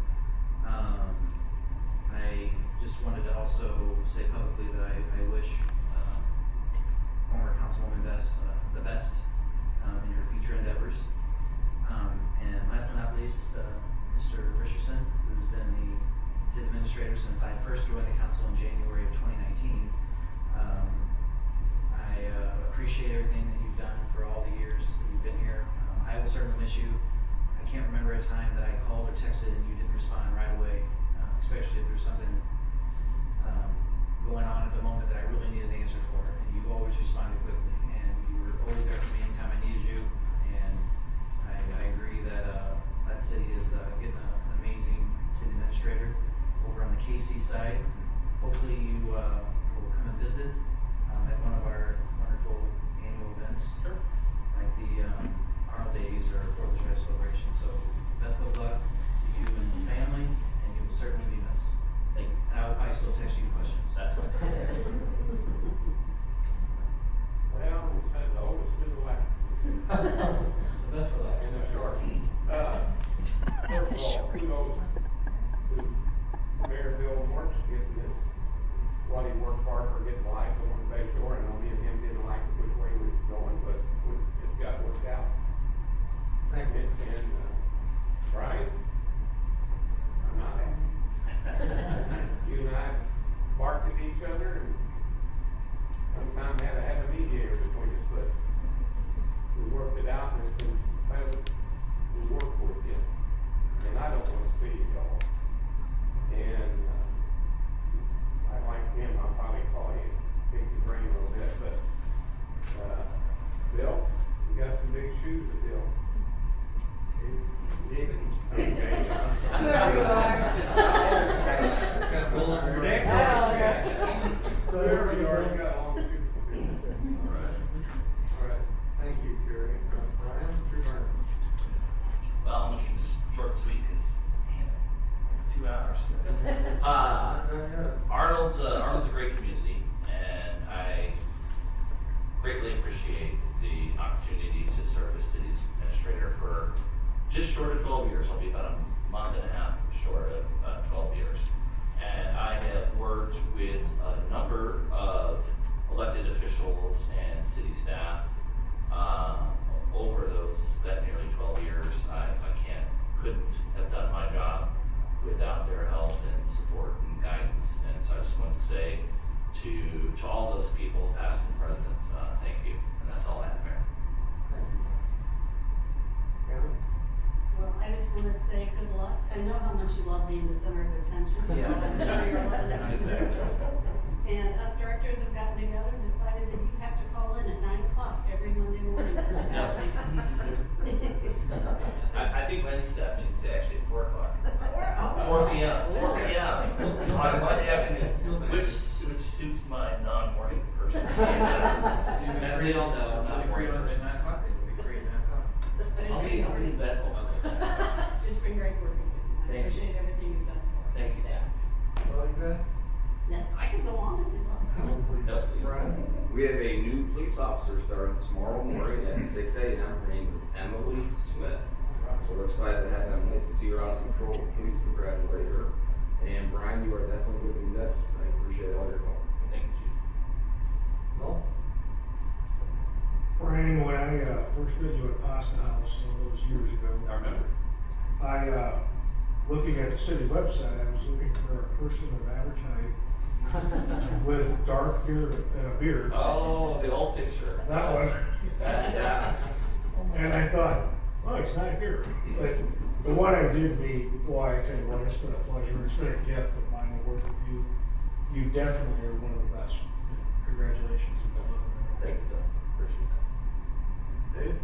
I just wanted to also say publicly that I wish former Councilwoman Bess the best in her future endeavors. And last but not least, Mr. Richardson, who's been the city administrator since I first joined the council in January of 2019. I appreciate everything that you've done for all the years that you've been here. I will certainly miss you. I can't remember a time that I called or texted and you didn't respond right away, especially if there's something going on at the moment that I really need an answer for. And you always responded quickly, and you were always there for me anytime I needed you. And I agree that that city is getting an amazing city administrator over on the KC side. Hopefully you will come and visit at one of our wonderful annual events, like the Arnold Days or 4th of July celebration. So best of luck to you and the family, and you will certainly be missed. Thank you. And I will probably still text you questions. That's right. Well, we'll send the oldest to the last. The best for last. In the short. First of all, kudos to Mayor Bill Morris getting this what he worked hard for getting life over the Bay Shore, and me and him didn't like which way we was going, but it got worked out. Thank you. And, Brian, I'm not happy. You and I barked at each other, and sometimes had to have a mediator between us, but we worked it out, and it's been pleasant to work with you. And I don't want to see you go. And, I like him, I'll probably call you, pick your brain a little bit, but, Bill, you got some big shoes to fill. David? Okay. Whoever you are. Pull up your neck. Whoever you are, you got long shoes to fill. All right, thank you, Gary. Brian, your turn. Well, I'm gonna keep this short and sweet, cause, damn, 2 hours. Arnold's a great community, and I greatly appreciate the opportunity to serve as city's administrator for just short of 12 years. I'll be about a month and a half short of 12 years. And I have worked with a number of elected officials and city staff over that nearly 12 years. I couldn't have done my job without their help and support and guidance. And so I just want to say to all those people, past and present, thank you. And that's all I have, Mayor. Well, I just want to say good luck. I know how much you love being the center of attention, so Yeah. I'm sure you're loving it. Exactly. And us directors have gotten together and decided that you have to call in at 9 o'clock every Monday morning for staff meeting. I think Wendy's staff meeting is actually at 4 o'clock. 4 p.m. 4 p.m. on Monday afternoon, which suits my non-morning person. As they all know, I'm not a morning person. But it's I'll be in bed. It's been great working with you. I Thank you. appreciate everything you've done for Thank us, you. staff. Well, you bet. Yes, I could go on if you'd like. No, please. Brian? We have a new police officer starting tomorrow morning at 6 a.m. Her name is Emily Smith. So we're excited to have Emily to see her out of patrol. Please congratulate her. And Brian, you are definitely going to be missed. I appreciate all your help. Thank you. No? Brian, when I first met you at Pasta House all those years ago, I remember. I, looking at the city website, I was looking for a person of average height with dark beard. Oh, the old picture. That one. Yeah. And I thought, oh, he's not here. But the one I did meet, boy, I tell you what, it's been a pleasure. It's been a gift of mine to work with you. You definitely are one of the best. Congratulations. Thank you, Doug. Appreciate that. Dave?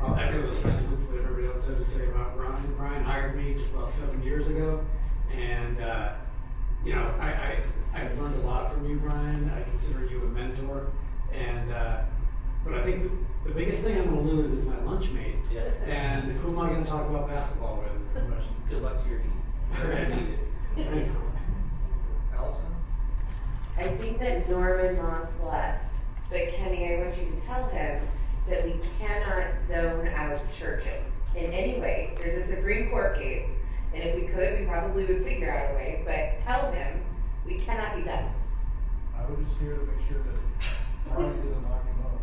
I'll echo the sentiments that everybody else had to say about Brian. Brian hired me just about 7 years ago, and you know, I've learned a lot from you, Brian. I consider you a mentor, and but I think the biggest thing I'm going to lose is my lunch mate. Yes. And who am I going to talk about basketball with? Is the question. Good luck to your team. You're gonna need it. Thanks. Allison? I think that Norman Moss left, but Kenny, I want you to tell him that we cannot zone out churches in any way. There's a Supreme Court case, and if we could, we probably would figure out a way, but tell him we cannot be done. I was just here to make sure that Brian didn't knock him up.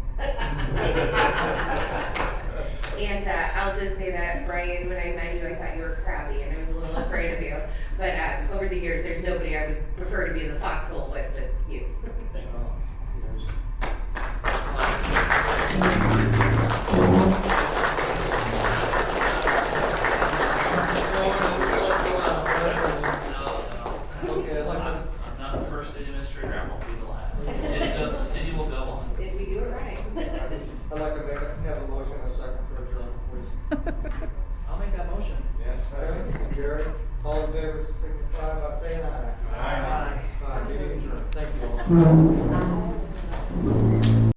And I'll just say that, Brian, when I met you, I thought you were crabby, and I was a little afraid of you. But over the years, there's nobody I would prefer to be in the foxhole with but you. Thank you. I'm not the first city administrator, I won't be the last. The city will go on. If we do it right. I'd like to have a motion and a second for adjournment, please. I'll make that motion. Yes, second. Gary, all in favor, signify by saying aye. Aye. Aye, meeting adjourned. Thank you all.